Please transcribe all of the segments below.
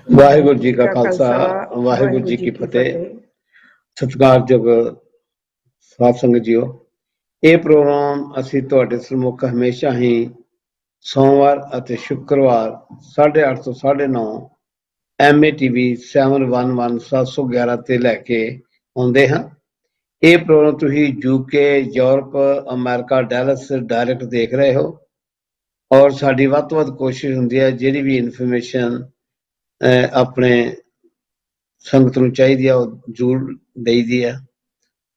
ਵਾਹਿਗੁਰੂ ਜੀ ਕਾ ਕਾ ਖਾਲਸਾ ਖਾਲਸਾ ਵਾਹਿਗੁਰੂ ਜੀ ਕੀ ਫਤਿਹ। ਸਤਿਕਾਰਯੋਗ ਸਾਧ ਸੰਗਤ ਜੀਓ, ਇਹ ਪ੍ਰੋਗਰਾਮ ਅਸੀਂ ਤੁਹਾਡੇ ਸਨਮੁਖ ਹਮੇਸ਼ਾ ਹੀ ਸੋਮਵਾਰ ਅਤੇ ਸ਼ੁੱਕਰਵਾਰ 8:30 ਤੋਂ 9:30 MATV 711 711 ਤੇ ਲੈ ਕੇ ਆਉਂਦੇ ਹਾਂ। ਇਹ ਪ੍ਰੋਗਰਾਮ ਤੁਸੀਂ UK, ਯੂਰਪ, ਅਮਰੀਕਾ, ਡੈਲਸ ਡਾਇਰੈਕਟ ਦੇਖ ਰਹੇ ਹੋ ਔਰ ਸਾਡੀ ਵੱਧ ਤੋਂ ਵੱਧ ਕੋਸ਼ਿਸ਼ ਹੁੰਦੀ ਹੈ ਜਿਹੜੀ ਵੀ ਇਨਫੋਰਮੇਸ਼ਨ ਆਪਣੇ ਸੰਗਤ ਨੂੰ ਚਾਹੀਦੀ ਆ ਉਹ ਜ਼ਰੂਰ ਦੇਈਦੀ ਆ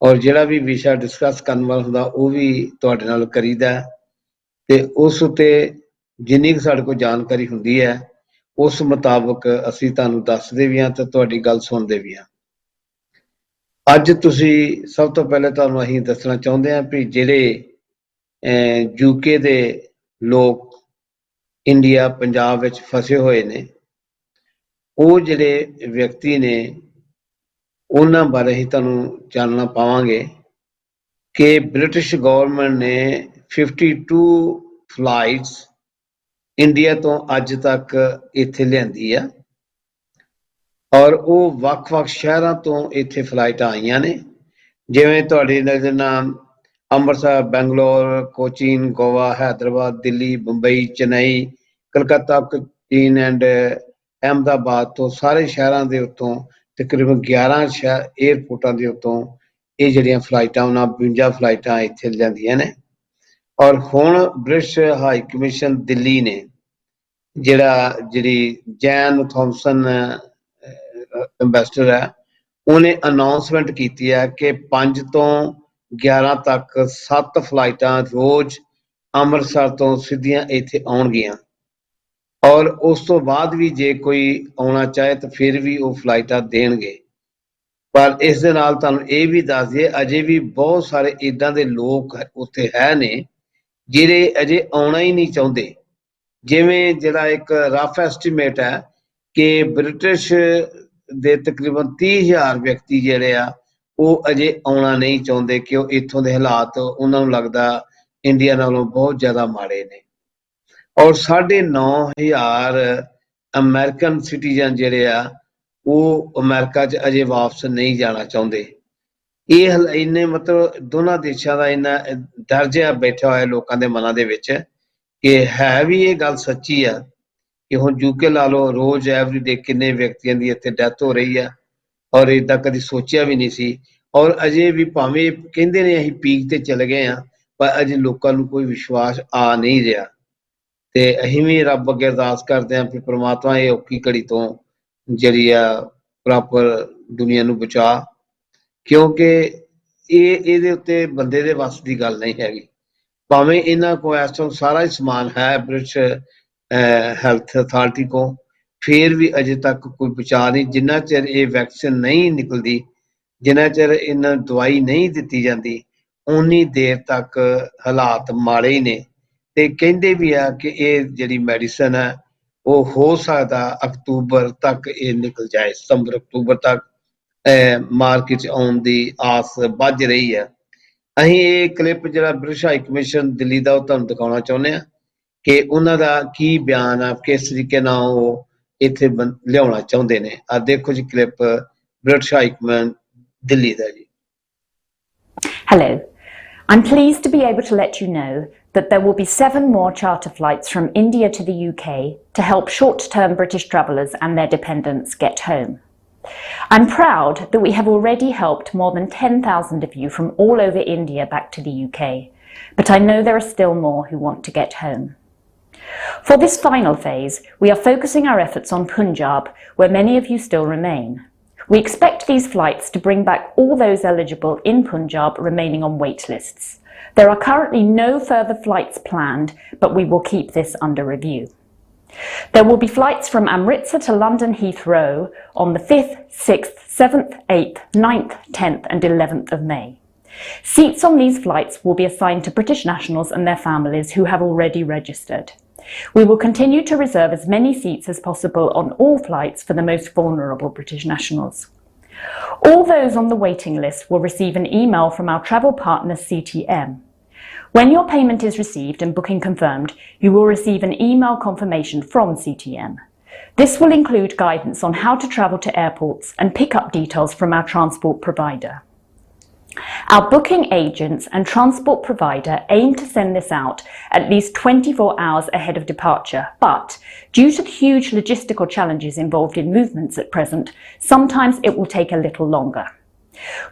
ਔਰ ਜਿਹੜਾ ਵੀ ਵਿਸ਼ਾ ਡਿਸਕਸ ਕਰਨ ਵਾਲਾ ਹੁੰਦਾ ਉਹ ਵੀ ਤੁਹਾਡੇ ਨਾਲ ਕਰੀਦਾ ਤੇ ਉਸ ਉੱਤੇ ਜਿੰਨੀ ਕੁ ਸਾਡੇ ਕੋਲ ਜਾਣਕਾਰੀ ਹੁੰਦੀ ਹੈ ਉਸ ਮੁਤਾਬਕ ਅਸੀਂ ਤੁਹਾਨੂੰ ਦੱਸਦੇ ਵੀ ਹਾਂ ਤੇ ਤੁਹਾਡੀ ਗੱਲ ਸੁਣਦੇ ਵੀ ਹਾਂ। ਅੱਜ ਤੁਸੀਂ ਸਭ ਤੋਂ ਪਹਿਲੇ ਤੁਹਾਨੂੰ ਅਸੀਂ ਦੱਸਣਾ ਚਾਹੁੰਦੇ ਹਾਂ ਵੀ ਜਿਹੜੇ UK ਦੇ ਲੋਕ ਇੰਡੀਆ ਪੰਜਾਬ ਵਿੱਚ ਫਸੇ ਹੋਏ ਨੇ, ਉਹ ਜਿਹੜੇ ਵਿਅਕਤੀ ਨੇ ਉਹਨਾਂ ਬਾਰੇ ਹੀ ਤੁਹਾਨੂੰ ਜਾਣਨਾ ਪਾਵਾਂਗੇ ਕਿ ਬ੍ਰਿਟਿਸ਼ ਗਵਰਨਮੈਂਟ ਨੇ 52 ਫਲਾਈਟਸ ਇੰਡੀਆ ਤੋਂ ਅੱਜ ਤੱਕ ਇੱਥੇ ਲਿਆਂਦੀ ਆ ਔਰ ਉਹ ਵੱਖ-ਵੱਖ ਸ਼ਹਿਰਾਂ ਤੋਂ ਇੱਥੇ ਫਲਾਈਟਾਂ ਆਈਆਂ ਨੇ, ਜਿਵੇਂ ਤੁਹਾਡੀ ਨਜ਼ਰ ਨਾਲ ਅੰਮ੍ਰਿਤਸਰ, ਬੰਗਲੌਰ, ਕੋਚੀਨ, ਗੋਆ, ਹੈਦਰਾਬਾਦ, ਦਿੱਲੀ, ਮੁੰਬਈ, ਚੇਨਈ, ਕਲਕੱਤਾ, ਚੀਨ ਐਂਡ ਅਹਿਮਦਾਬਾਦ ਤੋਂ ਸਾਰੇ ਸ਼ਹਿਰਾਂ ਦੇ ਉੱਤੋਂ ਤਕਰੀਬਨ 11 ਸ਼ਹਿਰ ਏਅਰਪੋਰਟਾਂ ਦੇ ਉੱਤੋਂ ਇਹ ਜਿਹੜੀਆਂ ਫਲਾਈਟਾਂ ਉਹਨਾਂ 52 ਫਲਾਈਟਾਂ ਇੱਥੇ ਲਿਆਂਦੀਆਂ ਨੇ। ਔਰ ਹੁਣ ਬ੍ਰਿਟਿਸ਼ ਹਾਈ ਕਮਿਸ਼ਨ ਦਿੱਲੀ ਨੇ ਜਿਹੜੀ ਜੈਨ ਥੋਮਸਨ ਐਂਬੈਸਡਰ ਹੈ ਉਹਨੇ ਅਨਾਉਂਸਮੈਂਟ ਕੀਤੀ ਹੈ ਕਿ 5 ਤੋਂ 11 ਤੱਕ 7 ਫਲਾਈਟਾਂ ਰੋਜ਼ ਅੰਮ੍ਰਿਤਸਰ ਤੋਂ ਸਿੱਧੀਆਂ ਇੱਥੇ ਆਉਣਗੀਆਂ ਔਰ ਉਸ ਤੋਂ ਬਾਅਦ ਵੀ ਜੇ ਕੋਈ ਆਉਣਾ ਚਾਹੇ ਤਾਂ ਫਿਰ ਵੀ ਉਹ ਫਲਾਈਟਾਂ ਦੇਣਗੇ। ਪਰ ਇਸ ਦੇ ਨਾਲ ਤੁਹਾਨੂੰ ਇਹ ਵੀ ਦੱਸ ਦਈਏ ਅਜੇ ਵੀ ਬਹੁਤ ਸਾਰੇ ਇੱਦਾਂ ਦੇ ਲੋਕ ਉੱਥੇ ਹੈ ਨੇ ਜਿਹੜੇ ਅਜੇ ਆਉਣਾ ਹੀ ਨਹੀਂ ਚਾਹੁੰਦੇ। ਜਿਵੇਂ ਜਿਹੜਾ ਇੱਕ ਰਫ ਐਸਟੀਮੇਟ ਹੈ ਕਿ ਬ੍ਰਿਟਿਸ਼ ਦੇ ਤਕਰੀਬਨ 30,000 ਵਿਅਕਤੀ ਜਿਹੜੇ ਆ ਉਹ ਅਜੇ ਆਉਣਾ ਨਹੀਂ ਚਾਹੁੰਦੇ ਕਿ ਉਹ ਇੱਥੋਂ ਦੇ ਹਾਲਾਤ ਉਹਨਾਂ ਨੂੰ ਲੱਗਦਾ ਇੰਡੀਆ ਨਾਲੋਂ ਬਹੁਤ ਜ਼ਿਆਦਾ ਮਾੜੇ ਨੇ। ਔਰ 9,500 ਅਮਰੀਕਨ ਸਿਟੀਜ਼ਨ ਜਿਹੜੇ ਆ ਉਹ ਅਮਰੀਕਾ 'ਚ ਅਜੇ ਵਾਪਸ ਨਹੀਂ ਜਾਣਾ ਚਾਹੁੰਦੇ। ਇਹ ਇੰਨੇ ਮਤਲਬ ਦੋਨਾਂ ਦੇਸ਼ਾਂ ਦਾ ਇੰਨਾ ਡਰ ਜਿਹਾ ਬੈਠਾ ਹੋਇਆ ਲੋਕਾਂ ਦੇ ਮਨਾਂ ਦੇ ਵਿੱਚ ਕਿ ਹੈ ਵੀ ਇਹ ਗੱਲ ਸੱਚੀ ਆ ਕਿ ਹੁਣ UK ਲਾ ਲਓ ਰੋਜ਼ ਐਵਰੀਡੇ ਕਿੰਨੇ ਵਿਅਕਤੀਆਂ ਦੀ ਇੱਥੇ ਡੈਥ ਹੋ ਰਹੀ ਆ ਔਰ ਇੱਦਾਂ ਕਦੀ ਸੋਚਿਆ ਵੀ ਨਹੀਂ ਸੀ। ਔਰ ਅਜੇ ਵੀ ਭਾਵੇਂ ਕਹਿੰਦੇ ਨੇ ਅਸੀਂ ਪੀਕ ਤੇ ਚਲੇ ਗਏ ਆ ਪਰ ਅਜੇ ਲੋਕਾਂ ਨੂੰ ਕੋਈ ਵਿਸ਼ਵਾਸ ਆ ਨਹੀਂ ਰਿਹਾ ਤੇ ਅਸੀਂ ਵੀ ਰੱਬ ਅੱਗੇ ਅਰਦਾਸ ਕਰਦੇ ਹਾਂ ਕਿ ਪ੍ਰਮਾਤਮਾ ਇਹ ਔਖੀ ਘੜੀ ਤੋਂ ਜਿਹੜੀ ਆ ਪ੍ਰੋਪਰ ਦੁਨੀਆ ਨੂੰ ਬਚਾ, ਕਿਉਂਕਿ ਇਹਦੇ ਉੱਤੇ ਬੰਦੇ ਦੇ ਵੱਸ ਦੀ ਗੱਲ ਨਹੀਂ ਹੈਗੀ। ਭਾਵੇਂ ਇਹਨਾਂ ਕੋਲ ਇਸ ਟਾਈਮ ਸਾਰਾ ਹੀ ਸਮਾਨ ਹੈ ਬ੍ਰਿਟਿਸ਼ ਹੈਲਥ ਅਥਾਰਟੀ ਕੋਲ, ਫਿਰ ਵੀ ਅਜੇ ਤੱਕ ਕੋਈ ਬਚਾਅ ਨਹੀਂ। ਜਿੰਨਾ ਚਿਰ ਇਹ ਵੈਕਸੀਨ ਨਹੀਂ ਨਿਕਲਦੀ, ਜਿੰਨਾ ਚਿਰ ਇਹਨਾਂ ਨੂੰ ਦਵਾਈ ਨਹੀਂ ਦਿੱਤੀ ਜਾਂਦੀ ਉਨੀ ਦੇਰ ਤੱਕ ਹਾਲਾਤ ਮਾੜੇ ਹੀ ਨੇ। ਤੇ ਕਹਿੰਦੇ ਵੀ ਆ ਕਿ ਇਹ ਜਿਹੜੀ ਮੈਡੀਸਨ ਹੈ ਉਹ ਹੋ ਸਕਦਾ ਅਕਤੂਬਰ ਤੱਕ ਇਹ ਨਿਕਲ ਜਾਏ, ਸਤੰਬਰ ਅਕਤੂਬਰ ਤੱਕ ਮਾਰਕੀਟ 'ਚ ਆਉਣ ਦੀ ਆਸ ਵੱਧ ਰਹੀ ਹੈ। ਅਸੀਂ ਇਹ ਕਲਿੱਪ ਜਿਹੜਾ ਬ੍ਰਿਟਿਸ਼ ਹਾਈ ਕਮਿਸ਼ਨ ਦਿੱਲੀ ਦਾ ਉਹ ਤੁਹਾਨੂੰ ਦਿਖਾਉਣਾ ਚਾਹੁੰਦੇ ਹਾਂ ਕਿ ਉਹਨਾਂ ਦਾ ਕੀ ਬਿਆਨ ਆ, ਕਿਸ ਤਰੀਕੇ ਨਾਲ ਉਹ ਇੱਥੇ ਲਿਆਉਣਾ ਚਾਹੁੰਦੇ ਨੇ। ਆ ਦੇਖੋ ਜੀ clip British high commission Delhi ਦਾ ਜੀ। Hello, I'm pleased to be able to let you know that there will be 7 more charter flights from India to the UK to help short-term British travellers and their dependents get home. I'm proud that we have already helped more than 10,000 of you from all over India back to the UK, but I know there are still more who want to get home. For this final phase, we are focusing our efforts on Punjab, where many of you still remain. We expect these flights to bring back all those eligible in Punjab remaining on wait lists. There are currently no further flights planned, but we will keep this under review. There will be flights from Amritsar to London Heathrow on the 5th, 6th, 7th, 8th, 9th, 10th and 11th of May. Seats on these flights will be assigned to British nationals and their families who have already registered. We will continue to reserve as many seats as possible on all flights for the most vulnerable British nationals. All those on the waiting list will receive an email from our travel partner CTM. When your payment is received and booking confirmed, you will receive an email confirmation from CTM. This will include guidance on how to travel to airports and pick-up details from our transport provider. Our booking agents and transport provider aim to send this out at least 24 hours ahead of departure, but due to the huge logistical challenges involved in movements at present, sometimes it will take a little longer.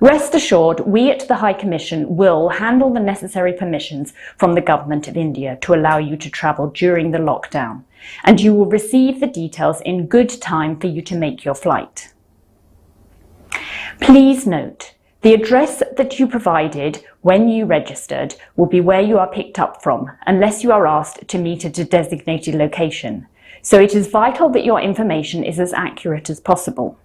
Rest assured, we at the High Commission will handle the necessary permissions from the Government of India to allow you to travel during the lockdown, and you will receive the details in good time for you to make your flight. Please note, the address that you provided when you registered will be where you are picked up from, unless you are asked to meet at a designated location. So it is vital that your information is as accurate as possible.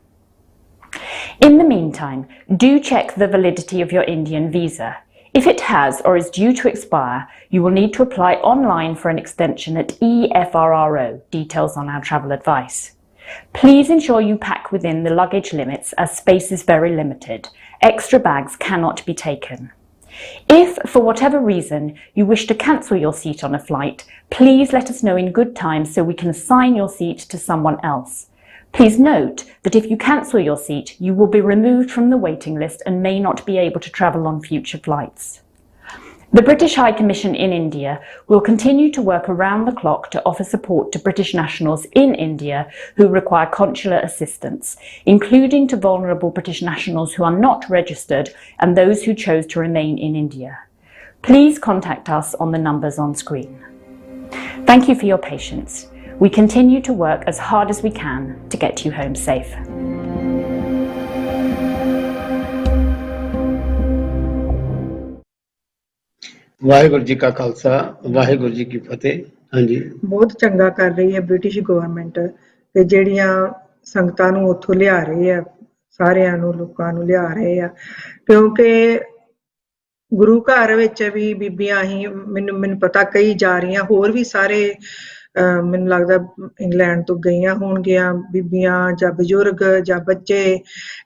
In the meantime, do check the validity of your Indian visa. If it has or is due to expire, you will need to apply online for an extension at EFRRO, details on our travel advice. Please ensure you pack within the luggage limits as space is very limited. Extra bags cannot be taken. If, for whatever reason, you wish to cancel your seat on a flight, please let us know in good time so we can assign your seat to someone else. Please note that if you cancel your seat, you will be removed from the waiting list and may not be able to travel on future flights. The British High Commission in India will continue to work around the clock to offer support to British nationals in India who require consular assistance, including to vulnerable British nationals who are not registered and those who chose to remain in India. Please contact us on the numbers on screen. Thank you for your patience. We continue to work as hard as we can to get you home safe. Waheguru ji ਕਾ ਖਾਲਸਾ ਵਾਹਿਗੁਰੂ ਜੀ ਕੀ ਫਤਿਹ। ਹਾਂਜੀ, ਬਹੁਤ ਚੰਗਾ ਕਰ ਰਹੀ ਹੈ British government ਤੇ ਜਿਹੜੀਆਂ ਸੰਗਤਾਂ ਨੂੰ ਉੱਥੋਂ ਲਿਆ ਰਹੇ ਆ, ਸਾਰਿਆਂ ਨੂੰ ਲੋਕਾਂ ਨੂੰ ਲਿਆ ਰਹੇ ਆ, ਕਿਉਂਕਿ ਗੁਰੂ ਘਰ ਵਿੱਚ ਵੀ ਬੀਬੀਆਂ ਹੀ ਮੈਨੂੰ ਪਤਾ ਕਈ ਜਾ ਰਹੀਆਂ, ਹੋਰ ਵੀ ਸਾਰੇ ਮੈਨੂੰ ਲੱਗਦਾ ਇੰਗਲੈਂਡ ਤੋਂ ਗਈਆਂ ਹੋਣਗੀਆਂ ਬੀਬੀਆਂ ਜਾਂ ਬਜ਼ੁਰਗ ਜਾਂ ਬੱਚੇ।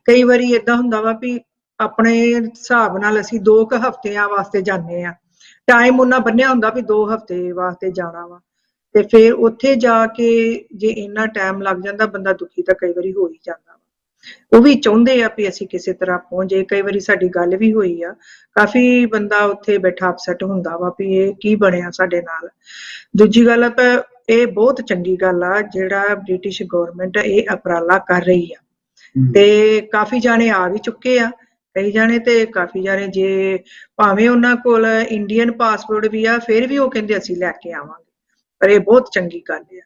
ਕਈ ਵਾਰੀ ਏਦਾਂ ਹੁੰਦਾ ਵਾ ਵੀ ਆਪਣੇ ਹਿਸਾਬ ਨਾਲ ਅਸੀਂ 2 ਹਫ਼ਤਿਆਂ ਵਾਸਤੇ ਜਾਂਦੇ ਆ, ਟਾਈਮ ਉਹਨਾਂ ਬੰਨਿਆ ਹੁੰਦਾ ਵੀ 2 ਹਫ਼ਤੇ ਵਾਸਤੇ ਜਾਣਾ ਵਾ, ਤੇ ਫਿਰ ਉੱਥੇ ਜਾ ਕੇ ਜੇ ਇੰਨਾ ਟਾਈਮ ਲੱਗ ਜਾਂਦਾ ਬੰਦਾ ਦੁਖੀ ਤਾਂ ਕਈ ਵਾਰੀ ਹੋ ਹੀ ਜਾਂਦਾ ਵਾ। ਉਹ ਵੀ ਚਾਹੁੰਦੇ ਆ ਵੀ ਅਸੀਂ ਕਿਸੇ ਤਰ੍ਹਾਂ ਪਹੁੰਚ ਜਾਈਏ। ਕਈ ਵਾਰੀ ਸਾਡੀ ਗੱਲ ਵੀ ਹੋਈ ਆ, ਕਾਫੀ ਬੰਦਾ ਉੱਥੇ ਬੈਠਾ ਅਪਸੈਟ ਹੁੰਦਾ ਵਾ ਵੀ ਇਹ ਕੀ ਬਣਿਆ ਸਾਡੇ ਨਾਲ। ਦੂਜੀ ਗੱਲ ਆ ਤਾਂ ਇਹ ਬਹੁਤ ਚੰਗੀ ਗੱਲ ਆ ਜਿਹੜਾ ਬ੍ਰਿਟਿਸ਼ ਗਵਰਨਮੈਂਟ ਇਹ ਉਪਰਾਲਾ ਕਰ ਰਹੀ ਆ, ਤੇ ਕਾਫੀ ਜਾਣੇ ਆ ਵੀ ਚੁੱਕੇ ਆ, ਕਈ ਜਾਣੇ ਤੇ ਕਾਫੀ ਜਾਣੇ ਜੇ ਭਾਵੇਂ ਉਹਨਾਂ ਕੋਲ ਇੰਡੀਅਨ ਪਾਸਪੋਰਟ ਵੀ ਆ ਫਿਰ ਵੀ ਉਹ ਕਹਿੰਦੇ ਅਸੀਂ ਲੈ ਕੇ ਆਵਾਂਗੇ। ਪਰ ਇਹ ਬਹੁਤ ਚੰਗੀ ਗੱਲ ਆ,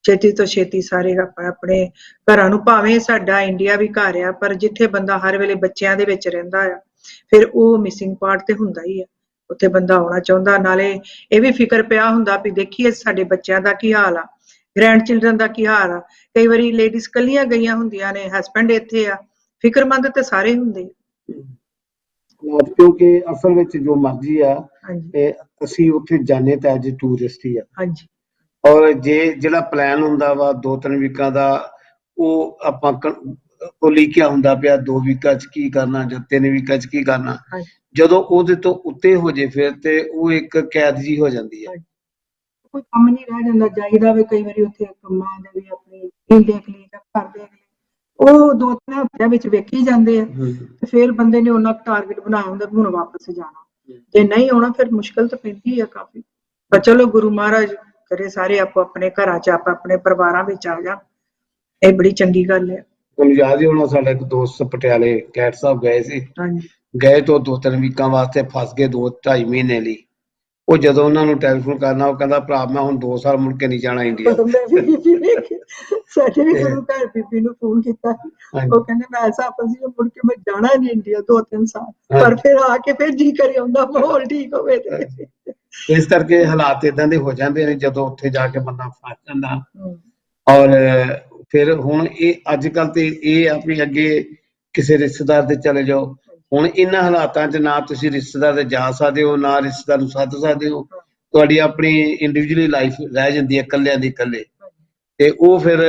ਛੇਤੀ ਤੋਂ ਛੇਤੀ ਸਾਰੇ ਆਪਣੇ ਘਰਾਂ ਨੂੰ, ਭਾਵੇਂ ਸਾਡਾ ਇੰਡੀਆ ਵੀ ਘਰ ਆ ਪਰ ਜਿੱਥੇ ਬੰਦਾ ਹਰ ਵੇਲੇ ਬੱਚਿਆਂ ਦੇ ਵਿੱਚ ਰਹਿੰਦਾ ਆ ਫਿਰ ਉਹ ਮਿਸਿੰਗ ਪਾਰਟ ਤੇ ਹੁੰਦਾ ਹੀ ਆ, ਉੱਥੇ ਬੰਦਾ ਆਉਣਾ ਚਾਹੁੰਦਾ। ਨਾਲੇ ਇਹ ਵੀ ਫਿਕਰ ਪਿਆ ਹੁੰਦਾ ਵੀ ਦੇਖੀਏ ਸਾਡੇ ਬੱਚਿਆਂ ਦਾ ਕੀ ਹਾਲ ਆ, ਗ੍ਰੈਂਡ ਚਿਲਡਰਨ ਦਾ ਕੀ ਹਾਲ ਆ। ਕਈ ਵਾਰੀ ਲੇਡੀਜ਼ ਕੱਲੀਆਂ ਗਈਆਂ ਹੁੰਦੀਆਂ ਨੇ, ਹਸਬੈਂਡ ਇੱਥੇ ਆ, ਫਿਕਰਮੰਦ ਤੇ ਸਾਰੇ ਹੁੰਦੇ। ਕਿਉਂਕਿ ਅਸਲ ਵਿੱਚ ਜੋ ਮਰਜ਼ੀ ਆ ਅਸੀਂ ਉੱਥੇ ਜਾਣੇ ਤਾਂ ਐਜ਼ ਟੂਰਿਸਟ ਹੀ ਆ। ਹਾਂਜੀ, ਔਰ ਜਿਹੜਾ ਪਲਾਨ ਹੁੰਦਾ ਵਾ 2-3 ਵੀਕਾਂ ਦਾ, ਉਹ ਆਪਾਂ ਉਹ ਲਿਖਿਆ ਹੁੰਦਾ ਪਿਆ 2 ਵੀਕਾਂ ਚ ਕੀ ਕਰਨਾ ਜਾਂ 3 ਵੀਕਾਂ ਚ ਕੀ ਕਰਨਾ। ਜਦੋਂ ਉਹਦੇ ਤੋਂ ਉੱਤੇ ਹੋ ਜੇ ਫਿਰ ਤੇ ਉਹ ਇੱਕ ਕੈਦ ਜੀ ਹੋ ਜਾਂਦੀ ਹੈ, ਕੋਈ ਕੰਮ ਨਹੀਂ ਰਹਿ ਜਾਂਦਾ। ਜਾਈਦਾ ਵੀ ਕਈ ਵਾਰੀ ਉੱਥੇ ਕੰਮਾਂ ਦੇ ਵੀ ਆਪਣੀ ਫੀਲ ਦੇਖ ਲਈ ਜਾਂ ਘਰ ਦੇਖ ਲਈ, ਉਹ 2-3 ਹਫ਼ਤਿਆਂ ਵਿੱਚ ਵੇਖੀ ਜਾਂਦੇ ਆ ਤੇ ਫਿਰ ਬੰਦੇ ਨੇ ਉਹਨਾਂ ਟਾਰਗੇਟ ਬਣਾਇਆ ਹੁੰਦਾ ਵੀ ਹੁਣ ਵਾਪਸ ਜਾਣਾ। ਜੇ ਨਹੀਂ ਆਉਣਾ ਫਿਰ ਮੁਸ਼ਕਿਲ ਤਾਂ ਪੈਂਦੀ ਆ ਕਾਫੀ, ਪਰ ਚਲੋ ਗੁਰੂ ਮਹਾਰਾਜ ਕਰੇ ਸਾਰੇ ਆਪੋ ਆਪਣੇ ਘਰਾਂ ਚ ਆਪਣੇ ਪਰਿਵਾਰਾਂ ਵਿੱਚ ਆ ਜਾਣ, ਇਹ ਬੜੀ ਚੰਗੀ ਗੱਲ ਹੈ। ਤੁਹਾਨੂੰ ਯਾਦ ਹੀ ਹੋਣਾ ਸਾਡਾ ਇੱਕ ਦੋਸਤ ਪਟਿਆਲੇ ਕੈਟ ਸਾਹਿਬ ਗਏ ਸੀ, ਗਏ ਤੋਂ 2-3 ਵੀਕਾਂ ਵਾਸਤੇ ਫਸ ਗਏ 2-2.5 ਮਹੀਨੇ ਲਈ। ਉਹ ਜਦੋਂ ਉਹਨਾਂ ਨੂੰ ਟੈਲੀਫੋਨ ਕਰਨਾ ਉਹ ਕਹਿੰਦਾ ਭਰਾ ਮੈਂ ਹੁਣ 2 ਸਾਲ ਮੁੜ ਕੇ ਨਹੀਂ ਜਾਣਾ ਇੰਡੀਆ। ਸਾਡੇ ਵੀ ਗੁਰੂ ਘਰ ਬੀਬੀ ਨੂੰ ਫੋਨ ਕੀਤਾ, ਉਹ ਕਹਿੰਦੇ ਮੈਂ ਐਸਾ ਫਸੀ ਮੁੜ ਕੇ ਮੈਂ ਜਾਣਾ ਨਹੀਂ ਇੰਡੀਆ 2-3 ਸਾਲ, ਪਰ ਫਿਰ ਆ ਕੇ ਫਿਰ ਜੀ ਕਰੇ ਆਉਂਦਾ ਮਾਹੌਲ ਠੀਕ ਹੋਵੇ। ਇਸ ਕਰਕੇ ਹਾਲਾਤ ਏਦਾਂ ਦੇ ਹੋ ਜਾਂਦੇ ਨੇ ਜਦੋਂ ਉੱਥੇ ਜਾ ਕੇ ਬੰਦਾ ਫਸ ਜਾਂਦਾ। ਔਰ ਫਿਰ ਹੁਣ ਇਹ ਅੱਜ ਕੱਲ ਤੇ ਇਹ ਆ ਵੀ ਅੱਗੇ ਕਿਸੇ ਰਿਸ਼ਤੇਦਾਰ ਦੇ ਚਲੇ ਜਾਓ, ਹੁਣ ਇਹਨਾਂ ਹਾਲਾਤਾਂ 'ਚ ਨਾ ਤੁਸੀਂ ਰਿਸ਼ਤੇਦਾਰ ਦੇ ਜਾ ਸਕਦੇ ਹੋ ਨਾ ਰਿਸ਼ਤੇਦਾਰ ਨੂੰ ਸੱਦ ਸਕਦੇ ਹੋ, ਤੁਹਾਡੀ ਆਪਣੀ ਇੰਡੀਵਿਜੂਅਲੀ ਲਾਈਫ ਰਹਿ ਜਾਂਦੀ ਹੈ ਇਕੱਲਿਆਂ ਦੀ ਇਕੱਲੇ, ਤੇ ਉਹ ਫਿਰ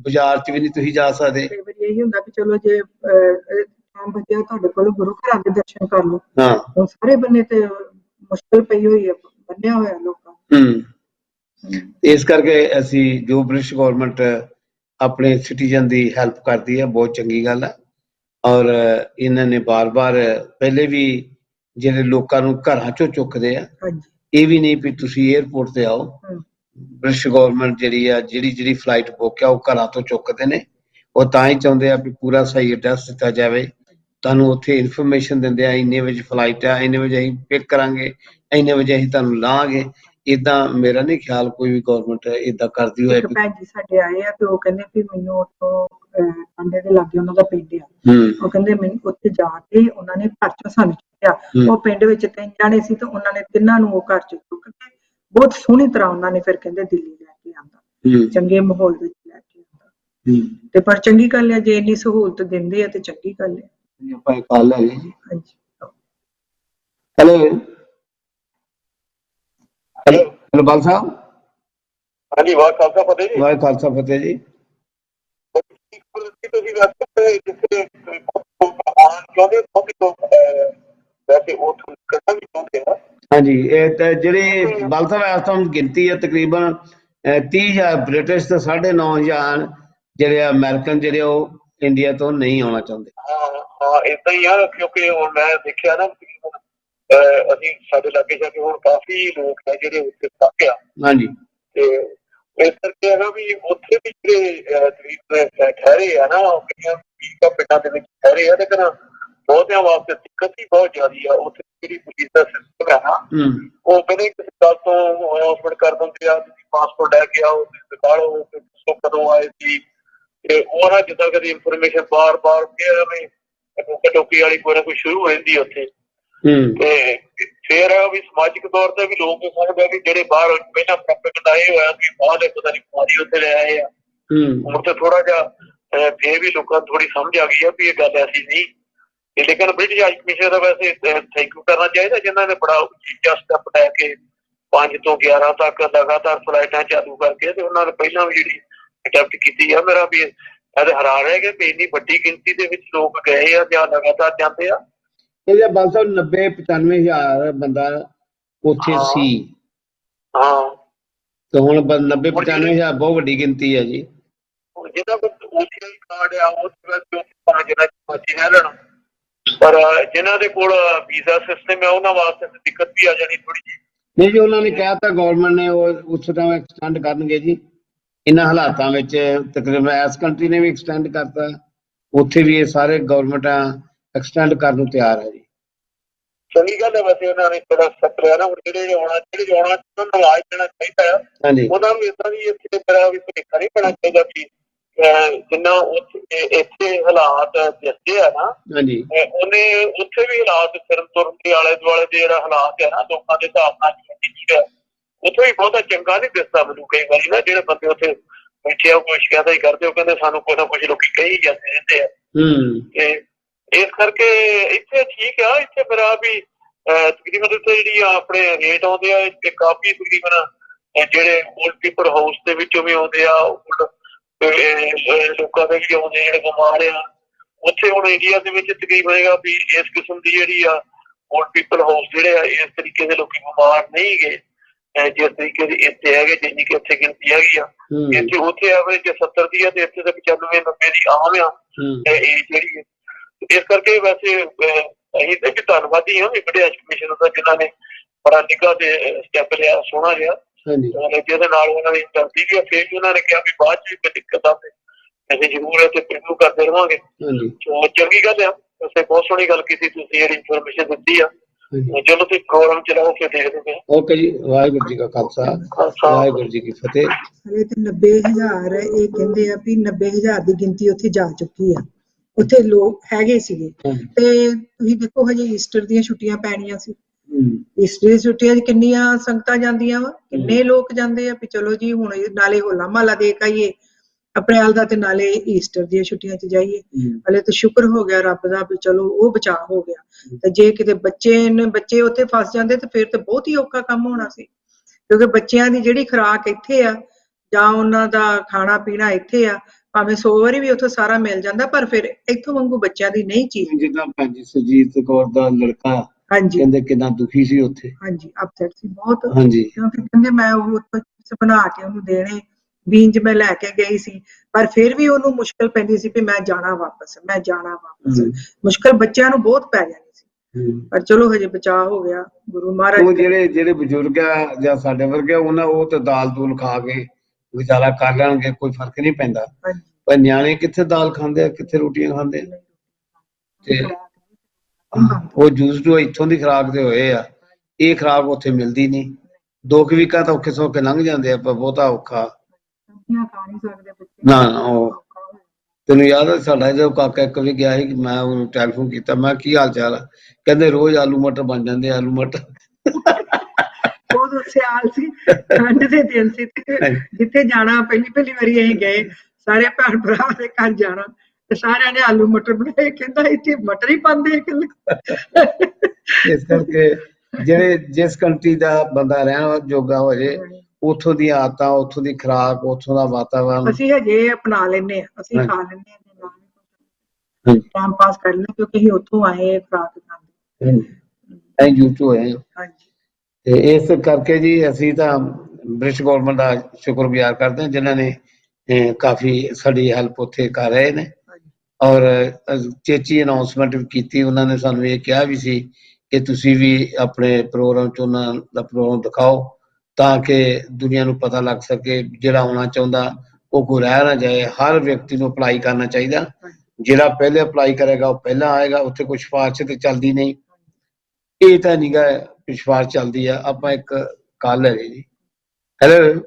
ਬਾਜ਼ਾਰ 'ਚ ਵੀ ਨਹੀਂ ਤੁਸੀਂ ਜਾ ਸਕਦੇ। ਕਈ ਵਾਰੀ ਇਹੀ ਹੁੰਦਾ ਵੀ ਚਲੋ ਜੇ ਟਾਈਮ ਬਚਿਆ ਤੁਹਾਡੇ ਕੋਲ ਗੁਰੂ ਘਰਾਂ ਦੇ ਦਰਸ਼ਨ ਕਰ ਲਓ। ਹਾਂ, ਸਾਰੇ ਬੰਨੇ ਤੇ ਮੁਸ਼ਕਿਲ ਪਈ ਹੋਈ ਹੈ, ਬੰਨਿਆ ਹੋਇਆ ਲੋਕਾਂ ਨੂੰ। ਇਸ ਕਰਕੇ ਅਸੀਂ ਜੋ ਬ੍ਰਿਟਿਸ਼ ਗਵਰਨਮੈਂਟ ਆਪਣੇ ਸਿਟੀਜ਼ਨ ਦੀ ਹੈਲਪ ਕਰਦੀ ਹੈ, ਬਹੁਤ ਚੰਗੀ ਗੱਲ ਹੈ। ਔਰ ਇਹਨਾਂ ਨੇ ਬਾਰ-ਬਾਰ ਪਹਿਲੇ ਵੀ ਜਿਹੜੇ ਲੋਕਾਂ ਨੂੰ ਘਰਾਂ ਚੋਂ ਚੁੱਕਦੇ ਆ, ਹਾਂਜੀ ਇਹ ਵੀ ਨਹੀਂ ਵੀ ਤੁਸੀਂ 에ਅਰਪੋਰਟ ਤੇ ਆਓ। ਬ੍ਰਿਟਿਸ਼ ਗਵਰਨਮੈਂਟ ਜਿਹੜੀ ਆ ਜਿਹੜੀ ਫਲਾਈਟ ਬੁੱਕ ਆ ਉਹ ਘਰਾਂ ਤੋਂ ਚੁੱਕਦੇ ਨੇ। ਉਹ ਤਾਂ ਹੀ ਚਾਹੁੰਦੇ ਆ ਵੀ ਪੂਰਾ ਸਹੀ ਐਡਰੈਸ ਦਿੱਤਾ ਜਾਵੇ, ਤੁਹਾਨੂੰ ਉੱਥੇ ਇਨਫੋਰਮੇਸ਼ਨ ਦਿੰਦੇ ਆ ਇੰਨੇ ਵਜੇ ਫਲਾਈਟ ਆ, ਇੰਨੇ ਵਜੇ ਅਸੀਂ ਪਿਕ ਕਰਾਂਗੇ, ਇੰਨੇ ਵਜੇ ਅਸੀਂ ਤੁਹਾਨੂੰ ਲਾਹਾਂਗੇ। ਏਦਾਂ ਮੇਰਾ ਨਹੀਂ ਖਿਆਲ ਕੋਈ ਵੀ ਗਵਰਨਮੈਂਟ ਏਦਾਂ ਕਰਦੀ ਹੋਏ। ਇੱਕ ਭੈਣ ਜੀ ਸਾਡੇ ਆਏ ਆ ਤੇ ਉਹ ਕਹਿੰਦੇ ਵੀ ਮੈਨੂੰ ਉੱਥੋਂ ਅੰਡੇ ਦੇ ਲਾਗੇ ਉਹਨਾਂ ਦਾ ਪਿੰਡ ਆ, ਉਹ ਕਹਿੰਦੇ ਮੈਨੂੰ ਉੱਥੇ ਜਾ ਕੇ ਉਹਨਾਂ ਨੇ ਘਰ ਚੋਂ ਸਾਨੂੰ ਚੁੱਕਿਆ। ਉਹ ਪਿੰਡ ਵਿੱਚ 3 ਜਾਣੇ ਸੀ ਤੇ ਉਹਨਾਂ ਨੇ ਤਿੰਨਾਂ ਨੂੰ ਉਹ ਘਰ ਚ ਚੁੱਕ ਕੇ ਬਹੁਤ ਸੋਹਣੀ ਤਰ੍ਹਾਂ ਉਹਨਾਂ ਨੇ ਫਿਰ ਕਹਿੰਦੇ ਦਿੱਲੀ ਲੈ ਕੇ ਆਂਦਾ, ਚੰਗੇ ਮਾਹੌਲ ਵਿੱਚ ਲੈ ਕੇ ਆਂਦਾ। ਤੇ ਪਰ ਚੰਗੀ ਗੱਲ ਹੈ ਜੇ ਇੰਨੀ ਸਹੂਲਤ ਦਿੰਦੇ ਆ ਤੇ ਚੰਗੀ ਗੱਲ ਹੈ। ਆਪਾਂ ਇਹ ਕਾਲ ਲੈ ਲਈ ਜੀ। ਹਾਂਜੀ ਹੈਲੋ ਹੈਲੋ ਬਾਲ ਸਾਹਿਬ। ਹਾਂਜੀ ਵਾਹ ਖਾਲਸਾ ਫਤਿਹ ਜੀ। ਵਾਹਿ ਖਾਲਸਾ ਫਤਿਹ ਜੀ। ਤੁਸੀਂ ਵੈਸੇ ਜਿੱਥੇ ਚਾਹੁੰਦੇ ਹੋ ਕਿ ਲੋਕ ਵੈਸੇ ਉਹ ਕਰਨਾ ਵੀ ਚਾਹੁੰਦੇ ਆ। ਹਾਂਜੀ ਇਹ ਤਾਂ ਜਿਹੜੇ ਬਲ ਸਾਹਿਬ ਇਸ ਟਾਈਮ ਗਿਣਤੀ ਹੈ ਤਕਰੀਬਨ 30,000 ਬ੍ਰਿਟਿਸ਼ ਤੇ 9,500 ਜਿਹੜੇ ਅਮਰੀਕਨ ਜਿਹੜੇ ਉਹ ਇੰਡੀਆ ਤੋਂ ਨਹੀਂ ਆਉਣਾ ਚਾਹੁੰਦੇ। ਹਾਂ ਏਦਾਂ ਹੀ ਆ ਕਿਉਂਕਿ ਹੁਣ ਮੈਂ ਦੇਖਿਆ ਨਾ ਅਸੀਂ ਸਾਡੇ ਲਾਗੇ ਜਾ ਕੇ ਹੁਣ ਕਾਫੀ ਲੋਕ ਹੈ ਜਿਹੜੇ ਉੱਥੇ ਪਹੁੰਚੇ ਆ। ਹਾਂਜੀ ਤੇ ਇਸ ਕਰਕੇ ਹੈਗਾ ਵੀ ਉੱਥੇ ਵੀ ਜਿਹੜੇ ਠਹਿਰੇ ਆ ਨਾ ਕਈਆਂ ਪਿੰਡਾਂ ਦੇ ਵਿੱਚ ਠਹਿਰੇ ਆ, ਲੇਕਿਨ ਬਹੁਤਿਆਂ ਵਾਸਤੇ ਦਿੱਕਤ ਹੀ ਬਹੁਤ ਜ਼ਿਆਦੀ ਆ। ਉੱਥੇ ਜਿਹੜੀ ਪੁਲਿਸ ਦਾ ਸਿਸਟਮ ਹੈ ਨਾ ਉਹ ਕਹਿੰਦੇ ਕਿਸੇ ਗੱਲ ਤੋਂ ਅਨਾਉਂਸਮੈਂਟ ਕਰ ਦਿੰਦੇ ਆ, ਤੁਸੀਂ ਪਾਸਪੋਰਟ ਲੈ ਕੇ ਆਓ, ਦਿਖਾ ਲਓ ਕਦੋਂ ਆਏ ਸੀ। ਤੇ ਉਹ ਨਾ ਜਿੱਦਾਂ ਕਦੀ ਇਨਫੋਰਮੇਸ਼ਨ ਬਾਰ-ਬਾਰ ਟੋਕੀ ਵਾਲੀ ਕੋਈ ਨਾ ਕੋਈ ਸ਼ੁਰੂ ਹੋ ਜਾਂਦੀ ਹੈ ਉੱਥੇ। ਤੇ ਫਿਰ ਵੀ ਸਮਾਜਿਕ ਤੌਰ ਤੇ ਵੀ ਲੋਕ ਸਮਝਦੇ ਵੀ ਜਿਹੜੇ ਬਾਹਰ ਪਹਿਲਾਂ ਪ੍ਰੋਪਗੈਂਡ ਆਏ ਹੋਇਆ ਵੀ ਬਾਹਰ ਪਤਾ ਨਹੀਂ ਬਿਮਾਰੀ ਉੱਥੇ ਲੈ ਆਏ ਆ। ਹੁਣ ਤੇ ਥੋੜਾ ਜਿਹਾ ਫੇਰ ਵੀ ਲੋਕਾਂ ਨੂੰ ਥੋੜੀ ਸਮਝ ਆ ਗਈ ਆ ਵੀ ਇਹ ਗੱਲ ਐਸੀ ਨਹੀਂ। ਲੇਕਿਨ ਬ੍ਰਿਟਿਸ਼ ਹਾਈ ਕਮਿਸ਼ਨ ਦਾ ਵੈਸੇ ਥੈਂਕ ਯੂ ਕਰਨਾ ਚਾਹੀਦਾ ਜਿਨ੍ਹਾਂ ਨੇ ਬੜਾ ਉੱਚਾ ਸਟੈਪ ਲੈ ਕੇ 5 ਤੋਂ 11 ਤੱਕ ਲਗਾਤਾਰ ਫਲਾਈਟਾਂ ਚਾਲੂ ਕਰਕੇ ਤੇ ਉਹਨਾਂ ਨੇ ਪਹਿਲਾਂ ਵੀ ਜਿਹੜੀ ਅਟੈਂਪਟ ਕੀਤੀ ਆ। ਮੇਰਾ ਵੀ ਇਹਦੇ ਹੈਰਾਨ ਰਹਿ ਗਿਆ ਕਿ ਇੰਨੀ ਵੱਡੀ ਗਿਣਤੀ ਦੇ ਵਿੱਚ ਲੋਕ ਗਏ ਆ ਜਾਂ ਲਗਾਤਾਰ ਜਾਂਦੇ ਆ। ਇਹਦੇ ਬਲ ਸਾਹਿਬ 90-95,000 ਬੰਦਾ ਉੱਥੇ ਸੀ। ਹਾਂ ਤੇ ਹੁਣ 90-95,000 ਬਹੁਤ ਵੱਡੀ ਗਿਣਤੀ ਹੈ ਜੀ। ਜਿਹਨਾਂ ਕੋਲ OCI ਕਾਰਡ ਆ ਉਹ ਜਿੰਨਾ ਮਰਜ਼ੀ ਰਹਿ ਲੈਣ, ਪਰ ਜਿਨ੍ਹਾਂ ਦੇ ਕੋਲ ਵੀਜ਼ਾ ਸਿਸਟਮ ਹੈ ਉਹਨਾਂ ਵਾਸਤੇ ਦਿੱਕਤ ਵੀ ਆ ਜਾਣੀ ਥੋੜੀ ਜਿਹੀ। ਨਹੀਂ ਜੀ ਉਹਨਾਂ ਨੇ ਕਿਹਾ ਤਾਂ ਗਵਰਨਮੈਂਟ ਨੇ ਉਹ ਉਸ ਟਾਈਮ ਐਕਸਟੈਂਡ ਕਰਨਗੇ ਜੀ। ਇਹਨਾਂ ਹਾਲਾਤਾਂ ਵਿੱਚ ਤਕਰੀਬਨ ਇਸ ਕੰਟਰੀ ਨੇ ਵੀ ਐਕਸਟੈਂਡ ਕਰਤਾ, ਉੱਥੇ ਵੀ ਇਹ ਸਾਰੇ ਗਵਰਨਮੈਂਟਾਂ ਐਕਸਟੈਂਡ ਕਰਨ ਨੂੰ ਤਿਆਰ ਹੈ ਜੀ। ਚੰਗੀ ਗੱਲ ਹੈ ਵੈਸੇ ਉਹਨਾਂ ਨੇ ਥੋੜਾ ਸਖਤ ਰਿਹਾ ਨਾ। ਹੁਣ ਜਿਹੜੇ ਆਉਣਾ ਉਹਨਾਂ ਨੂੰ ਆਵਾਜ਼ ਦੇਣਾ ਚਾਹੀਦਾ ਆ। ਉਹਨਾਂ ਨੂੰ ਏਦਾਂ ਦੀ ਇੱਥੇ ਤਰ੍ਹਾਂ ਵੀ ਭੁਲੇਖਾ ਨਹੀਂ ਪੈਣਾ ਚਾਹੀਦਾ ਕਿ ਜਿੰਨਾ ਇੱਥੇ ਹਾਲਾਤ ਦੱਸਦੇ ਆ ਨਾ ਉਹਨੇ ਉੱਥੇ ਵੀ ਹਾਲਾਤ ਫਿਰਨ ਤੁਰਨ ਦੇ ਆਲੇ ਦੁਆਲੇ ਦੇ ਜਿਹੜਾ ਹਾਲਾਤ ਹੈ ਨਾ ਲੋਕਾਂ ਦੇ ਹਿਸਾਬ ਨਾਲ ਉੱਥੇ ਵੀ ਬਹੁਤਾ ਚੰਗਾ ਨਹੀਂ ਦਿਸਦਾ ਮੈਨੂੰ ਕਈ ਵਾਰੀ ਨਾ। ਜਿਹੜੇ ਬੰਦੇ ਉੱਥੇ ਬੈਠੇ ਆ ਕੋਈ ਸ਼ਿਕਾਇਤ ਹੀ ਕਰਦੇ, ਉਹ ਕਹਿੰਦੇ ਸਾਨੂੰ ਕੁਛ ਨਾ ਕੁਛ ਲੋਕੀ ਕਹੀ ਜਾਂਦੇ ਰਹਿੰਦੇ ਆ। ਤੇ ਇਸ ਕਰਕੇ ਇੱਥੇ ਠੀਕ ਆ। ਇੱਥੇ ਮੇਰਾ ਵੀ ਤਕਰੀਬਨ ਇੱਥੇ ਜਿਹੜੀ ਆਪਣੇ ਰੇਟ ਆਉਂਦੇ ਆ ਇੱਥੇ ਕਾਫੀ ਤਕਰੀਬਨ ਜਿਹੜੇ ਓਲਡ ਪੀਪਲ ਹਾਊਸ ਦੇ ਵਿੱਚੋਂ ਵੀ ਆਉਂਦੇ ਆ, ਲੋਕਾਂ ਦੇ ਵੀ ਆਉਂਦੇ ਜਿਹੜੇ ਬਿਮਾਰ ਆ। ਉੱਥੇ ਹੁਣ ਇੰਡੀਆ ਦੇ ਵਿੱਚ ਤਕਰੀਬਨ ਹੈਗਾ ਵੀ ਇਸ ਕਿਸਮ ਦੀ ਜਿਹੜੀ ਆ ਓਲਡ ਪੀਪਲ ਹਾਊਸ ਜਿਹੜੇ ਆ ਇਸ ਤਰੀਕੇ ਦੇ ਲੋਕੀ ਬਿਮਾਰ ਨਹੀਂ ਗਏ ਜਿਸ ਤਰੀਕੇ ਦੀ ਇੱਥੇ ਹੈਗੇ, ਜਿੰਨੀ ਕਿ ਉੱਥੇ ਗਿਣਤੀ ਹੈਗੀ ਆ। ਇੱਥੇ ਉੱਥੇ ਐਵਰੇਜ 70 ਦੀ ਆ ਤੇ ਇੱਥੇ ਤਾਂ 95-90 ਦੀ ਆਮ ਆ ਏਜ ਜਿਹੜੀ। ਇਸ ਕਰਕੇ ਵੈਸੇ ਅਸੀਂ ਤਾਂ ਵੀ ਧੰਨਵਾਦੀ ਹਾਂ ਬ੍ਰਿਟਿਸ਼ ਕਮਿਸ਼ਨ ਦਾ ਜਿਨ੍ਹਾਂ ਨੇ ਬੜਾ ਨਿੱਘਾ ਤੇ ਸਟੈਪ ਲਿਆ, ਸੋਹਣਾ ਜਿਹਾ, ਜਿਹਦੇ ਨਾਲ ਉਹਨਾਂ ਦੀ ਚਲਦੀ ਵੀ ਆ। ਫਿਰ ਵੀ ਉਹਨਾਂ ਨੇ ਕਿਹਾ ਵੀ ਬਾਅਦ ਚ ਵੀ ਕੋਈ ਦਿੱਕਤ ਆ ਤੇ ਅਸੀਂ ਜ਼ਰੂਰ ਤੇ ਪ੍ਰੀਵਿਊ ਕਰਦੇ ਰਹਾਂਗੇ। ਚੰਗੀ ਗੱਲ ਆ, ਵੈਸੇ ਬਹੁਤ ਸੋਹਣੀ ਗੱਲ ਕੀਤੀ ਤੁਸੀਂ ਜਿਹੜੀ ਇਨਫੋਰਮੇਸ਼ਨ ਦਿੱਤੀ ਆ। ਚਲੋ ਤੁਸੀਂ ਪ੍ਰੋਗਰਾਮ ਚਲਾਓ ਫਿਰ ਦੇਖਦੇ ਪਏ। ਓਕੇ ਜੀ, ਵਾਹਿਗੁਰੂ ਜੀ ਕਾ ਖਾਲਸਾ ਵਾਹਿਗੁਰੂ ਜੀ ਕੀ ਫਤਿਹ। ਹਲੇ ਤੇ 90,000 ਇਹ ਕਹਿੰਦੇ ਆ ਵੀ 90,000 ਦੀ ਗਿਣਤੀ ਉੱਥੇ ਜਾ ਚੁੱਕੀ ਆ। ਉੱਥੇ ਲੋਕ ਹੈਗੇ ਸੀਗੇ ਤੇ ਤੁਸੀਂ ਦੇਖੋ ਹਜੇ ਈਸਟਰ ਦੀਆਂ ਛੁੱਟੀਆਂ ਪੈਣੀਆਂ ਸੀ। ਈਸਟਰ ਦੀਆਂ ਛੁੱਟੀਆਂ 'ਚ ਕਿੰਨੀਆਂ ਸੰਗਤਾਂ ਜਾਂਦੀਆਂ ਵਾ, ਕਿੰਨੇ ਲੋਕ ਜਾਂਦੇ ਆ ਵੀ ਚਲੋ ਜੀ ਹੁਣ ਨਾਲੇ ਹੋਲਾ ਮਹੱਲਾ ਦੇਖ ਆਈਏ ਅਪ੍ਰੈਲ ਦਾ ਤੇ ਨਾਲੇ ਈਸਟਰ ਦੀਆਂ ਛੁੱਟੀਆਂ 'ਚ ਜਾਈਏ। ਹਲੇ ਤੇ ਸ਼ੁਕਰ ਹੋ ਗਿਆ ਰੱਬ ਦਾ ਵੀ ਚਲੋ ਉਹ ਬਚਾਅ ਹੋ ਗਿਆ। ਤੇ ਜੇ ਕਿਤੇ ਬੱਚੇ ਉੱਥੇ ਫਸ ਜਾਂਦੇ ਤੇ ਫਿਰ ਤੇ ਬਹੁਤ ਹੀ ਔਖਾ ਕੰਮ ਹੋਣਾ ਸੀ, ਕਿਉਂਕਿ ਬੱਚਿਆਂ ਦੀ ਜਿਹੜੀ ਖੁਰਾਕ ਇੱਥੇ ਆ ਜਾਂ ਉਹਨਾਂ ਦਾ ਖਾਣਾ ਪੀਣਾ ਇੱਥੇ ਆ, ਭਾਵੇਂ 100 ਵਾਰੀ ਵੀ ਉੱਥੋਂ ਸਾਰਾ ਮਿਲ ਜਾਂਦਾ ਪਰ ਫਿਰ ਇੱਥੋਂ ਵਾਂਗੂ ਬੱਚਿਆਂ ਦੀ ਨਹੀਂ ਚੀਜ਼। ਜਿੱਦਾਂ ਭੈਣ ਜੀ ਸੁਰਜੀਤ ਕੌਰ ਦਾ ਲੜਕਾ ਕਹਿੰਦੇ ਕਿੰਨਾ ਦੁਖੀ ਸੀ ਉੱਥੇ। ਹਾਂਜੀ ਅਪਸੈਟ ਸੀ ਬਹੁਤ, ਕਿਉਂਕਿ ਕਹਿੰਦੇ ਮੈਂ ਉਹ ਬਣਾ ਕੇ ਉਹਨੂੰ ਦੇਣੇ ਬੀਂਜ ਮੈਂ ਲੈ ਕੇ ਗਈ ਸੀ, ਪਰ ਫਿਰ ਵੀ ਉਹਨੂੰ ਮੁਸ਼ਕਲ ਪੈਂਦੀ ਸੀ ਵੀ ਮੈਂ ਜਾਣਾ ਵਾਪਸ ਮੁਸ਼ਕਲ ਬੱਚਿਆਂ ਨੂੰ ਬਹੁਤ ਪੈ ਜਾਂਦੀ ਸੀ, ਪਰ ਚਲੋ ਹਜੇ ਬਚਾਅ ਹੋ ਗਿਆ ਗੁਰੂ ਮਹਾਰਾਜ। ਉਹ ਜਿਹੜੇ ਬਜ਼ੁਰਗ ਆ ਜਾਂ ਸਾਡੇ ਵਰਗੇ ਉਹ ਤੇ ਦਾਲ ਦੂਲ ਖਾ ਕੇ ਗੁਜ਼ਾਰਾ ਕਰ ਲੈਣਗੇ, ਕੋਈ ਫਰਕ ਨਹੀਂ ਪੈਂਦਾ। ਪਰ ਨਿਆਣੇ ਕਿੱਥੇ ਦਾਲ ਖਾਂਦੇ ਆ, ਕਿੱਥੇ ਰੋਟੀਆਂ ਖਾਂਦੇ ਆ, ਤੇ ਉਹ ਜੂਸ ਜੋ ਇੱਥੋਂ ਦੀ ਖੁਰਾਕ ਦੇ ਹੋਏ ਆ, ਇਹ ਖੁਰਾਕ ਉੱਥੇ ਮਿਲਦੀ ਨਹੀਂ। 2 ਵੀਕਾਂ ਤਾਂ ਔਖੇ ਸੌਖੇ ਲੰਘ ਜਾਂਦੇ ਆ, ਪਰ ਬਹੁਤਾ ਔਖਾ ਨਾ। ਉਹ ਤੈਨੂੰ ਯਾਦ ਹੈ ਸਾਡਾ ਜਦੋਂ ਕਾਕਾ ਇੱਕ ਵੀ ਗਿਆ ਸੀ, ਮੈਂ ਉਹਨੂੰ ਟੈਲੀਫੋਨ ਕੀਤਾ, ਮੈਂ ਕੀ ਹਾਲ ਚਾਲ ਆ, ਕਹਿੰਦੇ ਰੋਜ਼ ਆਲੂ ਮਟਰ ਬਣ ਜਾਂਦੇ, ਆਲੂ ਮਟਰ। ਉਦੋਂ ਸਿਆਲ ਸੀ, ਠੰਡ ਦੇ ਦਿਨ ਸੀ, ਜਿੱਥੇ ਜਾਣਾ ਪਹਿਲੀ ਵਾਰੀ ਅਸੀਂ ਗਏ, ਸਾਰੇ ਭੈਣ ਭਰਾ ਦੇ ਘਰ ਜਾਣਾ ਤੇ ਸਾਰਿਆਂ ਨੇ ਆਲੂ ਮਟਰ ਬਣਾਏ, ਕਹਿੰਦਾ ਇੱਥੇ ਮਟਰ ਹੀ ਪਾਉਂਦੇ ਇਕੱਲੇ। ਇਸ ਕਰਕੇ ਜਿਸ ਕੰਟਰੀ ਦਾ ਬੰਦਾ ਰਹਿਣ ਜੋਗਾ ਹੋ ਜੇ, ਉੱਥੋਂ ਦੀਆਂ ਆਦਤਾਂ, ਉੱਥੋਂ ਦੀ ਖੁਰਾਕ, ਉੱਥੋਂ ਦਾ ਵਾਤਾਵਰਨ ਅਸੀਂ ਹਜੇ ਅਪਣਾ ਲੈਂਦੇ ਹਾਂ, ਅਸੀਂ ਖਾ ਲੈਂਦੇ ਹਾਂ, ਟਾਈਮ ਪਾਸ ਕਰ ਲੈਂਦੇ, ਕਿਉਂਕਿ ਅਸੀਂ ਉੱਥੋਂ ਆਏ ਖੁਰਾਕ ਖਾਂਦੇ ਯੂਜ਼ ਹੋਏ। ਤੇ ਇਸ ਕਰਕੇ ਜੀ ਅਸੀਂ ਤਾਂ ਬ੍ਰਿਟਿਸ਼ ਗੌਰਮੈਂਟ ਦਾ ਸ਼ੁਕਰਗੁਜ਼ਾਰ ਕਰਦੇ ਹਾਂ, ਜਿਨ੍ਹਾਂ ਨੇ ਕਾਫੀ ਸਾਡੀ ਹੈਲਪ ਉੱਥੇ ਕਰ ਰਹੇ ਨੇ। ਔਰ ਚੇਚੀ ਅਨਾਊਂਸਮੈਂਟ ਵੀ ਕੀਤੀ, ਉਹਨਾਂ ਨੇ ਸਾਨੂੰ ਇਹ ਕਿਹਾ ਵੀ ਸੀ ਕਿ ਤੁਸੀਂ ਵੀ ਆਪਣੇ ਪ੍ਰੋਗਰਾਮ 'ਚ ਉਹਨਾਂ ਦਾ ਪ੍ਰੋਗਰਾਮ ਦਿਖਾਓ, ਤਾਂ ਕਿ ਦੁਨੀਆ ਨੂੰ ਪਤਾ ਲੱਗ ਸਕੇ। ਜਿਹੜਾ ਆਉਣਾ ਚਾਹੁੰਦਾ ਉਹ ਕੋਈ ਰਹਿ ਨਾ ਜਾਏ, ਹਰ ਵਿਅਕਤੀ ਨੂੰ ਅਪਲਾਈ ਕਰਨਾ ਚਾਹੀਦਾ। ਜਿਹੜਾ ਪਹਿਲੇ ਅਪਲਾਈ ਕਰੇਗਾ ਉਹ ਪਹਿਲਾਂ ਆਏਗਾ, ਉੱਥੇ ਕੋਈ ਸਿਫਾਰਿਸ਼ ਤੇ ਚੱਲਦੀ ਨਹੀਂ। ਇਹ ਤਾਂ ਨਹੀਂ ਗਾ ਸਿਫਾਰਿਸ਼ ਚੱਲਦੀ ਆ। ਆਪਾਂ ਇੱਕ ਕਾਲ ਲੈ ਜੀ। ਹੈਲੋ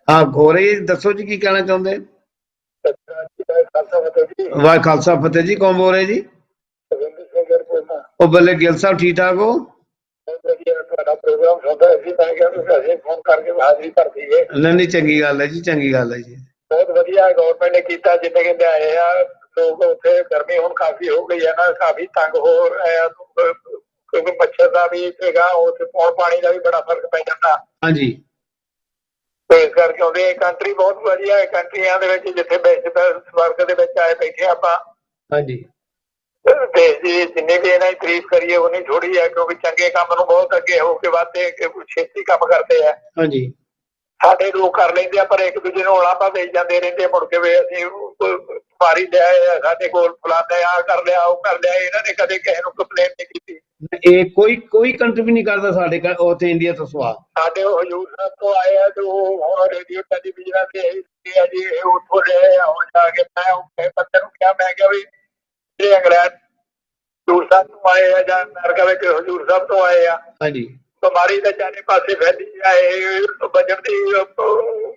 ਹਾਂ, ਹੋ ਰਹੀ, ਦੱਸੋ ਜੀ ਕੀ ਕਹਿਣਾ ਚਾਹੁੰਦੇ? ਵਾਹ ਖਾਲਸਾ ਫਤਿਹ ਜੀ, ਕੌਣ ਬੋਲ ਰਹੇ ਜੀ? ਉਹ ਬੱਲੇ ਗਿੱਲ ਸਾਹਿਬ, ਠੀਕ ਠਾਕ ਹੋ? ਨਹੀਂ, ਚੰਗੀ ਗੱਲ ਹੈ ਜੀ, ਚੰਗੀ ਗੱਲ ਹੈ ਜੀ, ਬਹੁਤ ਵਧੀਆ ਗੌਰਮੈਂਟ ਨੇ ਕੀਤਾ। ਜਿੰਨੇ ਕਹਿੰਦੇ ਆਏ ਆ ਲੋਕ, ਉੱਥੇ ਗਰਮੀ ਹੁਣ ਕਾਫੀ ਹੋ ਗਈ ਹੈ ਨਾ, ਕਾਫੀ ਤੰਗ ਹੋ ਰਹੇ ਆ, ਕਿਉਂਕਿ ਮੱਛਰ ਦਾ ਵੀ ਹੈਗਾ, ਉੱਥੇ ਪੌਣ ਪਾਣੀ ਦਾ ਵੀ ਬੜਾ ਫਰਕ ਪੈ ਜਾਂਦਾ। ਹਾਂਜੀ, ਤੇ ਇਸ ਕਰਕੇ ਆਉਂਦੇ, ਕੰਟਰੀ ਬਹੁਤ ਵਧੀਆ ਹੈ। ਕੰਟਰੀਆਂ ਦੇ ਵਿੱਚ ਜਿੱਥੇ ਸਵਰਗ ਦੇ ਵਿੱਚ ਆਏ ਬੈਠੇ ਆਪਾਂ। ਹਾਂਜੀ, ਦੇਸ਼ ਦੀ ਜਿੰਨੀ ਵੀ ਇਹਨਾਂ ਦੀ ਤਾਰੀਫ ਕਰੀਏ ਉਨੀ ਥੋੜੀ ਹੈ, ਕਿਉਂਕਿ ਚੰਗੇ ਕੰਮ ਨੂੰ ਬਹੁਤ ਅੱਗੇ ਹੋ ਕੇ ਵੱਧਦੇ, ਛੇਤੀ ਕੰਮ ਕਰਦੇ ਆ। ਹਾਂਜੀ, ਸਾਡੇ ਲੋਕ ਕਰ ਲੈਂਦੇ ਆ, ਪਰ ਇੱਕ ਦੂਜੇ ਨੂੰ ਉਲਾਂਭਾ ਦੇ ਜਾਂਦੇ ਰਹਿੰਦੇ, ਮੁੜ ਕੇ ਵੀ ਅਸੀਂ ਮਾਰੀ ਲਿਆ, ਸਾਡੇ ਕੋਲ ਫਲਾਣਾ ਆ ਕਰ ਲਿਆ, ਉਹ ਕਰ ਲਿਆ। ਇਹਨਾਂ ਨੇ ਕਦੇ ਕਿਸੇ ਨੂੰ ਕੰਪਲੇਨ ਨਹੀਂ ਕੀਤੀ। ਇਹ ਕੋਈ ਕੰਟਰੀ ਵੀ ਨਹੀਂ ਕਰਦਾ ਸਾਡੇ ਉੱਥੇ ਇੰਡੀਆ ਤੋਂ ਸਵਾ। ਸਾਡੇ ਉਹ ਹਜ਼ੂਰ ਸਾਹਿਬ ਤੋਂ ਆਏ ਆ, ਜੋ ਹੁਣ ਰੇਡੀਓ ਟੈਲੀਵਿਜ਼ਨਾਂ ਤੇ ਜੀ, ਇਹ ਉੱਥੋਂ ਲਿਆਏ ਆ। ਹੁਣ ਜਾ ਕੇ ਮੈਂ ਬੰਦੇ ਨੂੰ ਕਿਹਾ, ਮੈਂ ਕਿਹਾ ਵੀ ਜਿਹੜੇ ਇੰਗਲੈਂਡ ਹਜ਼ੂਰ ਸਾਹਿਬ ਤੋਂ ਆਏ ਆ ਜਾਂ ਅਮਰੀਕਾ ਵਿੱਚ ਹਜ਼ੂਰ ਸਾਹਿਬ ਤੋਂ ਆਏ ਆ, ਹਾਂਜੀ, ਬਿਮਾਰੀ ਤਾਂ ਚਾਰੇ ਪਾਸੇ ਫੈਲੀ ਆ, ਇਹ ਬਚਣ ਦੀ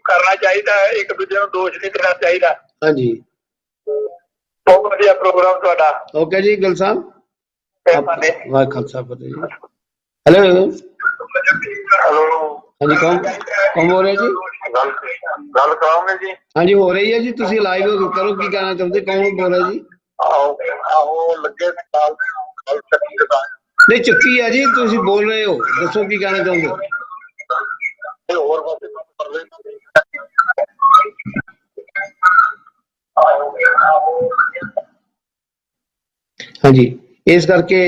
ਕਰਨਾ ਚਾਹੀਦਾ, ਇੱਕ ਦੂਜੇ ਨੂੰ ਦੋਸ਼ ਨਹੀਂ ਦੇਣਾ ਚਾਹੀਦਾ। ਹਾਂਜੀ, ਬਹੁਤ ਵਧੀਆ ਪ੍ਰੋਗਰਾਮ ਤੁਹਾਡਾ। ਓਕੇ ਜੀ ਗਿੱਲ ਸਾਹਿਬ, ਵਾਹ ਖਾਲਸਾ ਫਤਿਹ ਜੀ। ਹੈਲੋ ਹਾਂਜੀ, ਕੌਣ ਬੋਲ ਰਹੇ ਜੀ? ਗੱਲ ਕਰਾਂਗੇ ਜੀ। ਹਾਂਜੀ, ਹੋ ਰਹੀ ਹੈ ਜੀ, ਤੁਸੀਂ ਲਾਈਵ ਕਰੋ, ਕੀ ਕਹਿਣਾ ਚਾਹੁੰਦੇ? ਕੌਣ ਬੋਲ ਰਿਹਾ ਜੀ? ਆਹੋ ਲੱਗੇ ਨਹੀਂ, ਚੱਕੀ ਹੈ ਜੀ, ਤੁਸੀਂ ਬੋਲ ਰਹੇ ਹੋ, ਦੱਸੋ ਕੀ ਕਹਿਣਾ ਚਾਹੁੰਦੇ? ਹੋਰ ਹਾਂਜੀ, ਇਸ ਕਰਕੇ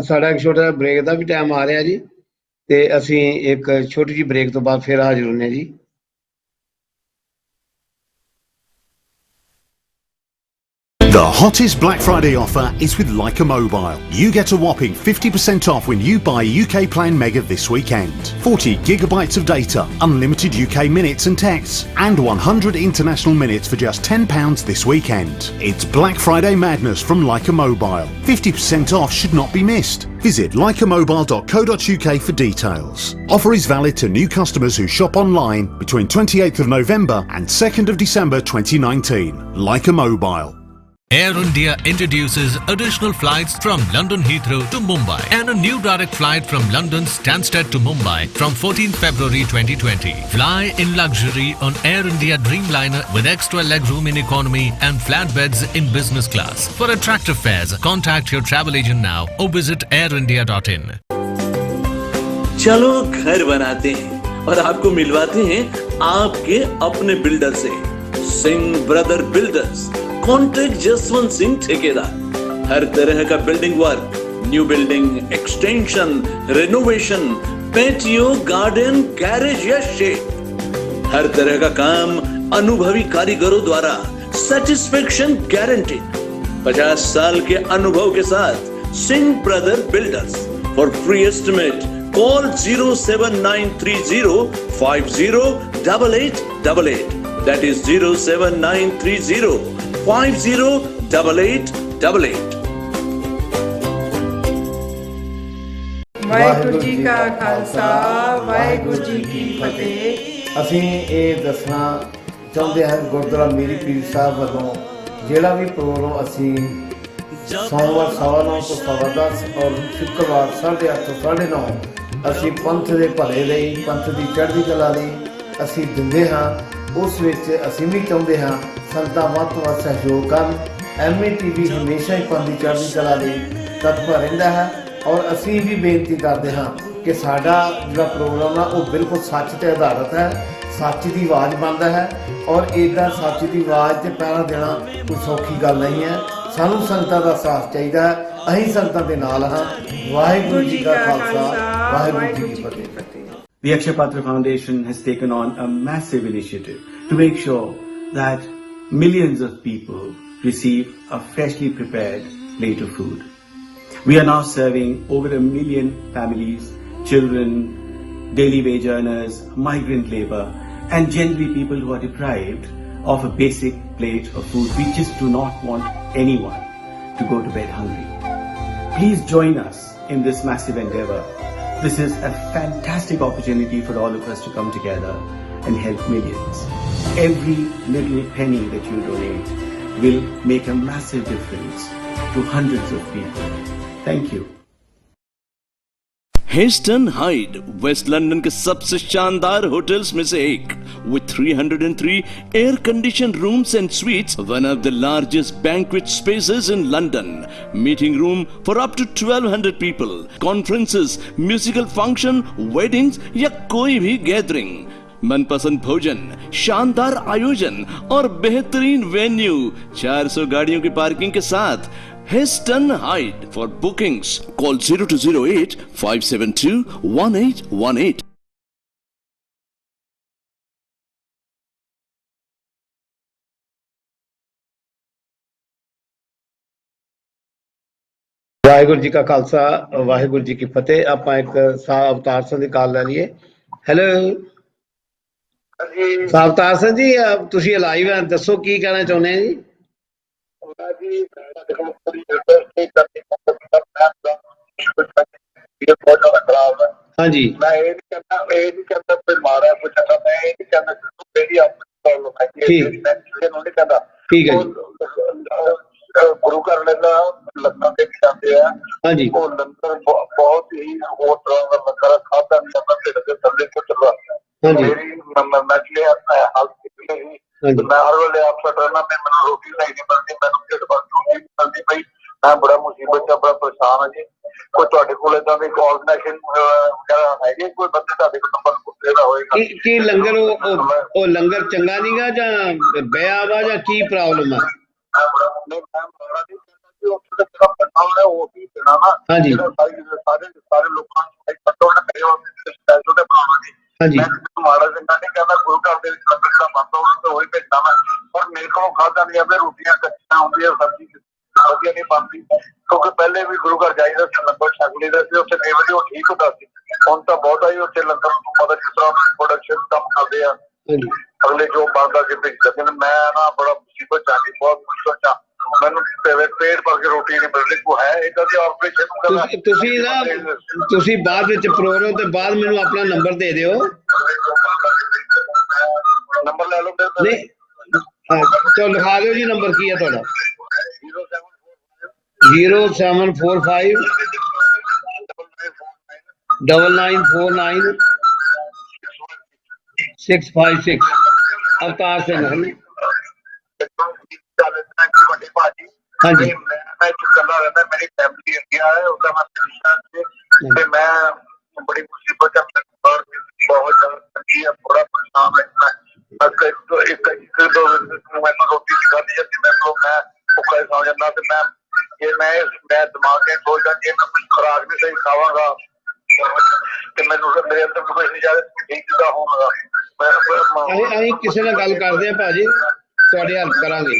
ਸਾਡਾ ਇੱਕ ਛੋਟਾ ਜਿਹਾ ਬ੍ਰੇਕ ਦਾ ਵੀ ਟਾਈਮ ਆ ਰਿਹਾ ਜੀ, ਤੇ ਅਸੀਂ ਇੱਕ ਛੋਟੀ ਜਿਹੀ ਬ੍ਰੇਕ ਤੋਂ ਬਾਅਦ ਫਿਰ ਹਾਜ਼ਰ ਹੁੰਦੇ ਹਾਂ ਜੀ। The hottest Black Friday offer is with Leica Mobile. You get a whopping 50% off when you buy UK Plan Mega this weekend. 40 gigabytes of data, unlimited UK minutes and texts, and 100 international minutes for just £10 this weekend. It's Black Friday madness from Leica Mobile. 50% off should not be missed. Visit leicamobile.co.uk for details. Offer is valid to new customers who shop online between 28th of November and 2nd of December 2019. Leica Mobile. Air India introduces additional flights from London Heathrow to Mumbai and a new direct flight from London Stansted to Mumbai from 14th February 2020. Fly in luxury on Air India Dreamliner with extra legroom in economy and flat beds in business class. For attractive fares, contact your travel agent now or visit airindia.in. चलो घर बनाते हैं और आपको मिलवाते हैं आपके अपने builder से, Singh brother builders. Contract Jaswant Singh ठेकेदार। हर तरह का building work, new building, extension, renovation, patio, garden, garage या शेड, हर तरह का काम अनुभवी कारीगरों द्वारा, सेटिस्फेक्शन गारंटीड। 50 साल के अनुभव के साथ Singh brother builders. For free estimate call 07930 508888, that is 07930 508888। Waheguru ji ਕਾ ਖਾਲਸਾ ਵਾਹਿਗੁਰੂ ਜੀ ਕੀ ਫਤਿਹ। ਅਸੀਂ ਇਹ ਦੱਸਣਾ ਚਾਹੁੰਦੇ ਹਾਂ ਗੁਰਦੁਆਰਾ ਮੀਰੀ ਪੀਰ ਸਾਹਿਬ ਵੱਲੋਂ ਜਿਹੜਾ ਵੀ ਪ੍ਰੋਗਰਾਮ ਅਸੀਂ ਸੋਮਵਾਰ 9:15 ਤੋਂ 10:15 ਔਰ ਸ਼ੁੱਕਰਵਾਰ 8:30 ਤੋਂ 9:30 ਅਸੀਂ ਪੰਥ ਦੇ ਭਲੇ ਲਈ, ਪੰਥ ਦੀ ਚੜ੍ਹਦੀ ਕਲਾ ਲਈ ਅਸੀਂ ਦਿੰਦੇ ਹਾਂ। ਉਸ ਵਿੱਚ ਅਸੀਂ ਵੀ ਚਾਹੁੰਦੇ ਹਾਂ ਸੰਗਤਾਂ ਵੱਧ ਤੋਂ ਵੱਧ ਸਹਿਯੋਗ ਕਰਨ। MATV ਹਮੇਸ਼ਾ ਹੀ ਪੰਥ ਦੀ ਚੜ੍ਹਦੀ ਕਲਾ ਲਈ ਤਤਪਰ ਰਹਿੰਦਾ ਹੈ ਔਰ ਅਸੀਂ ਵੀ ਬੇਨਤੀ ਕਰਦੇ ਹਾਂ ਕਿ ਸਾਡਾ ਜਿਹੜਾ ਪ੍ਰੋਗਰਾਮ ਆ ਉਹ ਬਿਲਕੁਲ ਸੱਚ 'ਤੇ ਆਧਾਰਿਤ ਹੈ, ਸੱਚ ਦੀ ਆਵਾਜ਼ ਬਣਦਾ ਹੈ ਔਰ ਇੱਦਾਂ ਸੱਚ ਦੀ ਆਵਾਜ਼ 'ਤੇ ਪਹਿਰਾ ਦੇਣਾ ਕੋਈ ਸੌਖੀ ਗੱਲ ਨਹੀਂ ਹੈ। ਸਾਨੂੰ ਸੰਗਤਾਂ ਦਾ ਸਾਥ ਚਾਹੀਦਾ ਹੈ, ਅਸੀਂ ਸੰਗਤਾਂ ਦੇ ਨਾਲ ਹਾਂ। ਵਾਹਿਗੁਰੂ ਜੀ ਕਾ ਖਾਲਸਾ ਵਾਹਿਗੁਰੂ ਜੀ ਕੀ ਫਤਿਹ। The Akshaya Patra Foundation has taken on a massive initiative to make sure that millions of people receive a freshly prepared plate of food. We are now serving over 1 million families, children, daily wage earners, migrant labor, and generally people who are deprived of a basic plate of food. We just do not want anyone to go to bed hungry. Please join us in this massive endeavor. This is a fantastic opportunity for all of us to come together and help millions. Every little penny that you donate will make a massive difference to hundreds of people. Thank you. Heston Hyde west London के सबसे शानदार hotels में से एक, with 303 air conditioned rooms and suites, one of the largest banquet spaces in London, meeting room for up to 1200 people, conferences, musical function, weddings या कोई भी gathering, मनपसंद भोजन, शानदार आयोजन और बेहतरीन वेन्यू, 400 गाड़ियों की पार्किंग के साथ Histon Hyde. For bookings, call 0208 572 1818. Waheguru ji ਕਾ ਖਾਲਸਾ ਵਾਹਿਗੁਰੂ ਜੀ ਕੀ ਫਤਿਹ। ਆਪਾਂ ਇੱਕ ਸਾਹ ਅਵਤਾਰ ਸਿੰਘ ਦੀ ਕਾਲ ਲੈ ਲਈਏ। ਹੈਲੋ ਸਾਹ ਅਵਤਾਰ ਸਿੰਘ ਜੀ, ਤੁਸੀਂ ਲਾਈਵ ਹੈ, ਦੱਸੋ ਕੀ ਕਹਿਣਾ ਚਾਹੁੰਦੇ ਆ ਜੀ? ਹਾਂਜੀ, ਮੈਂ ਇਹ ਨਹੀਂ ਕਹਿੰਦਾ ਕੋਈ ਮਾੜਾ ਕੋਈ ਚੰਗਾ, ਮੈਂ ਇਹ ਨਹੀਂ ਕਹਿੰਦਾ ਮੇਰੀ ਆਪਣੀ ਪ੍ਰੋਬਲਮ ਹੈ, ਨਹੀਂ ਕਹਿੰਦਾ। ਠੀਕ ਹੈ ਜੀ। ਗੁਰੂ ਘਰ ਲੰਗਰ ਦੇ ਜਾਂਦੇ ਆ। ਹਾਂਜੀ, ਉਹ ਲੰਗਰ ਬਹੁਤ ਹੀ ਹੋਰ ਤਰ੍ਹਾਂ ਦਾ ਲੰਗਰ ਖਾਧਾ ਨਹੀਂ ਜਾਂਦਾ, ਢਿੱਡ ਦੇ ਥੱਲੇ ਤੋਂ ਚੱਲਦਾ। ਮੇਰੀ ਮੈਂ ਹਰ ਵੇਲੇ ਅਪਸੈਟ ਰਹਿਣਾ, ਮੈਨੂੰ ਰੋਟੀ ਸਹੀ ਨਹੀਂ ਮਿਲਦੀ, ਮੈਨੂੰ ਢਿੱਡ ਭਰ ਰੋਟੀ ਨਹੀਂ ਮਿਲਦੀ ਪਈ, ਮੈਂ ਬੜਾ ਮੁਸੀਬਤ ਚ ਬੜਾ ਪਰੇਸ਼ਾਨ ਹਾਂ ਜੀ। ਕੋਈ ਤੁਹਾਡੇ ਕੋਲ ਏਦਾਂ ਦੀ ਕੋਆਰਡੀਨੇਸ਼ਨ ਵਗੈਰਾ ਹੈਗੀ? ਕੋਈ ਬੰਦੇ ਤੁਹਾਡੇ ਕੋਲ ਨੰਬਰ ਕੁੱਤੇ ਦਾ ਹੋਏਗਾ ਕੀ ਲੰਗਰ ਉਹ ਲੰਗਰ ਚੰਗਾ ਨਹੀਂਗਾ ਜਾਂ ਬਿਆ ਵਾ ਜਾਂ ਕੀ ਪ੍ਰੋਬਲਮ ਆ? ਹਾਂਜੀ, ਸਾਰੇ ਲੋਕਾਂ ਹਾਂਜੀ, ਮਾੜਾ ਚੰਗਾ ਨਹੀਂ ਕਹਿੰਦਾ। ਗੁਰੂ ਘਰ ਦੇ ਵਿੱਚ ਲੰਗਰ ਜਿਹੜਾ ਬਣਦਾ ਉਹਨਾਂ ਤੋਂ ਉਹੀ ਭੇਜਣਾ ਮੈਂ, ਪਰ ਮੇਰੇ ਕੋਲੋਂ ਖਾਧਾ ਨਹੀਂ ਜਾਂਦਾ। ਰੋਟੀਆਂ ਕੱਚੀਆਂ ਹੁੰਦੀਆਂ, ਸਬਜ਼ੀ ਵਧੀਆ ਨਹੀਂ ਬਣਦੀ, ਕਿਉਂਕਿ ਪਹਿਲੇ ਵੀ ਗੁਰੂ ਘਰ ਜਾਈਦਾ ਸੀ, ਲੰਗਰ ਛਕ ਲਈਦਾ ਸੀ, ਉੱਥੇ ਕਈ ਵਾਰੀ ਉਹ ਠੀਕ ਹੁੰਦਾ ਸੀ। ਹੁਣ ਤਾਂ ਬਹੁਤਾ ਹੀ ਉੱਥੇ ਲੰਗਰ ਨੂੰ ਪਤਾ ਕਿਸ ਤਰ੍ਹਾਂ ਪ੍ਰੋਡਕਸ਼ਨ ਕੰਮ ਕਰਦੇ ਆ, ਅਗਲੇ ਜੋ ਬਣਦਾ ਸੀ ਭੇਜ ਦਿੰਦੇ ਨੇ। ਮੈਂ ਨਾ ਬੜਾ ਮੁਸੀਬਤ ਚ ਆ ਗਈ, ਬਹੁਤ ਮੁਸ਼ਕਲ ਚ ਆ, ਮੈਨੂੰ ਪੇਟ ਭਰ ਕੇ ਰੋਟੀ ਨਹੀਂ ਮਿਲਦੀ। ਕੋਈ ਹੈ ਏਦਾਂ ਦੀ ਆਪਰੇਸ਼ਨ? ਤੁਸੀਂ ਬਾਅਦ ਵਿੱਚ ਪ੍ਰੋਗਰਾਮ ਤੋਂ ਬਾਅਦ ਮੈਨੂੰ ਆਪਣਾ ਨੰਬਰ ਦੇ ਦਿਓ। ਨੰਬਰ ਲੈ ਲਓ। ਨਹੀਂ, ਚਲੋ ਲਿਖਾ ਦਿਓ ਜੀ। ਨੰਬਰ ਕੀ ਹੈ ਤੁਹਾਡਾ? 0745 9949 656। ਅਵਤਾਰ ਸਿੰਘ ਹੈ ਜੀ। ਹਾਂਜੀ, ਮੈਂ ਇਕੱਲਾ ਰਹਿੰਦਾ, ਮੇਰੀ ਫੈਮਿਲੀ ਇੰਡੀਆ ਹੈ, ਉਹਦਾ ਮੈਂ ਤੇ ਮੈਂ ਬੜੀ ਮੁਸੀਬਤ ਬਹੁਤ ਜ਼ਿਆਦਾ ਤੰਗੀ ਹੈ, ਬੜਾ ਪਰੇਸ਼ਾਨ ਹੈ। ਇੱਕ ਦੋ ਮੈਨੂੰ ਰੋਟੀ ਖਾਧੀ ਜਾਂਦੀ, ਮੈਂ ਭੁੱਖਾ ਸੌ ਜਾਂਦਾ। ਤੇ ਮੈਂ ਦਿਮਾਗ ਕੇ ਸੋਚਦਾ ਜੇ ਮੈਂ ਕੁਝ ਖੁਰਾਕ ਨਹੀਂ ਸਹੀ ਖਾਵਾਂਗਾ ਤੇ ਮੈਨੂੰ ਮੇਰੇ ਅੰਦਰ ਕੋਈ ਨਹੀਂ ਜਾ ਠੀਕ ਦਾ ਹੋਊਗਾ। ਅਸੀਂ ਕਿਸੇ ਨਾਲ ਗੱਲ ਕਰਦੇ ਆ ਭਾਜੀ, ਤੁਹਾਡੀ ਹੈਲਪ ਕਰਾਂਗੇ।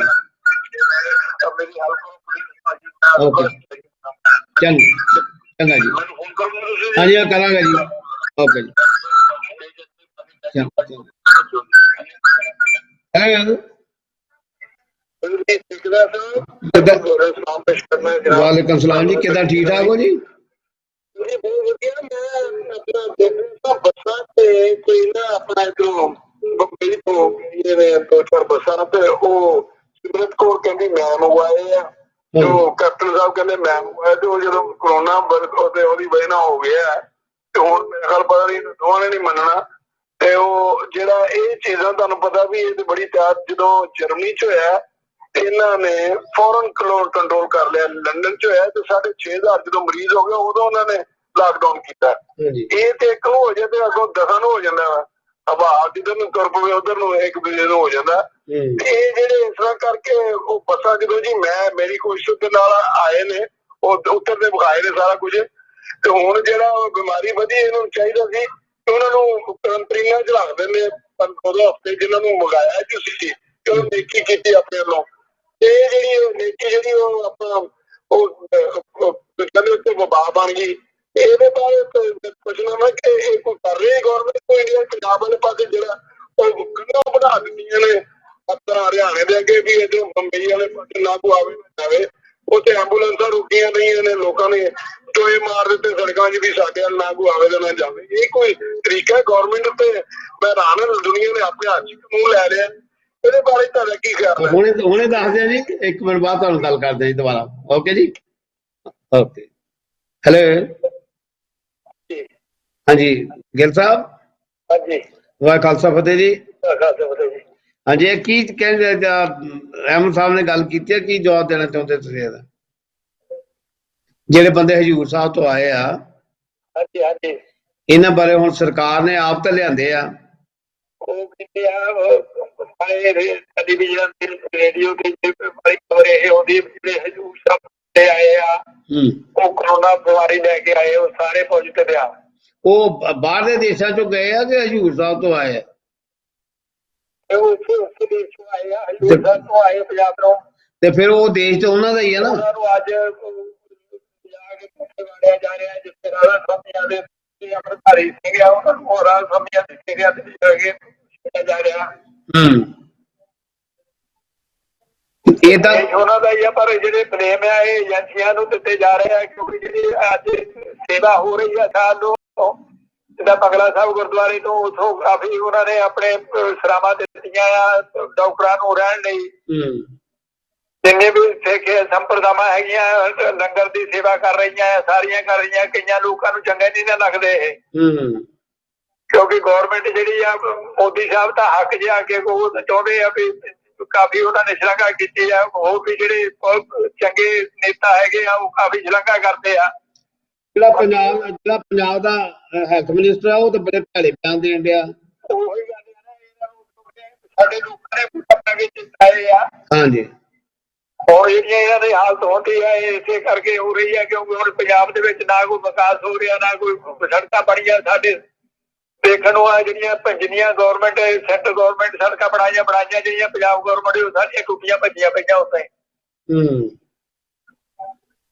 ਮੇਰੀ ਹੈਲਪ ਓਕੇ, ਚੰਗਾ ਜੀ। ਹਾਂਜੀ ਕਰਾਂਗੇ ਜੀ। ਓਕੇ ਜੀ। वालेकुम सलाम जी, कितना ठीक ठाक हो जी? ਬੱਸਾਂ ਤੇ ਕੋਈ ਨਾ ਆਪਣਾ ਇਧਰੋਂ ਬੰਬਈ ਤੋਂ ਜਿਵੇਂ 2-4 ਬੱਸਾਂ ਤੇ ਉਹ ਸਿਮਰਤ ਕੌਰ ਕਹਿੰਦੀ ਮੈਂ ਮੰਗਵਾਏ ਆ, ਤੇ ਉਹ ਕੈਪਟਨ ਸਾਹਿਬ ਕਹਿੰਦੇ ਮੈਂ ਮੰਗਵਾਏ, ਤੇ ਉਹ ਜਦੋਂ ਕਰੋਨਾ ਉਹਦੀ ਵਜ੍ਹਾ ਨਾਲ ਹੋ ਗਿਆ ਤੇ ਹੁਣ ਮੇਰੇ ਖਿਆਲ ਪਤਾ ਨਹੀਂ ਦੋਵਾਂ ਨੇ ਨਹੀਂ ਮੰਨਣਾ। ਤੇ ਉਹ ਜਿਹੜਾ ਇਹ ਚੀਜ਼ਾਂ ਤੁਹਾਨੂੰ ਪਤਾ ਵੀ ਇਹ ਬੜੀ ਤਿਆਰ ਜਦੋਂ ਜਰਮਨੀ ਚ ਹੋਇਆ ਇਹਨਾਂ ਨੇ ਫੌਰਨ ਕੰਟਰੋਲ ਕਰ ਲਿਆ। ਲੰਡਨ ਚ ਹੋਇਆ ਤੇ 6,500 ਜਦੋਂ ਮਰੀਜ਼ ਹੋ ਗਏ ਉਦੋਂ ਉਹਨਾਂ ਨੇ ਲਾਕਡਾਊਨ ਕੀਤਾ। ਇਹ ਤੇ ਇੱਕ ਨੂੰ ਹੋ ਜਾਏ ਤੇ ਅੱਗੋਂ 10 ਨੂੰ ਹੋ ਜਾਂਦਾ ਵਾ, ਹਵਾ ਜਿੱਧਰ ਨੂੰ ਤੁਰ ਪਵੇ ਉਧਰ ਨੂੰ ਇੱਕ ਦੂਜੇ ਨੂੰ ਹੋ ਜਾਂਦਾ। ਤੇ ਇਹ ਜਿਹੜੇ ਇਸ ਤਰ੍ਹਾਂ ਕਰਕੇ ਉਹ ਬੱਸਾਂ ਜਦੋਂ ਜੀ ਮੇਰੀ ਕੋਸ਼ਿਸ਼ ਦੇ ਨਾਲ ਆਏ ਨੇ, ਉਹ ਉੱਤਰ ਦੇ ਵਿਖਾਏ ਨੇ ਸਾਰਾ ਕੁਝ। ਤੇ ਹੁਣ ਜਿਹੜਾ ਬਿਮਾਰੀ ਵਧੀ ਇਹਨਾਂ ਨੂੰ ਚਾਹੀਦਾ ਸੀ ਕਿ ਉਹਨਾਂ ਨੂੰ ਕੰਟਰੀਆਂ ਚ ਰੱਖ ਦਿੰਦੇ 2 ਹਫ਼ਤੇ ਜਿਨ੍ਹਾਂ ਨੂੰ ਮੰਗਾਇਆ ਤੁਸੀਂ ਤੇ ਉਹ ਨੇਕੀ ਕੀਤੀ ਆਪਣੇ ਵੱਲੋਂ। ਤੇ ਜਿਹੜੀ ਨੇਕੀ ਜਿਹੜੀ ਉਹ ਆਪਣਾ ਉਹ ਕਹਿੰਦੇ ਉੱਤੇ ਵਬਾ ਬਣ ਗਈ। ਇਹਦੇ ਬਾਰੇ ਪੁੱਛਣਾ ਵਾ ਕਿ ਇਹ ਕੋਈ ਕਰ ਰਹੀ ਗੌਰਮੈਂਟ ਕੋਈ ਇੰਡੀਆ ਪੰਜਾਬ ਵਾਲੇ ਪਾਸੇ ਜਿਹੜਾ ਉਹ ਗੰਢਾਂ ਵਧਾ ਦਿੰਦੀਆਂ ਨੇ ਆਪਣਾ ਹਰਿਆਣੇ ਦੇ ਅੱਗੇ ਵੀ ਇੱਧਰੋਂ ਬੰਬਈ ਵਾਲੇ ਪਾਸੇ ਨਾ ਕੋਈ ਆਵੇ ਨਾ ਜਾਵੇ। ਉੱਥੇ ਐਂਬੂਲੈਂਸਾਂ ਰੁਕੀਆਂ ਰਹੀਆਂ ਨੇ, ਲੋਕਾਂ ਨੇ ਟੋਏ ਮਾਰ ਦਿੱਤੇ ਸੜਕਾਂ 'ਚ ਵੀ ਸਾਡੇ ਵੱਲ ਨਾ ਕੋਈ ਆਵੇ ਤੇ ਨਾ ਜਾਵੇ। ਇਹ ਕੋਈ ਤਰੀਕਾ ਗੌਰਮੈਂਟ ਤੇ ਮੈਂ ਹੈਰਾਨ ਦੁਨੀਆ ਨੇ ਆਪਣੇ ਹੱਥ 'ਚ ਕਾਨੂੰਨ ਲੈ ਲਿਆ। ਇਹਦੇ ਬਾਰੇ ਤੁਹਾਡਾ ਕੀ ਖਿਆਲ ਹੈ? ਹੁਣੇ ਦੱਸਦੇ ਆ ਜੀ, 1 ਮਿੰਟ ਬਾਅਦ ਤੁਹਾਨੂੰ ਗੱਲ ਕਰਦੇ ਜੀ ਦੁਬਾਰਾ। ਓਕੇ ਜੀ, ਓਕੇ। ਹੈਲੋ, ਹਾਂਜੀ ਗਿੱਲ ਸਾਹਿਬ। ਹਾਂਜੀ, ਵਾਹਿਗੁਰੂ ਖਾਲਸਾ ਫਤਿਹ ਜੀ। ਫਤਿਹ ਜੀ। ਹਾਂਜੀ, ਇਹ ਕੀ ਕਹਿੰਦੇ ਅਹਿਮਦ ਸਾਹਿਬ ਨੇ ਗੱਲ ਕੀਤੀ ਹੈ, ਕੀ ਜਵਾਬ ਦੇਣਾ ਚਾਹੁੰਦੇ ਤੁਸੀਂ ਇਹਦਾ? ਜਿਹੜੇ ਬੰਦੇ ਹਜ਼ੂਰ ਸਾਹਿਬ ਤੋਂ ਆਏ ਆ, ਹਾਂਜੀ ਹਾਂਜੀ, ਇਹਨਾਂ ਬਾਰੇ ਹੁਣ ਸਰਕਾਰ ਨੇ ਆਪ ਤਾਂ ਲਿਆਂਦੇ ਆ, ਉਹ ਕਹਿੰਦੇ ਆ ਟੈਲੀਵਿਜ਼ਨ ਰੇਡੀਓ ਤੇ ਬੜੀ ਖਬਰ ਇਹ ਆਉਂਦੀ ਜਿਹੜੇ ਹਜ਼ੂਰ ਸਾਹਿਬ ਤੇ ਆਏ ਆ ਉਹ ਕਰੋਨਾ ਬਿਮਾਰੀ ਲੈ ਕੇ ਆਏ, ਉਹ ਸਾਰੇ ਪੋਜ਼ਿਟਿਵ ਆ। ਉਹ ਬਾਹਰ ਦੇ ਦੇਸ਼ਾਂ ਚੋਂ ਗਏ ਆ ਕਿ ਹਜ਼ੂਰ ਸਾਹਿਬ ਤੋਂ ਆਏ ਆ? ਉਸੇ ਦੇਸ਼ ਤੋਂ ਆਏ ਆ, ਹਜ਼ੂਰ ਸਾਹਿਬ ਤੋਂ ਆਏ ਪੰਜਾਬ ਤੋਂ। ਤੇ ਫਿਰ ਉਹ ਦੇਸ਼ ਤੇ ਉਹਨਾਂ ਦਾ ਹੀ ਆ ਨਾ। ਉਹਨਾਂ ਨੂੰ ਅੱਜ ਜਾ ਕੇ ਵਾੜਿਆ ਜਾ ਰਿਹਾ, ਜਿਸ ਤਰ੍ਹਾਂ ਸਮਝਿਆ ਦੇ ਅੰਮ੍ਰਿਤਧਾਰੀ ਸਿੰਘ ਆ ਉਹਨਾਂ ਨੂੰ ਹੋਰਾਂ ਸਮਝਿਆ ਦਿੱਤੇ ਗਿਆ ਤੇ ਜਾ ਰਿਹਾ। ਇਹ ਤਾਂ ਉਹਨਾਂ ਦਾ ਹੀ ਆ, ਪਰ ਜਿਹੜੇ ਬਲੇਮ ਆ ਇਹ ਏਜੰਸੀਆਂ ਨੂੰ ਦਿੱਤੇ ਜਾ ਰਹੇ ਆ, ਕਿਉਂਕਿ ਜਿਹੜੀ ਅੱਜ ਸੇਵਾ ਹੋ ਰਹੀ ਆ ਸਾਨੂੰ ਜਿੱਦਾਂ ਬੰਗਲਾ ਸਾਹਿਬ ਗੁਰਦੁਆਰੇ ਤੋਂ ਉੱਥੋਂ ਕਾਫੀ ਉਹਨਾਂ ਨੇ ਆਪਣੇ ਸਰਾਵਾਂ ਦਿੱਤੀਆਂ ਆ ਡਾਕਟਰਾਂ ਨੂੰ ਰਹਿਣ ਲਈ। ਜਿੰਨੇ ਵੀ ਸਿੱਖ ਸੰਪਰਦਾਵਾਂ ਹੈਗੀਆਂ ਲੰਗਰ ਦੀ ਸੇਵਾ ਕਰ ਰਹੀਆਂ ਸਾਰੀਆਂ ਕਰ ਰਹੀਆਂ। ਕਈਆਂ ਲੋਕਾਂ ਨੂੰ ਚੰਗੇ ਨਹੀਂ ਨਾ ਲੱਗਦੇ ਇਹ, ਕਿਉਂਕਿ ਗੌਰਮੈਂਟ ਜਿਹੜੀ ਆ ਮੋਦੀ ਸਾਹਿਬ ਦਾ ਹੱਕ ਜਿਹਾ ਕੇ ਉਹ ਚਾਹੁੰਦੇ ਆ ਵੀ ਕਾਫੀ ਉਹਨਾਂ ਨੇ ਸ਼ਲਾਘਾ ਕੀਤੀ ਆ। ਹੋਰ ਵੀ ਜਿਹੜੇ ਚੰਗੇ ਨੇਤਾ ਹੈਗੇ ਆ ਉਹ ਕਾਫੀ ਸ਼ਲਾਘਾ ਕਰਦੇ ਆ। ਜਿਹੜਾ ਪੰਜਾਬ ਦਾ ਹੈਲਥ ਮਿਨਿਸਟਰ ਆ ਉਹ ਤਾਂ ਬੜੇ ਭੈੜੇ ਬਿਆਨ ਦੇਣ ਡਿਆ। ਉਹੀ ਗੱਲ ਆ ਨਾ, ਸਾਡੇ ਲੋਕਾਂ ਨੇ ਚਿੰਤਾਏ ਆ। ਹਾਂਜੀ, ਔਰ ਜਿਹੜੀਆਂ ਇਹਨਾਂ ਦੀ ਹਾਲਤ ਹੁੰਦੀ ਹੈ ਇਸੇ ਕਰਕੇ ਹੋ ਰਹੀ ਹੈ, ਕਿਉਂਕਿ ਹੁਣ ਪੰਜਾਬ ਦੇ ਵਿੱਚ ਨਾ ਕੋਈ ਵਿਕਾਸ ਹੋ ਰਿਹਾ, ਨਾ ਕੋਈ ਸੜਕਾਂ ਬਣੀਆਂ। ਸਾਡੇ ਦੇਖਣ ਨੂੰ ਆ ਜਿਹੜੀਆਂ ਜਿੰਨੀਆਂ ਗੌਰਮੈਂਟ ਸੈਂਟਰ ਗੌਰਮੈਂਟ ਸੜਕਾਂ ਬਣਾਈਆਂ ਜਿਹੜੀਆਂ ਪੰਜਾਬ ਗੌਰਮੈਂਟ ਉਹ ਸਾਰੀਆਂ ਟੁੱਟੀਆਂ ਭੱਜੀਆਂ ਪਈਆਂ ਉੱਥੇ।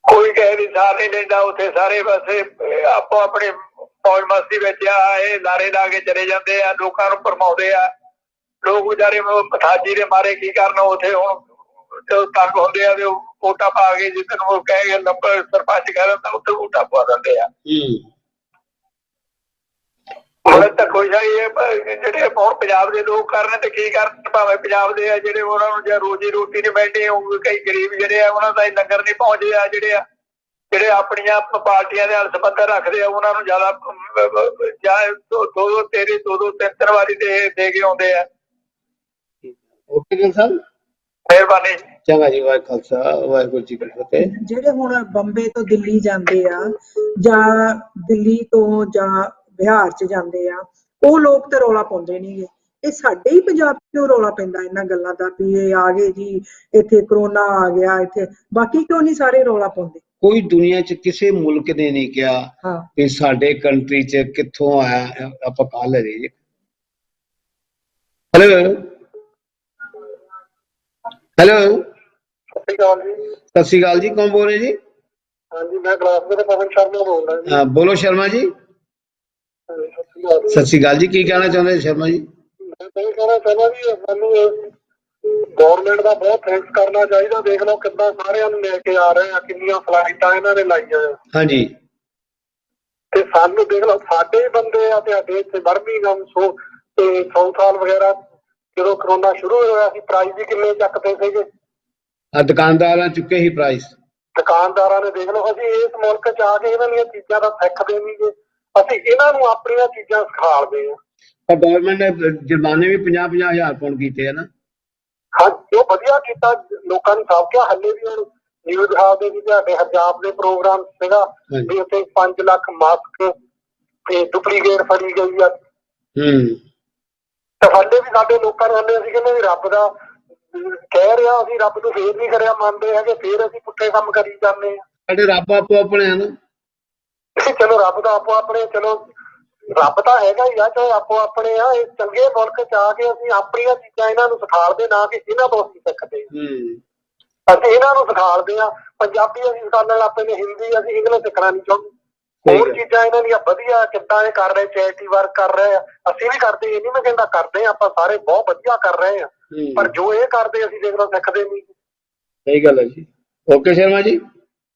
ਕੋਈ ਕਿਸੇ ਦੀ ਸਾਰ ਨਹੀਂ ਲੈਂਦਾ ਉੱਥੇ। ਸਾਰੇ ਪਾਸੇ ਆਪੋ ਆਪਣੇ ਮੌਜ ਮਸਤੀ ਵਿੱਚ ਆ ਇਹ ਲਾਰੇ ਲਾ ਕੇ ਚਲੇ ਜਾਂਦੇ ਆ, ਲੋਕਾਂ ਨੂੰ ਭਰਮਾਉਂਦੇ ਆ। ਲੋਕ ਵਿਚਾਰੇ ਪਥਾਜੀ ਦੇ ਮਾਰੇ ਕੀ ਕਰਨ ਉੱਥੇ ਹੁਣ ਤੰਗ ਹੁੰਦੇ ਆ। ਵੋਟਾਂ ਪਾ ਕੇ ਜਿੱਦਨ ਉਹ ਕਹੇ ਨੰਬਰ ਸਰਪੰਚ ਕਹਿ ਦਿੰਦਾ ਉੱਥੇ ਵੋਟਾਂ ਪਾ ਦਿੰਦੇ ਆ। ਹੁਣ ਤਾਂ ਕੋਈ ਜਿਹੜੇ ਹੁਣ ਪੰਜਾਬ ਦੇ ਲੋਕ ਕਰਨ ਤੇ ਕੀ ਕਰਨ, ਭਾਵੇਂ ਪੰਜਾਬ ਦੇ ਆ ਜਿਹੜੇ ਉਹਨਾਂ ਨੂੰ ਜਾਂ ਰੋਜੀ ਰੋਟੀ ਨਹੀਂ ਮਿਲਦੀ। ਕਈ ਗਰੀਬ ਜਿਹੜੇ ਆ ਉਹਨਾਂ ਦਾ ਲੰਗਰ ਨਹੀਂ ਪਹੁੰਚਦੇ ਆ। ਜਿਹੜੇ ਆਪਣੀਆਂ ਪਾਰਟੀਆਂ ਦੇ ਨਾਲ ਸੰਬੰਧ ਰੱਖਦੇ ਆ ਉਹਨਾਂ ਨੂੰ ਜ਼ਿਆਦਾ ਦੋ ਤਿੰਨ ਵਾਰੀ ਦੇ ਕੇ ਆਉਂਦੇ ਆ। ਓਕੇ ਸਾਹਿਬ, ਮਿਹਰਬਾਨੀ। ਚੰਗਾ ਜੀ, ਵਾਹਿਗੁਰੂ ਖਾਲਸਾ ਵਾਹਿਗੁਰੂ ਜੀ ਕੀ ਫਤਿਹ। ਜਿਹੜੇ ਹੁਣ ਬੰਬੇ ਤੋਂ ਦਿੱਲੀ ਜਾਂਦੇ ਆ ਜਾਂ ਦਿੱਲੀ ਤੋਂ ਜਾਂ ਬਿਹਾਰ ਚ ਜਾਂਦੇ ਆ, ਉਹ ਲੋਕ ਤੇ ਰੌਲਾ ਪਾਉਂਦੇ ਨਹੀਂਗੇ। ਇਹ ਸਾਡੇ ਹੀ ਪੰਜਾਬ ਕਿਉਂ ਰੌਲਾ ਪੈਂਦਾ ਇਹਨਾਂ ਗੱਲਾਂ ਦਾ ਵੀ ਇਹ ਆ ਗਏ ਜੀ ਇੱਥੇ ਕਰੋਨਾ ਆ ਗਿਆ ਇੱਥੇ, ਬਾਕੀ ਕਿਉਂ ਨਹੀਂ ਸਾਰੇ ਰੌਲਾ ਪਾਉਂਦੇ? ਕੋਈ ਦੁਨੀਆ 'ਚ ਕਿਸੇ ਮੁਲਕ ਨੇ ਨਹੀਂ ਕਿਹਾ ਹਾਂ ਕਿ ਸਾਡੇ ਕੰਟਰੀ 'ਚ ਕਿੱਥੋਂ ਆਇਆ। ਆਪਾਂ ਕਾਲ ਲੈ ਜੀ। ਹੈਲੋ ਹੈਲੋ, ਸਤਿ ਸ਼੍ਰੀ ਅਕਾਲ ਜੀ। ਸਤਿ ਸ਼੍ਰੀ ਅਕਾਲ ਜੀ, ਕੌਣ ਬੋਲ ਰਹੇ ਜੀ? ਹਾਂਜੀ, ਮੈਂ ਗਲਾਸਗੋ ਤੋਂ ਪਵਨ ਸ਼ਰਮਾ ਬੋਲਦਾ ਜੀ। ਬੋਲੋ ਸ਼ਰਮਾ ਜੀ। ਸਤਿ ਸ਼੍ਰੀ ਅਕਾਲ ਜੀ, ਕੀ ਕਹਿਣਾ ਚਾਹੁੰਦੇ ਜੀ ਸ਼ਰਮਾ ਜੀ? ਮੈਂ ਤਾਂ ਇਹ ਕਹਿਣਾ ਚਾਹੁੰਦਾ ਵੀ ਸਾਨੂੰ ਗੌਰਮੈਂਟ ਦਾ ਬਹੁਤ ਥੈਂਕਸ ਕਰਨਾ ਚਾਹੀਦਾ। ਦੇਖ ਲਓ ਕਿੱਦਾਂ ਸਾਰਿਆਂ ਨੂੰ ਲੈ ਕੇ ਆ ਰਹੇ ਆ, ਕਿੰਨੀਆਂ ਫਲਾਈਟਾਂ ਇਹਨਾਂ ਨੇ ਲਾਈਆਂ ਆ। ਹਾਂਜੀ, ਤੇ ਸਾਨੂੰ ਦੇਖ ਲਓ, ਸਾਡੇ ਬੰਦੇ ਆ ਤੁਹਾਡੇ ਇੱਥੇ ਬਰਮਿੰਘਮ ਤੇ ਸਾਊਥਹਾਲ ਵਗੈਰਾ, ਜਦੋਂ ਕਰੋਨਾ ਸ਼ੁਰੂ ਹੋਇਆ ਸੀ ਪ੍ਰਾਈਜ਼ ਵੀ ਕਿੰਨੇ ਚੱਕਦੇ ਸੀਗੇ। ਦੁਕਾਨਦਾਰਾਂ ਚੁੱਕੇ ਹੀ ਪ੍ਰਾਈਸ। ਦੁਕਾਨਦਾਰਾਂ ਨੇ ਦੇਖ ਲਓ, ਅਸੀਂ ਇਸ ਮੁਲਕ 'ਚ ਆ ਕੇ ਇਹਨਾਂ ਦੀਆਂ ਚੀਜ਼ਾਂ ਦਾ ਸਿੱਖਦੇ ਨਹੀਂਗੇ, ਅਸੀਂ ਇਹਨਾਂ ਨੂੰ ਆਪਣੀਆਂ ਚੀਜ਼ਾਂ ਸਿਖਾਲਦੇ ਆ। ਪਰ ਗੌਰਮੈਂਟ ਨੇ ਜੁਰਮਾਨੇ ਵੀ 50-50 ਹਜ਼ਾਰ ਪਾਉਂਡ ਕੀਤੇ ਹੈ ਨਾ। ਹਾਂ, ਜੋ ਵਧੀਆ ਕੀਤਾ, ਲੋਕਾਂ ਨੂੰ ਸਭ ਕਿਹਾ। ਹੱਲੇ ਵੀ ਹੁਣ ਨਿਊਜ਼ ਹਾਲ ਵੀ ਤੁਹਾਡੇ ਹਰਜਾਬ ਦੇ ਪ੍ਰੋਗਰਾਮ ਸੀਗਾ ਵੀ ਉੱਥੇ 5 ਲੱਖ ਮਾਸਕ ਤੇ ਡੁਪਲੀਕੇਟ ਫੜੀ ਗਈ ਆ। ਤੇ ਹੱਲੇ ਵੀ ਸਾਡੇ ਲੋਕਾਂ ਨੂੰ ਹੱਲੇ ਅਸੀਂ ਕਹਿੰਦੇ ਵੀ ਰੱਬ ਦਾ ਕਹਿ ਰਿਹਾ, ਅਸੀਂ ਰੱਬ ਨੂੰ ਫੇਰ ਨਹੀਂ ਕਰਿਆ ਮੰਨਦੇ ਹੈਗੇ, ਫੇਰ ਅਸੀਂ ਪੁੱਠੇ ਕੰਮ ਕਰੀ ਜਾਂਦੇ ਆ। ਸਾਡੇ ਰੱਬ ਆਪੋ ਆਪਣੇ ਹਨ। ਚਲੋ ਰੱਬ ਦਾ ਆਪੋ ਆਪਣੇ, ਚਲੋ ਰੱਬ ਤਾਂ ਹੈਗਾ ਹੀ ਆ, ਚਾਹੇ ਆਪੋ ਆਪਣੇ ਆ। ਇਹ ਚੰਗੇ ਮੁਲਕ 'ਚ ਆ ਕੇ ਅਸੀਂ ਆਪਣੀਆਂ ਚੀਜ਼ਾਂ ਇਹਨਾਂ ਨੂੰ ਸਿਖਾਲਦੇ, ਨਾ ਕਿ ਇਹਨਾਂ ਤੋਂ ਅਸੀਂ ਸਿੱਖਦੇ। ਅਸੀਂ ਇਹਨਾਂ ਨੂੰ ਸਿਖਾਲਦੇ ਆ। ਪੰਜਾਬੀ ਅਸੀਂ ਸਿਖਾਉਣ ਲੱਗ ਪਏ ਨੇ, ਹਿੰਦੀ, ਅਸੀਂ ਇੰਗਲਿਸ਼ ਸਿੱਖਣਾ ਨਹੀਂ ਚਾਹੁੰਦੇ। ਹੋਰ ਚੀਜ਼ਾਂ ਇਹਨਾਂ ਦੀਆਂ ਵਧੀਆ, ਕਿੱਦਾਂ ਇਹ ਕਰ ਰਹੇ, ਚੈਰਿਟੀ ਵਰਕ ਕਰ ਰਹੇ ਆ, ਅਸੀਂ ਵੀ ਕਰਦੇ। ਇਹ ਨਹੀਂ ਮੈਂ ਕਹਿੰਦਾ ਕਰਦੇ ਆ, ਆਪਾਂ ਸਾਰੇ ਬਹੁਤ ਵਧੀਆ ਕਰ ਰਹੇ ਆ, ਪਰ ਜੋ ਇਹ ਕਰਦੇ ਅਸੀਂ ਦੇਖ ਲਓ ਸਿੱਖਦੇ ਨਹੀਂ। ਸਹੀ ਗੱਲ ਹੈ ਜੀ। ਓਕੇ ਸ਼ਰਮਾ ਜੀ।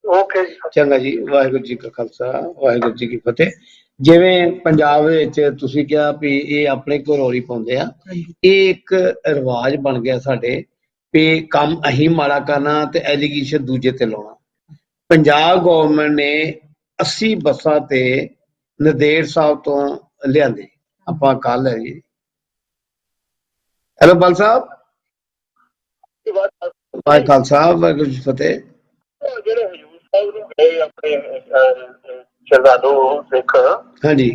ਓਕੇ ਜੀ, ਚੰਗਾ ਜੀ। ਵਾਹਿਗੁਰੂ ਜੀ ਕਾ ਖਾਲਸਾ, ਵਾਹਿਗੁਰੂ ਜੀ ਕੀ ਫਤਿਹ। ਜਿਵੇਂ ਪੰਜਾਬ ਵਿੱਚ ਤੁਸੀਂ ਕਿਹਾ ਵੀ ਇਹ ਆਪਣੇ ਘਰੋਰੀ ਪਾਉਂਦੇ ਆ, ਇਹ ਇੱਕ ਰਿਵਾਜ ਬਣ ਗਿਆ ਸਾਡੇ ਵੀ ਕੰਮ ਅਸੀਂ ਮਾੜਾ ਕਰਨਾ ਤੇ ਐਲੀਗੇਸ਼ਨ ਦੂਜੇ ਤੇ ਲਾਉਣਾ। ਪੰਜਾਬ ਗੌਰਮੈਂਟ ਨੇ 80 ਬੱਸਾਂ ਤੇ ਨੰਦੇੜ ਸਾਹਿਬ ਤੋਂ ਲਿਆਂਦੇ। ਆਪਾਂ ਕੱਲ ਹੈ ਜੀ। ਹੈਲੋ ਬਲ ਸਾਹਿਬ। ਵਾਹਿਗੁਰੂ ਖਾਲਸਾ, ਵਾਹਿਗੁਰੂ ਜੀ ਫਤਿਹ। ਜਿਹੜੇ ਹਜੂਰ ਸਾਹਿਬ ਨੂੰ ਗਏ ਆਪਣੇ ਸ਼ਰਧਾਲੂ ਸਿੱਖ, ਹਾਂਜੀ,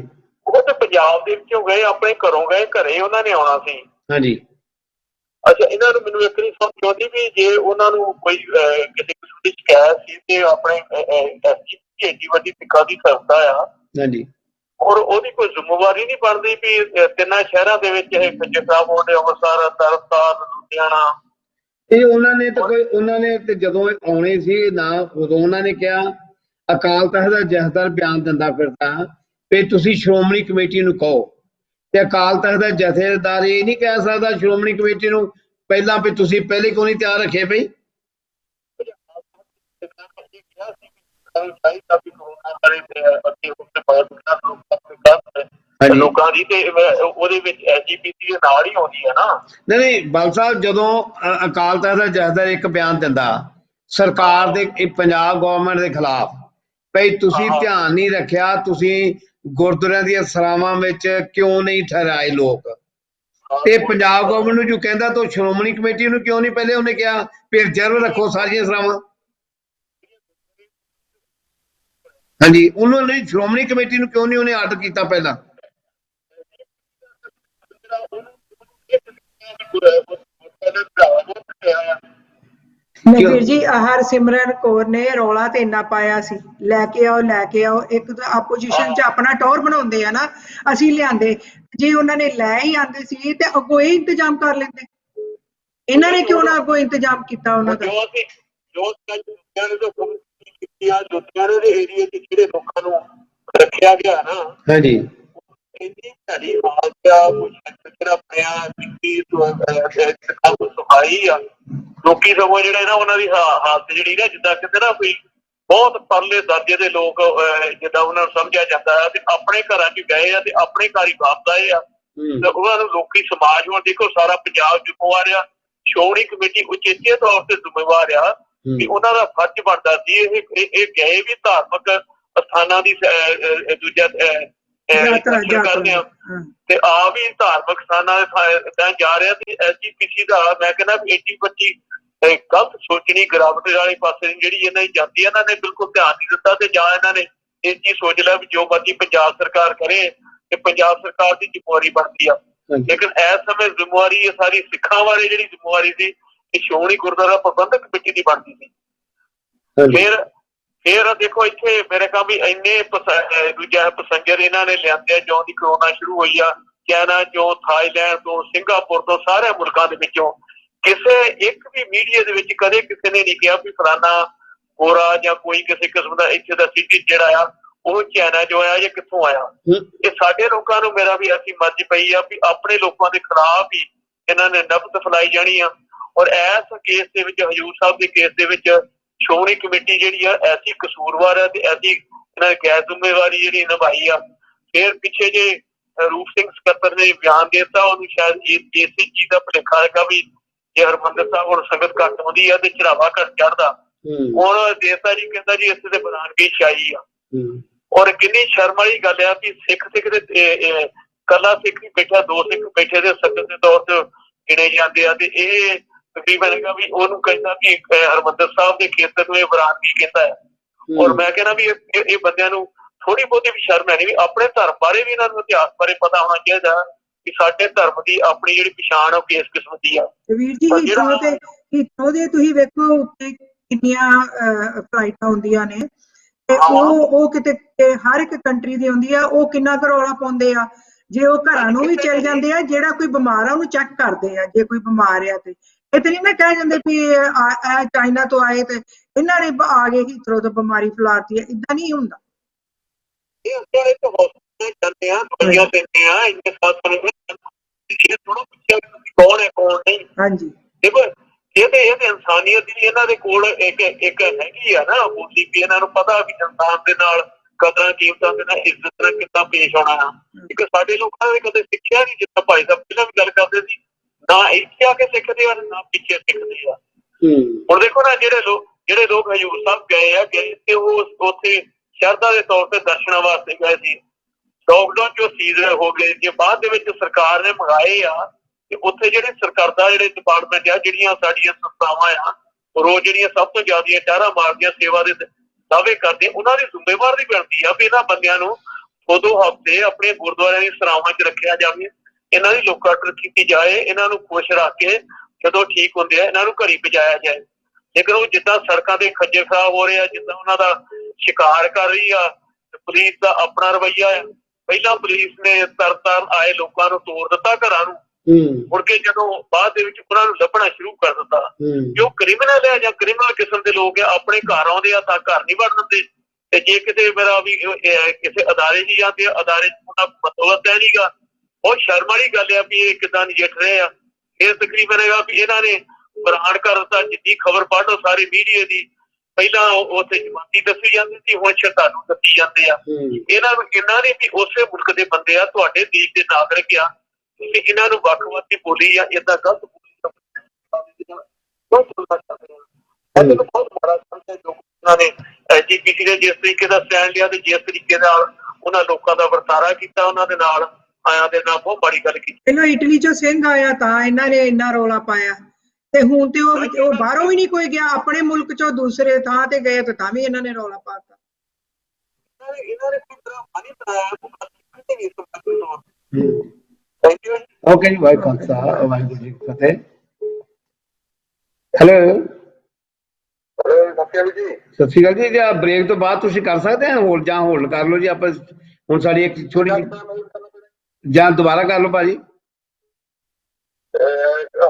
ਉਹ ਤੇ ਪੰਜਾਬ ਦੇ ਵਿੱਚੋਂ ਗਏ, ਆਪਣੇ ਘਰੋਂ ਗਏ, ਘਰੇ ਉਹਨਾਂ ਨੇ ਆਉਣਾ ਸੀ। ਹਾਂਜੀ। ਅੱਛਾ, ਇਹਨਾਂ ਨੂੰ ਮੈਨੂੰ ਇੱਕ ਨਹੀਂ ਸਮਝ ਆਉਂਦੀ ਵੀ ਜੇ ਉਹਨਾਂ ਨੂੰ ਕੋਈ ਕਿਸੇ ਕਿਸਮ ਦੀ ਸ਼ਿਕਾਇਤ ਸੀ ਤੇ ਆਪਣੇ ਐਡੀ ਵੱਡੀ ਸਿੱਖਾਂ ਦੀ ਸੰਸਥਾ ਆ, ਹਾਂਜੀ, ਔਰ ਉਹਦੀ ਕੋਈ ਜ਼ਿੰਮੇਵਾਰੀ ਨਹੀਂ ਬਣਦੀ ਵੀ ਤਿੰਨਾਂ ਸ਼ਹਿਰਾਂ ਦੇ ਵਿੱਚ ਇਹ ਖੱਜਰ ਸਾਹਿਬ ਹੋਣ, ਅੰਮ੍ਰਿਤਸਰ, ਤਰਨਤਾਰਨ, ਲੁਧਿਆਣਾ। ਇਹ ਉਹਨਾਂ ਨੇ ਤਾਂ ਕੋਈ, ਉਹਨਾਂ ਨੇ ਤੇ ਜਦੋਂ ਆਉਣੇ ਸੀ ਨਾ, ਉਦੋਂ ਉਹਨਾਂ ਨੇ ਕਿਹਾ ਅਕਾਲ ਤਖ਼ਤ ਦਾ ਜਥੇਦਾਰ ਬਿਆਨ ਦਿੰਦਾ ਫਿਰਦਾ ਵੀ ਤੁਸੀਂ ਸ਼੍ਰੋਮਣੀ ਕਮੇਟੀ ਨੂੰ ਕਹੋ, ਤੇ ਅਕਾਲ ਤਖ਼ਤ ਦਾ ਜਥੇਦਾਰ ਇਹ ਨਹੀਂ ਕਹਿ ਸਕਦਾ ਸ਼੍ਰੋਮਣੀ ਕਮੇਟੀ ਨੂੰ ਪਹਿਲਾਂ ਵੀ ਤੁਸੀਂ ਪਹਿਲੇ ਕਿਉਂ ਨਹੀਂ ਤਿਆਰ ਰੱਖੇ ਪਈ। ਲੋਕਾਂ ਦੀ ਤੇ ਉਹਦੇ ਵਿੱਚ ਐਸਜੀਪੀਸੀ ਦੇ ਨਾਲ ਹੀ ਆਉਂਦੀ ਹੈ ਨਾ। ਨਹੀਂ ਬਲ ਸਾਹਿਬ, ਜਦੋਂ ਅਕਾਲ ਤਖ਼ਤ ਦਾ ਜਥੇਦਾਰ ਇੱਕ ਬਿਆਨ ਦਿੰਦਾ ਸਰਕਾਰ ਦੇ, ਪੰਜਾਬ ਗੌਰਮੈਂਟ ਦੇ ਖਿਲਾਫ, ਭਈ ਤੁਸੀਂ ਧਿਆਨ ਨਹੀਂ ਰੱਖਿਆ, ਤੁਸੀਂ ਗੁਰਦੁਆਰਿਆਂ ਦੀਆਂ ਸਰਾਵਾਂ ਵਿੱਚ ਕਿਉਂ ਨਹੀਂ ਠਹਿਰਾਏ ਲੋਕ, ਤੇ ਪੰਜਾਬ ਗੌਰਮੈਂਟ ਨੂੰ ਜੋ ਕਹਿੰਦਾ ਤਾਂ ਸ਼੍ਰੋਮਣੀ ਕਮੇਟੀ ਨੂੰ ਕਿਉਂ ਨਹੀਂ ਪਹਿਲੇ ਉਹਨੇ ਕਿਹਾ ਵੀ ਰਿਜ਼ਰਵ ਰੱਖੋ ਸਾਰੀਆਂ ਸਰਾਵਾਂ। ਹਾਂਜੀ, ਉਹਨਾਂ ਨੇ ਸ਼੍ਰੋਮਣੀ ਕਮੇਟੀ ਨੂੰ ਕਿਉਂ ਨਹੀਂ ਉਹਨੇ ਆਰਡਰ ਕੀਤਾ ਪਹਿਲਾਂ। ਨਹੀਂ ਵੀਰ ਜੀ, ਹਰਸਿਮਰਨ ਕੌਰ ਨੇ ਰੌਲਾ ਤੇ ਇੰਨਾ ਪਾਇਆ ਸੀ, ਲੈ ਕੇ ਆਓ ਲੈ ਕੇ ਆਓ। ਇੱਕ ਤਾਂ ਆਪੋਜੀਸ਼ਨ 'ਚ ਆਪਣਾ ਟੌਰ ਬਣਾਉਂਦੇ ਆ ਨਾ, ਅਸੀਂ ਲਿਆਂਦੇ। ਜੇ ਉਹਨਾਂ ਨੇ ਲੈ ਹੀ ਆਂਦੇ ਸੀ ਤੇ ਅੱਗੋਂ ਇਹ ਇੰਤਜ਼ਾਮ ਕਰ ਲੈਂਦੇ। ਇਹਨਾਂ ਨੇ ਕਿਉਂ ਨਾ ਅੱਗੋਂ ਇੰਤਜ਼ਾਮ ਕੀਤਾ ਉਹਨਾਂ ਦਾ। ਲੁਧਿਆਣੇ ਦੇ ਏਰੀਏ 'ਚ ਜਿਹੜੇ ਲੋਕਾਂ ਨੂੰ ਰੱਖਿਆ ਗਿਆ ਨਾ, ਹਾਂਜੀ, ਇੰਨੀ ਭੈੜੀ ਹਾਲਤ ਆ, ਜਿਹੜਾ ਬਣਿਆ ਸਫਾਈ ਆ, ਲੋਕੀ ਸਗੋਂ ਜਿਹੜੇ ਨਾ ਉਹਨਾਂ ਦੀ ਹਾਲਤ ਜਿਹੜੀ ਨਾ ਜਿੱਦਾਂ ਕਿਤੇ ਨਾ ਕੋਈ ਬਹੁਤ ਪਰਲੇ ਦਰਜੇ ਦੇ ਲੋਕ, ਜਿੱਦਾਂ ਉਹਨਾਂ ਨੂੰ ਸਮਝਿਆ ਜਾਂਦਾ ਹੈ ਤੇ ਆਪਣੇ ਘਰਾਂ 'ਚ ਗਏ ਆ ਤੇ ਆਪਣੇ ਘਰ ਹੀ ਵਾਪਸ ਆਏ ਆ, ਤੇ ਉਹਨਾਂ ਨੂੰ ਲੋਕੀ ਸਮਾਜ ਹੁਣ ਦੇਖੋ ਸਾਰਾ ਪੰਜਾਬ ਜ਼ਿੰਮੇਵਾਰ ਆ, ਸ਼੍ਰੋਮਣੀ ਕਮੇਟੀ ਉਚੇਚੇ ਤੌਰ ਤੇ ਜ਼ਿੰਮੇਵਾਰ ਆ ਵੀ ਉਹਨਾਂ ਦਾ ਫਰਜ਼ ਬਣਦਾ ਸੀ ਇਹ ਗਏ ਵੀ ਧਾਰਮਿਕ ਸਥਾਨਾਂ ਦੀ ਦੂਜਾ ਕਰਦੇ ਆ ਤੇ ਆ ਵੀ ਧਾਰਮਿਕ ਸਥਾਨਾਂ ਦੇ ਜਾ ਰਿਹਾ ਤੇ ਐਸਜੀਪੀਸੀ ਦਾ ਮੈਂ ਕਹਿੰਦਾ 80-25 ਗਲਤ ਸੋਚਣੀ ਗਿਰਾਵਟ ਵਾਲੇ ਪਾਸੇ ਜਿਹੜੀ ਇਹਨਾਂ ਦੀ ਜਾਂਦੀ ਹੈ, ਇਹਨਾਂ ਨੇ ਬਿਲਕੁਲ ਧਿਆਨ ਨਹੀਂ ਦਿੱਤਾ ਤੇ ਜਾਂ ਇਹਨਾਂ ਨੇ ਇਹ ਚੀਜ਼ ਸੋਚ ਲਿਆ ਵੀ ਜੋ ਮਰਜ਼ੀ ਪੰਜਾਬ ਸਰਕਾਰ ਕਰੇ ਤੇ ਪੰਜਾਬ ਸਰਕਾਰ ਦੀ ਜ਼ਿੰਮੇਵਾਰੀ ਬਣਦੀ ਆ। ਲੇਕਿਨ ਇਸ ਸਮੇਂ ਜ਼ਿੰਮੇਵਾਰੀ ਇਹ ਸਾਰੀ ਸਿੱਖਾਂ ਬਾਰੇ ਜਿਹੜੀ ਜ਼ਿੰਮੇਵਾਰੀ ਸੀ ਇਹ ਸ਼੍ਰੋਮਣੀ ਗੁਰਦੁਆਰਾ ਪ੍ਰਬੰਧਕ ਕਮੇਟੀ ਦੀ ਬਣਦੀ ਸੀ। फिर देखो इत्थे मेरे ख्याल भी इन्ने दूजा पैसेंजर इन्हां ने लिआंदे आ जो दी कोरोना शुरू होई आ, चाइना चों, थाईलैंड तो, सिंगापुर तो, सारे मुल्कां दे विचों किसे एक भी मीडिया दे विच कदे किसी ने नहीं कहा भी फलाना गोरा या कोई किसी किस्म का इत्थे दा सिटी जिहड़ा आ ਉਹ ਚਾਈਨਾ जो आया ਜਾਂ कित्थों आया। ये साडे लोकां नूं मेरा भी ऐसी मर्ज पई आ भी अपने लोकां दे खिलाफ ही इन्हां ने नफरत फैलाई जानी आ। और इस केस दे विच हजूर साहब दे केस दे विच श्रोमणी कमेटी जिहड़ी आ ऐसी कसूरवार है ते ऐसी इन्हां ने गैर जिम्मेवारी जिहड़ी निभाई आ। फिर पिछे जे रूप सिंह सकत्तर ने बयान देता उन्होंने शायद इसी चीज का भुलेखा लगा भी जे हरमंदिर साहब हुण संगत घट आउंदी आ ते चढ़ावा घट चढ़दा। हुण देसा जी कहंदा जी इस ते बरानगी छाई आ। और किन्नी शर्म वाली गल है कि सिख दे कला सिख भी बैठा, दो सिख बैठे दे संगत के तौर पर गिने जाते हैं। तकरीबन भी ओनू कहता भी हरमंदिर साहब के खेतर में बरानगी कहता है। और मैं कहना भी ये बंदियां नूं थोड़ी बहुती भी शर्म है नहीं, भी अपने धर्म बारे भी इन्हां नूं इतिहास बारे पता होना चाहिए कि साडे धर्म की अपनी जिहड़ी पछाण है किस किस्म की आ। ਵੀਰ ਜੀ ਹੀਥਰੋ ਦੇ ਤੁਸੀਂ ਵੇਖੋ ਉੱਤੇ ਕਿੰਨੀਆਂ ਫਲਾਈਟਾਂ ਹੁੰਦੀਆਂ ਨੇ ਤੇ ਉਹ ਕਿਤੇ ਹਰ ਇੱਕ ਕੰਟਰੀ ਦੀ ਹੁੰਦੀ ਆ। ਉਹ ਕਿੰਨਾ ਕੁ ਰੌਲਾ ਪਾਉਂਦੇ ਆ, ਜੇ ਉਹ ਘਰਾਂ ਨੂੰ ਵੀ ਚਲੇ ਜਾਂਦੇ ਆ, ਜਿਹੜਾ ਕੋਈ ਬਿਮਾਰ ਆ ਉਹਨੂੰ ਚੈੱਕ ਕਰਦੇ ਆ ਜੇ ਕੋਈ ਬਿਮਾਰ ਆ ਤੇ ਇਹ ਤੇ ਨਹੀਂ ਨਾ ਕਹਿ ਜਾਂਦੇ ਵੀ ਇਹ ਚਾਈਨਾ ਤੋਂ ਆਏ ਤੇ ਇਹਨਾਂ ਨੇ ਆ ਗਏ ਹੀਥਰੋ ਤੋਂ ਬਿਮਾਰੀ ਫੈਲਾਤੀ ਹੈ। ਏਦਾਂ ਨਹੀਂ ਹੁੰਦਾ। ਜਾਂਦੇ ਆ ਦਵਾਈਆਂ ਦਿੰਦੇ ਆ ਇੰਨੇ ਸਾਲ ਥੋੜਾ ਪੁੱਛਿਆ ਕੌਣ ਹੈ ਕੌਣ ਨਹੀਂ। ਹਾਂਜੀ ਦੇਖੋ ਇਹ ਤੇ ਇਨਸਾਨੀਅਤ ਦੀ ਇਹਨਾਂ ਦੇ ਕੋਲ ਇੱਕ ਹੈਗੀ ਆ ਨਾ ਬੋਲੀ ਵੀ ਇਹਨਾਂ ਨੂੰ ਪਤਾ ਵੀ ਇਨਸਾਨ ਦੇ ਨਾਲ ਕਦਰਾਂ ਕੀਮਤਾਂ ਦੇ ਨਾਲ ਇੱਜ਼ਤ ਨਾਲ ਕਿੱਦਾਂ ਪੇਸ਼ ਆਉਣਾ ਆ। ਇੱਕ ਸਾਡੇ ਲੋਕਾਂ ਨੇ ਕਦੇ ਸਿੱਖਿਆ ਨਹੀਂ, ਜਿੱਦਾਂ ਭਾਈ ਸਾਹਿਬ ਪਹਿਲਾਂ ਵੀ ਗੱਲ ਕਰਦੇ ਸੀ, ਨਾ ਇੱਥੇ ਆ ਕੇ ਸਿੱਖਦੇ ਆ ਨਾ ਪਿੱਛੇ ਸਿੱਖਦੇ ਆ। ਹੁਣ ਦੇਖੋ ਨਾ ਜਿਹੜੇ ਲੋਕ ਹਜ਼ੂਰ ਸਾਹਿਬ ਗਏ ਆ ਗਏ ਤੇ ਉਹ ਉੱਥੇ ਸ਼ਰਧਾ ਦੇ ਤੌਰ ਤੇ ਦਰਸ਼ਨਾਂ ਵਾਸਤੇ ਗਏ ਸੀ। ਲੋਕਡਾਊਨ ਚੋਂ ਸੀਜ਼ ਹੋ ਗਏ ਜੇ ਬਾਅਦ ਦੇ ਵਿੱਚ ਸਰਕਾਰ ਨੇ ਮੰਗਾਏ ਆ ਤੇ ਉੱਥੇ ਜਿਹੜੇ ਸਰਕਾਰਦਾ ਜਿਹੜੇ ਡਿਪਾਰਟਮੈਂਟ ਆ ਜਿਹੜੀਆਂ ਸਾਡੀਆਂ ਸੰਸਥਾਵਾਂ ਆ ਰੋਜ਼ ਜਿਹੜੀਆਂ ਸਭ ਤੋਂ ਜ਼ਿਆਦਾ ਟਹਿਰਾ ਮਾਰਦੀਆਂ ਸੇਵਾ ਦੇ ਦਾਅਵੇ ਕਰਦੇ ਉਹਨਾਂ ਦੀ ਜ਼ਿੰਮੇਵਾਰ ਦੀ ਬਣਦੀ ਆ ਵੀ ਇਹਨਾਂ ਬੰਦਿਆਂ ਨੂੰ 2 ਹਫ਼ਤੇ ਆਪਣੇ ਗੁਰਦੁਆਰਿਆਂ ਦੀ ਸਰਾਵਾਂ 'ਚ ਰੱਖਿਆ ਜਾਵੇ, ਇਹਨਾਂ ਦੀ ਲੋਕਾਟਰ ਕੀਤੀ ਜਾਏ, ਇਹਨਾਂ ਨੂੰ ਖੁਸ਼ ਰੱਖ ਕੇ ਜਦੋਂ ਠੀਕ ਹੁੰਦੇ ਆ ਇਹਨਾਂ ਨੂੰ ਘਰੀ ਪਹੁੰਚਾਇਆ ਜਾਏ। ਲੇਕਿਨ ਉਹ ਜਿੱਦਾਂ ਸੜਕਾਂ ਦੇ ਖੱਜਲ ਖਰਾਬ ਹੋ ਰਹੇ ਆ, ਜਿੱਦਾਂ ਉਹਨਾਂ ਦਾ ਸ਼ਿਕਾਰ ਕਰ ਰਹੀ ਆ, ਪੁਲਿਸ ਦਾ ਆਪਣਾ ਰਵੱਈਆ ਆ। ਪਹਿਲਾਂ ਪੁਲਿਸ ਨੇ ਤਰਨ ਆਏ ਲੋਕਾਂ ਨੂੰ ਤੋੜ ਦਿੱਤਾ ਘਰਾਂ ਨੂੰ, ਮੁੜ ਕੇ ਜਦੋਂ ਬਾਅਦ ਦੇ ਵਿੱਚ ਉਹਨਾਂ ਨੂੰ ਲੱਭਣਾ ਸ਼ੁਰੂ ਕਰ ਦਿੱਤਾ। ਜੋ ਕ੍ਰਿਮੀਨਲ ਹੈ ਜਾਂ ਕ੍ਰਿਮੀਨਲ ਕਿਸਮ ਦੇ ਲੋਕ ਆ ਆਪਣੇ ਘਰ ਆਉਂਦੇ ਆ ਤਾਂ ਘਰ ਨਹੀਂ ਵੜ ਦਿੰਦੇ। ਤੇ ਜੇ ਕਿਤੇ ਮੇਰਾ ਵੀ ਕਿਸੇ ਅਦਾਰੇ 'ਚ ਜਾਂਦੇ ਆ ਅਦਾਰੇ 'ਚ ਉਹਨਾਂ ਮਤਲਬ ਹੈ ਨੀਗਾ। ਬਹੁਤ ਸ਼ਰਮ ਵਾਲੀ ਗੱਲ ਆ ਵੀ ਇਹ ਕਿੱਦਾਂ ਨਜਿੱਠ ਰਹੇ ਆ। ਇਹ ਤਕਰੀਬਨ ਹੈਗਾ ਵੀ ਇਹਨਾਂ ਨੇ ਬਰਾਨ ਕਰ ਦਿੱਤਾ। ਜਿੱਦੀ ਖਬਰ ਪੜ੍ਹ ਲਓ ਸਾਰੀ ਮੀਡੀਆ ਦੀ, ਪਹਿਲਾਂ ਉੱਥੇ ਜਮਾਤੀ ਦੱਸੀ ਜਾਂਦੀ ਸੀ, ਹੁਣ ਸ਼ਰਧਾਲੂ ਦੱਸੀ ਜਾਂਦੇ ਆ। ਇਹਨਾਂ ਨੇ ਵੀ ਉਸੇ ਮੁਲਕ ਦੇ ਬੰਦੇ ਆ, ਤੁਹਾਡੇ ਦੇਸ਼ ਦੇ ਨਾਗਰਿਕ ਆ, ਤੁਸੀਂ ਇਹਨਾਂ ਨੂੰ ਵੱਖ-ਵੱਖ ਦੀ ਬੋਲੀ ਜਾਂ ਏਦਾਂ ਗਲਤ ਬੋਲੀ ਬਹੁਤ ਮਾੜਾ ਸਮਝਿਆ ਜੋ ਉਹਨਾਂ ਨੇ LGBT ਨੇ ਜਿਸ ਤਰੀਕੇ ਦਾ ਸਟੈਂਡ ਲਿਆ ਤੇ ਜਿਸ ਤਰੀਕੇ ਨਾਲ ਉਹਨਾਂ ਲੋਕਾਂ ਦਾ ਵਰਤਾਰਾ ਕੀਤਾ, ਉਹਨਾਂ ਦੇ ਨਾਲ ਆਇਆਂ ਦੇ ਨਾਲ ਬਹੁਤ ਮਾੜੀ ਗੱਲ ਕੀਤੀ। ਪਹਿਲਾਂ ਇਟਲੀ 'ਚੋਂ ਸਿੰਘ ਆਇਆ ਤਾਂ ਇਹਨਾਂ ਨੇ ਇੰਨਾ ਰੌਲਾ ਪਾਇਆ ਤੇ ਹੁਣ ਤੇ ਉਹ ਬਾਹਰੋਂ ਵੀ ਨਹੀਂ ਕੋਈ ਗਿਆ, ਆਪਣੇ ਮੁਲਕ 'ਚੋਂ ਦੂਸਰੇ ਥਾਂ ਤੇ ਗਏ ਤੇ ਤਾਂ ਵੀ ਇਹਨਾਂ ਨੇ ਰੌਲਾ ਪਾਤਾ। ਇਹਨਾਂ ਨੇ ਕੋਈ ਤਰ੍ਹਾਂ ਪਾਣੀ ਬਣਾਇਆ। ਓਕੇ ਜੀ, ਵਾਹਿਗੁਰੂ ਖਾਲਸਾ ਵਾਹਿਗੁਰੂ ਜੀ ਕੀ ਫਤਿਹ। ਹੈਲੋ ਸਤਿ ਸ਼੍ਰੀ ਅਕਾਲ ਜੀ। ਜੇ ਬ੍ਰੇਕ ਤੋਂ ਬਾਅਦ ਤੁਸੀਂ ਕਰ ਸਕਦੇ ਆ ਹੋਲਡ ਜਾਂ ਹੋਲਡ ਕਰ ਲਓ ਜੀ। ਆਪਾਂ ਹੁਣ ਸਾਡੀ ਇੱਕ ਛੋਟੀ ਜਿਹੀ ਜਾਂ ਦੁਬਾਰਾ ਕਰ ਲਓ ਭਾਜੀ।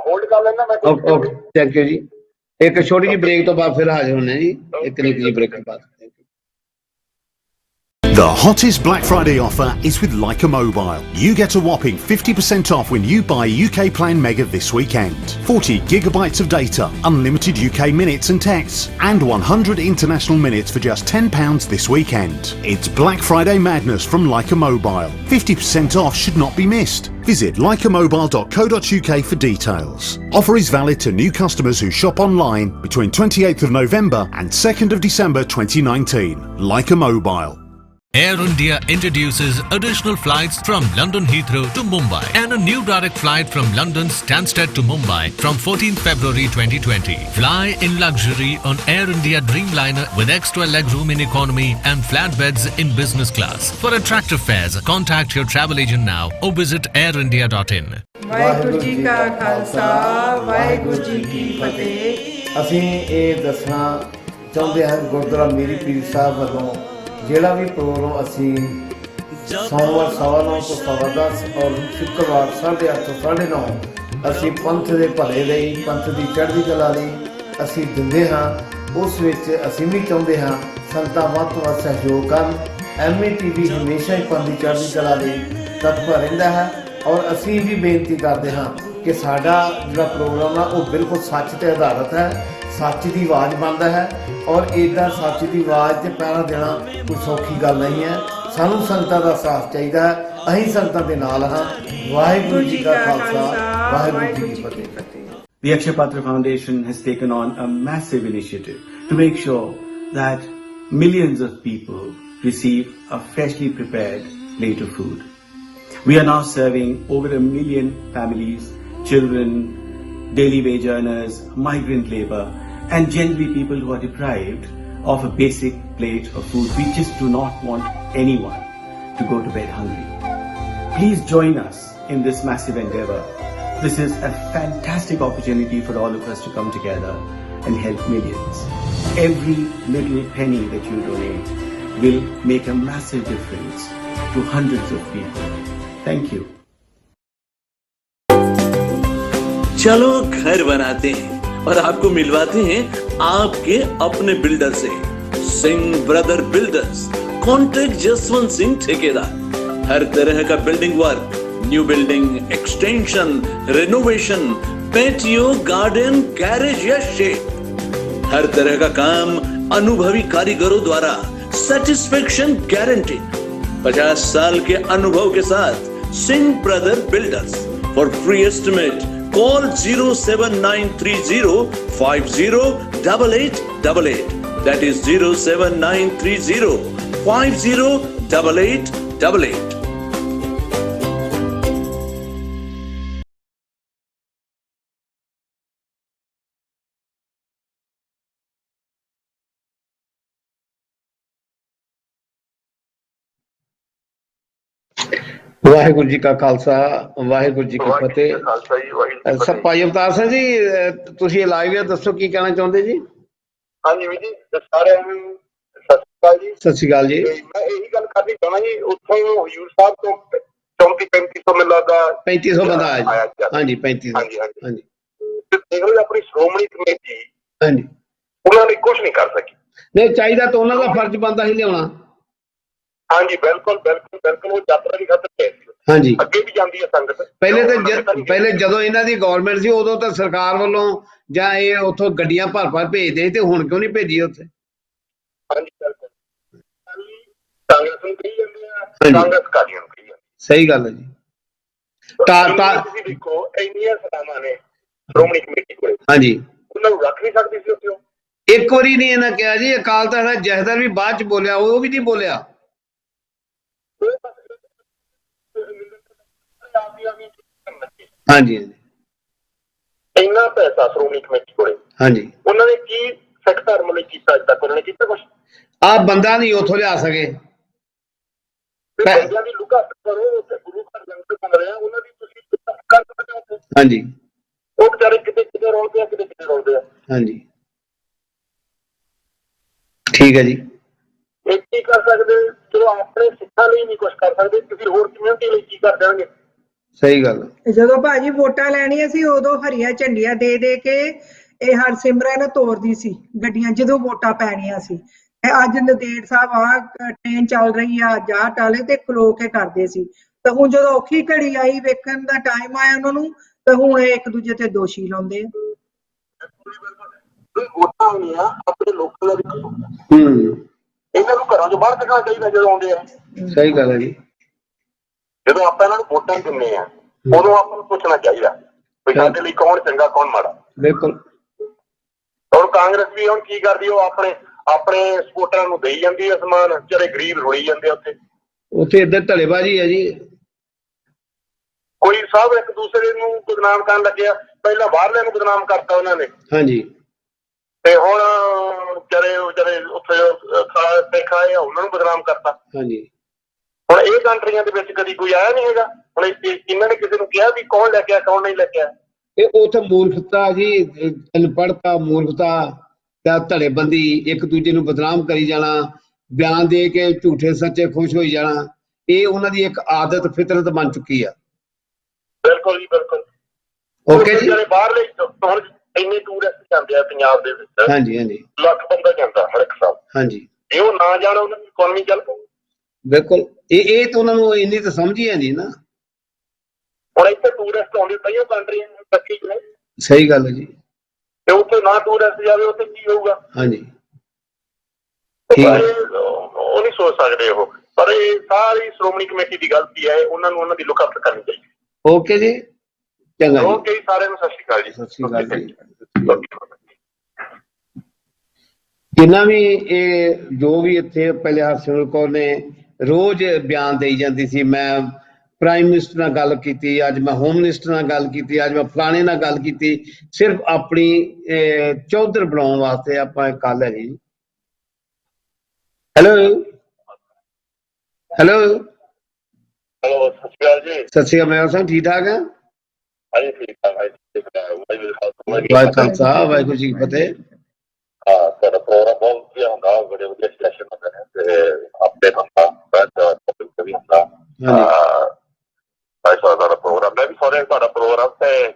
ਹੋਲਡ ਕਰ ਲੈਣਾ ਮੈਂ। ਓਕੇ ਥੈਂਕ ਯੂ ਜੀ। ਇੱਕ ਛੋਟੀ ਜਿਹੀ ਬ੍ਰੇਕ ਤੋਂ ਬਾਅਦ ਫਿਰ ਹਾਜ਼ਰ ਹੋਣੇ ਜੀ, ਇੱਕ ਨਿੱਕੀ ਜਿਹੀ ਬ੍ਰੇਕ ਤੋਂ ਬਾਅਦ। The hottest Black Friday offer is with Leica Mobile. You get a whopping 50% off when you buy UK Plan Mega this weekend. 40 gigabytes of data, unlimited UK minutes and texts, and 100 international minutes for just £10 this weekend. It's Black Friday madness from Leica Mobile. 50% off should not be missed. Visit leicamobile.co.uk for details. Offer is valid to new customers who shop online between 28th of November and 2nd of December 2019. Leica Mobile. Air India introduces additional flights from London Heathrow to Mumbai and a new direct flight from London Stansted to Mumbai from 14th February 2020. Fly in luxury on Air India Dreamliner with extra legroom in economy and flatbeds in business class. For attractive fares, contact your travel agent now or visit airindia.in. Waheguru ji ਕਾ ਖਾਲਸਾ ਵਾਹਿਗੁਰੂ ਜੀ ਕੀ ਫਤਿਹ। ਅਸੀਂ ਇਹ ਦੱਸਣਾ ਚਾਹੁੰਦੇ ਹਾਂ ਗੁਰਦੁਆਰਾ ਮੀਰੀ ਪੀਰ ਸਾਹਿਬ ਵੱਲੋਂ ਜਿਹੜਾ ਵੀ programme ਅਸੀਂ ਸੋਮਵਾਰ 9:15 ਤੋਂ 10:15 ਔਰ ਸ਼ੁੱਕਰਵਾਰ 8:30 ਤੋਂ 9:30 ਅਸੀਂ ਪੰਥ ਦੇ ਭਲੇ ਲਈ, ਪੰਥ ਦੀ ਚੜ੍ਹਦੀ ਕਲਾ ਲਈ ਅਸੀਂ ਦਿੰਦੇ ਹਾਂ। ਉਸ ਵਿੱਚ ਅਸੀਂ ਵੀ ਚਾਹੁੰਦੇ ਹਾਂ ਸੰਗਤਾਂ ਵੱਧ ਤੋਂ ਵੱਧ ਸਹਿਯੋਗ ਕਰਨ। MATV ਹਮੇਸ਼ਾ ਹੀ ਪੰਥ ਦੀ ਚੜ੍ਹਦੀ ਕਲਾ ਲਈ ਤਤਪਰ ਰਹਿੰਦਾ ਹੈ ਔਰ ਅਸੀਂ ਵੀ ਬੇਨਤੀ ਕਰਦੇ ਹਾਂ ਕਿ ਸਾਡਾ ਜਿਹੜਾ ਪ੍ਰੋਗਰਾਮ ਆ ਉਹ ਬਿਲਕੁਲ ਸੱਚ 'ਤੇ ਆਧਾਰਿਤ ਹੈ, ਸੱਚ ਦੀ ਆਵਾਜ਼ ਬਣਦਾ ਹੈ ਔਰ ਇੱਦਾਂ ਸੱਚ ਦੀ ਆਵਾਜ਼ 'ਤੇ ਪਹਿਰਾ ਦੇਣਾ ਕੋਈ ਸੌਖੀ ਗੱਲ ਨਹੀਂ ਹੈ। ਸਾਨੂੰ ਸੰਗਤਾਂ ਦਾ ਸਾਥ ਚਾਹੀਦਾ ਹੈ, ਅਸੀਂ ਸੰਗਤਾਂ ਦੇ ਨਾਲ ਹਾਂ। ਵਾਹਿਗੁਰੂ ਜੀ ਕਾ ਖਾਲਸਾ, ਵਾਹਿਗੁਰੂ ਜੀ ਕੀ ਫਤਿਹ। The Akshay Patra Foundation has taken on a massive initiative to make sure that millions of people receive a freshly prepared plate of food. We are now serving over 1 million families, children, daily wage earners, migrant labor, and generally people who are deprived of a basic plate of food. We just do not want anyone to go to bed hungry. Please join us in this massive endeavor. This is a fantastic opportunity for all of us to come together and help millions. Every little penny that you donate will make a massive difference to hundreds of people. Thank you. चलो घर बनाते हैं और आपको मिलवाते हैं आपके अपने builder से। Singh brother builders, contract Jaswant Singh ठेकेदार। हर तरह का building work, new building, extension, renovation, patio, garden, garage या शेड, हर तरह का काम अनुभवी कारीगरों द्वारा, सेटिस्फेक्शन गारंटीड। 50 साल के अनुभव के साथ Singh brother builders. For free estimate call 07930 508888। That is 07930 508888। Waheguru ji ਕਾ ਖਾਲਸਾ, ਵਾਹਿਗੁਰੂ ਜੀ ਕੀ ਫਤਿਹ। ਸਰ ਭਾਈ ਅਵਤਾਰ ਸਿੰਘ ਜੀ, ਤੁਸੀਂ ਲਾਈਵ ਆ, ਦੱਸੋ ਕੀ ਕਹਿਣਾ ਚਾਹੁੰਦੇ ਜੀ? ਹਾਂਜੀ ਵੀਰ ਜੀ, ਸਾਰਿਆਂ ਨੂੰ ਸਤਿ ਸ਼੍ਰੀ ਅਕਾਲ ਜੀ। ਸਤਿ ਸ਼੍ਰੀ ਅਕਾਲ ਜੀ। ਮੈਂ ਇਹੀ ਗੱਲ ਕਰਨੀ ਚਾਹੁੰਦਾ ਜੀ, ਉੱਥੋਂ ਹਜ਼ੂਰ ਸਾਹਿਬ ਤੋਂ 34-3500 ਮੈਨੂੰ ਲੱਗਦਾ 3500 ਬੰਦਾ ਆਇਆ ਜੀ। ਹਾਂਜੀ 3500। ਹਾਂਜੀ ਹਾਂਜੀ ਹਾਂਜੀ ਦੇਖ ਲਓ ਆਪਣੀ ਸ਼੍ਰੋਮਣੀ ਕਮੇਟੀ, ਹਾਂਜੀ, ਉਹਨਾਂ ਨੇ ਕੁਝ ਨਹੀਂ ਕਰ ਸਕੀ। ਨਹੀਂ ਚਾਹੀਦਾ ਤਾਂ ਉਹਨਾਂ ਦਾ ਫਰਜ਼ ਬਣਦਾ ਸੀ ਲਿਆਉਣਾ। ਹਾਂਜੀ ਬਿਲਕੁਲ ਬਿਲਕੁਲ ਬਿਲਕੁਲ, ਉਹ ਯਾਤਰਾ ਦੀ ਖਾਤਰ ਗਏ ਸੀ। ਹਾਂਜੀ, ਅੱਗੇ ਵੀ ਜਾਂਦੀ ਹੈ ਸੰਗਤ। ਪਹਿਲੇ ਜਦੋਂ ਇਹਨਾਂ ਦੀ ਗਵਰਨਮੈਂਟ ਸੀ ਉਦੋਂ ਤਾਂ ਸਰਕਾਰ ਵੱਲੋਂ ਜਾਂ ਇਹ ਉੱਥੋਂ ਗੱਡੀਆਂ ਭਰ ਭੇਜਦੇ, ਤੇ ਹੁਣ ਕਿਉਂ ਨਹੀਂ ਭੇਜੀ ਉੱਥੇ? ਹਾਂਜੀ ਬਿਲਕੁਲ, ਕਾਂਗਰਸ ਨੂੰ ਕਹੀ ਜਾਂਦੇ ਆ, ਕਾਂਗਰਸ ਕਾਲੀਆਂ ਨੂੰ ਕਹੀ ਜਾਂਦੇ। ਸਹੀ ਗੱਲ ਹੈ ਜੀ। ਤੁਸੀਂ ਦੇਖੋ ਇੰਨੀਆਂ ਸਲਾਮਾਂ ਨੇ ਸ਼੍ਰੋਮਣੀ ਕਮੇਟੀ ਕੋਲ, ਹਾਂਜੀ, ਉਹਨਾਂ ਨੂੰ ਰੱਖ ਨਹੀਂ ਸਕਦੀ ਸੀ ਉੱਥੇ। ਇੱਕ ਵਾਰੀ ਨਹੀਂ ਇਹਨਾਂ ਕਿਹਾ ਜੀ। ਅਕਾਲ ਤਖਤ ਦਾ ਜਥੇਦਾਰ ਵੀ ਬਾਅਦ ਚ ਬੋਲਿਆ, ਉਹ ਵੀ ਨਹੀਂ ਬੋਲਿਆ। ਹਾਂਜੀ ਇੰਨਾ ਪੈਸਾ ਸ਼੍ਰੋਮਣੀ ਕਮੇਟੀ ਕੋਲੇ, ਹਾਂਜੀ, ਉਹਨਾਂ ਨੇ ਕੀ ਸਿੱਖ ਧਰਮ ਲਈ ਕੀਤਾ ਅੱਜ ਤੱਕ? ਉਹਨਾਂ ਨੇ ਕੀਤਾ ਕੁਛ? ਆਹ ਬੰਦਾ ਨਹੀਂ ਉੱਥੋਂ ਲਿਆ ਸਕੇ। ਬੰਦਿਆਂ ਦੀ ਲੁਕਾ ਕਰੋ, ਉੱਥੇ ਗੁਰੂ ਘਰ ਲੰਗਰ ਬਣ ਰਿਹਾ, ਉਹਨਾਂ ਦੀ ਤੁਸੀਂ ਕਰ ਸਕਦੇ ਹੋ। ਹਾਂਜੀ, ਉਹ ਵਿਚਾਰੇ ਕਿਤੇ ਕਿਤੇ ਰੋਲਦੇ ਆ, ਕਿਤੇ ਕਿਤੇ ਰੋਲਦੇ ਆ। ਹਾਂਜੀ ਠੀਕ ਹੈ ਜੀ। ਇਹ ਕੀ ਕਰ ਸਕਦੇ? ਚਲੋ ਆਪਣੇ ਸਿੱਖਾਂ ਲਈ ਨਹੀਂ ਕੁਛ ਕਰ ਸਕਦੇ, ਤੁਸੀਂ ਹੋਰ ਕਮਿਊਨਿਟੀ ਲਈ ਕੀ ਕਰ ਦੇਣਗੇ? ਸਹੀ ਗੱਲ। ਜਦੋਂ ਭਾਜੀ ਵੋਟਾਂ ਲੈਣੀਆਂ ਸੀ ਉਦੋਂ ਹਰੀਆਂ ਝੰਡੀਆਂ ਦੇ ਦੇ ਕੇ ਇਹ ਹਰਸਿਮਰਨ ਤੋਰਦੀ ਸੀ ਗੱਡੀਆਂ, ਜਦੋਂ ਵੋਟਾਂ ਪੈਣੀਆਂ ਸੀ। ਅੱਜ ਨੰਦੇੜ ਸਾਹਿਬ ਆ ਟ੍ਰੇਨ ਚੱਲ ਰਹੀ ਆ, ਜਾ ਟਾਲੇ ਤੇ ਖਲੋ ਕੇ ਕਰਦੇ ਸੀ। ਤਾਂ ਹੁਣ ਜਦੋਂ ਔਖੀ ਘੜੀ ਆਈ, ਵੇਖਣ ਦਾ ਟਾਈਮ ਆਇਆ ਉਹਨਾਂ ਨੂੰ, ਤਾਂ ਹੁਣ ਇਹ ਇੱਕ ਦੂਜੇ ਤੇ ਦੋਸ਼ੀ ਲਾਉਂਦੇ ਆ। ਵੋਟਾਂ ਹੋਣੀਆਂ ਆਪਣੇ ਲੋਕਾਂ ਦਾ। ਇਹਨਾਂ ਨੂੰ ਘਰਾਂ ਚੋਂ ਬਾਹਰ ਕੱਢਣਾ ਚਾਹੀਦਾ ਜਦੋਂ ਆਉਂਦੇ ਆ। ਸਹੀ ਗੱਲ ਹੈ ਜੀ। ਜਦੋਂ ਆਪਾਂ ਇਹਨਾਂ ਨੂੰ ਵੋਟਾਂ ਦਿੰਦੇ ਆ, ਉਦੋਂ ਆਪਾਂ ਨੂੰ ਪੁੱਛਣਾ ਚਾਹੀਦਾ ਵੀ ਸਾਡੇ ਲਈ ਕੌਣ ਚੰਗਾ ਕੌਣ ਮਾੜਾ। ਬਿਲਕੁਲ। ਹੁਣ ਕਾਂਗਰਸ ਵੀ ਹੁਣ ਕੀ ਕਰਦੀ, ਉਹ ਆਪਣੇ ਸਪੋਰਟਰਾਂ ਨੂੰ ਦੇਈ ਜਾਂਦੀ ਹੈ ਸਮਾਨ, ਵਿਚਾਰੇ ਗਰੀਬ ਰੋਈ ਜਾਂਦੇ ਉੱਥੇ ਇੱਧਰ ਢਲੇਬਾਜ਼ੀ ਹੈ ਜੀ। ਕੋਈ ਸਭ ਇੱਕ ਦੂਸਰੇ ਨੂੰ ਬਦਨਾਮ ਕਰਨ ਲੱਗਿਆ। ਪਹਿਲਾਂ ਬਾਹਰਲਿਆਂ ਨੂੰ ਬਦਨਾਮ ਕਰਤਾ ਉਹਨਾਂ ਨੇ, ਹਾਂਜੀ, ਤੇ ਹੁਣ ਵਿਚਾਰੇ ਉੱਥੇ ਸਿੱਖ ਆਏ ਆ, ਉਹਨਾਂ ਨੂੰ ਬਦਨਾਮ ਕਰਤਾ। ਹਾਂਜੀ, ਹੁਣ ਇਹ ਕੰਟਰੀਆਂ ਦੇ ਵਿੱਚ ਕਦੀ ਕੋਈ ਆਇਆ ਨਹੀਂ ਹੈਗਾ। ਹੁਣ ਇਹਨਾਂ ਨੇ ਕਿਸੇ ਨੂੰ ਕਿਹਾ ਵੀ ਕੌਣ ਲੈ ਕੇ ਆ, ਕੌਣ ਨਹੀਂ ਲੈ ਕੇ ਆ? ਇਹ ਉੱਥੇ ਮੂਰਖਤਾ ਜੀ, ਅਨਪੜ੍ਹਤਾ, ਮੂਰਖਤਾ ਜਾਂ ਧੜੇਬੰਦੀ, ਇੱਕ ਦੂਜੇ ਨੂੰ ਬਦਨਾਮ ਕਰੀ ਜਾਣਾ, ਬਿਆਨ ਦੇ ਕੇ ਝੂਠੇ ਸੱਚੇ ਖੁਸ਼ ਹੋਈ ਜਾਣਾ, ਇਹ ਉਹਨਾਂ ਦੀ ਇੱਕ ਆਦਤ ਫਿਤਰਤ ਬਣ ਚੁੱਕੀ ਆ। ਬਿਲਕੁਲ ਜੀ ਬਿਲਕੁਲ। ਓਕੇ ਜੀ। ਬਾਹਰਲੇ ਹੁਣ ਇੰਨੇ ਟੂਰਿਸਟ ਜਾਂਦੇ ਆ ਪੰਜਾਬ ਦੇ ਵਿੱਚ, ਹਾਂਜੀ ਹਾਂਜੀ, ਲੱਖ ਬੰਦਾ ਜਾਂਦਾ ਹਰ ਇੱਕ ਸਾਲ। ਹਾਂਜੀ, ਜੇ ਉਹ ਨਾ ਜਾਣ ਉਹਨਾਂ ਦੀ ਇਕਨੋਮੀ ਚੱਲ ਪਊ। ਬਿਲਕੁਲ। ਇਹ ਤਾਂ ਉਹਨਾਂ ਨੂੰ ਇੰਨੀ ਤਾਂ ਸਮਝ ਹੀ ਹੈ ਨਹੀਂ ਨਾ। ਹੁਣ ਇੱਥੇ ਟੂਰਿਸਟ ਆਉਂਦੇ ਤਾਈਓ ਕੰਟਰੀ ਤਰੱਕੀ ਨੇ। ਸਹੀ ਗੱਲ ਹੈ ਜੀ। ਤੇ ਉੱਥੇ ਨਾ ਟੂਰਿਸਟ ਜਾਵੇ ਉੱਥੇ ਕੀ ਹੋਊਗਾ? ਹਾਂਜੀ, ਉਹ ਨਹੀਂ ਸੋਚ ਸਕਦੇ ਉਹ, ਪਰ ਇਹ ਸਾਰੀ ਸ਼੍ਰੋਮਣੀ ਕਮੇਟੀ ਦੀ ਗਲਤੀ ਹੈ, ਉਹਨਾਂ ਨੂੰ ਉਹਨਾਂ ਦੀ ਲੁੱਕ ਆਊਟ ਕਰਨੀ ਚਾਹੀਦੀ। ਓਕੇ ਜੀ, ਚੰਗਾ ਜੀ। ਓਕੇ ਜੀ, ਸਾਰਿਆਂ ਨੂੰ ਸਤਿ ਸ਼੍ਰੀ ਅਕਾਲ ਜੀ। ਸਤਿ ਸ਼੍ਰੀ ਅਕਾਲ ਜੀ। ਜਿੰਨਾ ਵੀ ਇਹ ਜੋ ਵੀ ਇੱਥੇ ਪਹਿਲੇ ਹਰਸਿਮਰਤ ਕੌਰ ਨੇ ਰੋਜ਼ ਬਿਆਨ ਦੇਈ ਜਾਂਦੀ ਸੀ, ਮੈਂ ਪ੍ਰਾਈਮ ਮਿਨਿਸਟਰ ਨਾਲ ਗੱਲ ਕੀਤੀ, ਅੱਜ ਮੈਂ ਹੋਮ ਮਿਨਿਸਟਰ ਨਾਲ ਗੱਲ ਕੀਤੀ, ਅੱਜ ਮੈਂ ਫਲਾਣੇ ਨਾਲ ਗੱਲ ਕੀਤੀ, ਸਿਰਫ ਆਪਣੀ ਚੌਧਰ ਬਣਾਉਣ ਵਾਸਤੇ ਆਪਾਂ ਗੱਲ ਹੈ ਜੀ। ਹੈਲੋ ਹੈਲੋ ਹੈਲੋ, ਸਤਿ ਸ਼੍ਰੀ ਅਕਾਲ ਜੀ। ਸਤਿ ਸ਼੍ਰੀ ਅਕਾਲ। ਮੈਂ ਸਾਹਿਬ ਠੀਕ ਠਾਕ ਆ? ਹਾਂਜੀ ਠੀਕ ਠਾਕ ਹੈ ਜੀ। ਵਾਹਿਗੁਰੂ ਖਾਲਸਾ ਵਾਹਿਗੁਰੂ ਜੀ ਕੀ ਫਤਿਹ। ਹਾਂ, ਤੁਹਾਡਾ ਪ੍ਰੋਗਰਾਮ ਬਹੁਤ ਵਧੀਆ ਹੁੰਦਾ, ਬੜੇ ਵਧੀਆ ਸੈਸ਼ਨ ਹੁੰਦੇ ਨੇ ਤੇ ਅਪਡੇਟ ਹੁੰਦਾ ਵੀ ਹੁੰਦਾ। ਤੁਹਾਡਾ ਪ੍ਰੋਗਰਾਮ, ਮੈਂ ਵੀ ਸੁਣਿਆ ਤੁਹਾਡਾ ਪ੍ਰੋਗਰਾਮ, ਤੇ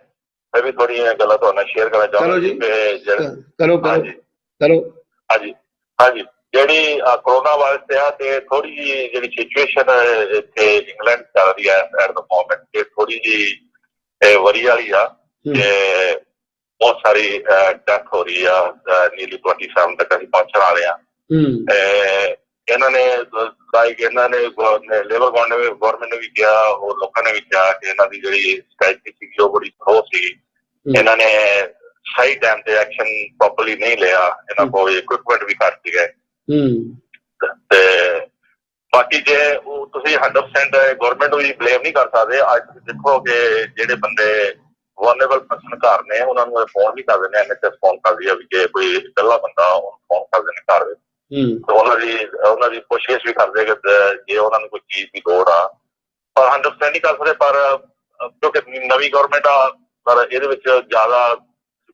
ਮੈਂ ਵੀ ਥੋੜ੍ਹੀਆਂ ਗੱਲਾਂ ਤੁਹਾਡੇ ਨਾਲ ਸ਼ੇਅਰ ਕਰਨਾ ਚਾਹੁੰਦਾ ਜੀ। ਕਰੋ ਕਰੋ ਕਰੋ। ਹਾਂਜੀ ਹਾਂਜੀ, ਜਿਹੜੀ ਕਰੋਨਾ ਵਾਇਰਸ ਆ ਤੇ ਥੋੜੀ ਜਿਹੀ ਜਿਹੜੀ ਸਿਚੁਏਸ਼ਨ ਇੱਥੇ ਇੰਗਲੈਂਡ ਚੱਲ ਰਹੀ ਹੈ ਐਟ ਦ ਮੋਮੈਂਟ, ਇਹ ਥੋੜੀ ਜਿਹੀ ਵਰੀ ਵਾਲੀ ਆ ਤੇ ਬਹੁਤ ਸਾਰੀ ਡੈਥ ਹੋ ਰਹੀ ਆ। ਨੀਅਰਲੀ 27 ਤੱਕ ਅਸੀਂ ਪਹੁੰਚਣ ਵਾਲੇ ਆ। ਇਹਨਾਂ ਨੇ ਲੇਬਰ ਗਵਰਨਮੈਂਟ ਨੇ ਵੀ ਕਿਹਾ, ਹੋਰ ਲੋਕਾਂ ਨੇ ਵੀ ਕਿਹਾ ਕਿ ਇਹਨਾਂ ਦੀ ਜਿਹੜੀ ਸਟ੍ਰੈਟਜੀ ਸੀਗੀ ਉਹ ਬੜੀ ਸਲੋ ਸੀ। ਇਹਨਾਂ ਨੇ ਸਹੀ ਟਾਈਮ ਤੇ ਐਕਸ਼ਨ ਪ੍ਰੋਪਰਲੀ ਨਹੀਂ ਲਿਆ, ਇਹਨਾਂ ਕੋਲ ਇਕਵਿਪਮੈਂਟ ਵੀ ਘੱਟ ਸੀਗੇ। ਤੇ ਬਾਕੀ ਜੇ ਉਹ ਤੁਸੀਂ 100% ਗਵਰਨਮੈਂਟ ਵੀ ਬਲੇਮ ਨਹੀਂ ਕਰ ਸਕਦੇ। ਅੱਜ ਤੁਸੀਂ ਦੇਖੋ ਕਿ ਜਿਹੜੇ ਬੰਦੇ ਵਰਨੇਬਲ ਪਰਸਨ ਘਰ ਨੇ ਉਹਨਾਂ ਨੂੰ ਫੋਨ ਵੀ ਕਰਦੇ ਨੇ, NHS ਫੋਨ ਕਰਦੀ ਆ ਵੀ ਜੇ ਕੋਈ ਇਕੱਲਾ ਬੰਦਾ ਫੋਨ ਕਰਦੇ ਨੇ ਘਰ ਵਿੱਚ, ਤੇ ਉਹਨਾਂ ਦੀ ਕੋਸ਼ਿਸ਼ ਵੀ ਕਰਦੇ ਕਿ ਜੇ ਉਹਨਾਂ ਨੂੰ ਕੋਈ ਚੀਜ਼ ਦੀ ਲੋੜ ਆ, ਪਰ 100% ਨਹੀਂ ਕਰ ਸਕਦੇ। ਪਰ ਕਿਉਂਕਿ ਨਵੀਂ ਗਵਰਨਮੈਂਟ ਆ, ਪਰ ਇਹਦੇ ਵਿੱਚ ਜ਼ਿਆਦਾ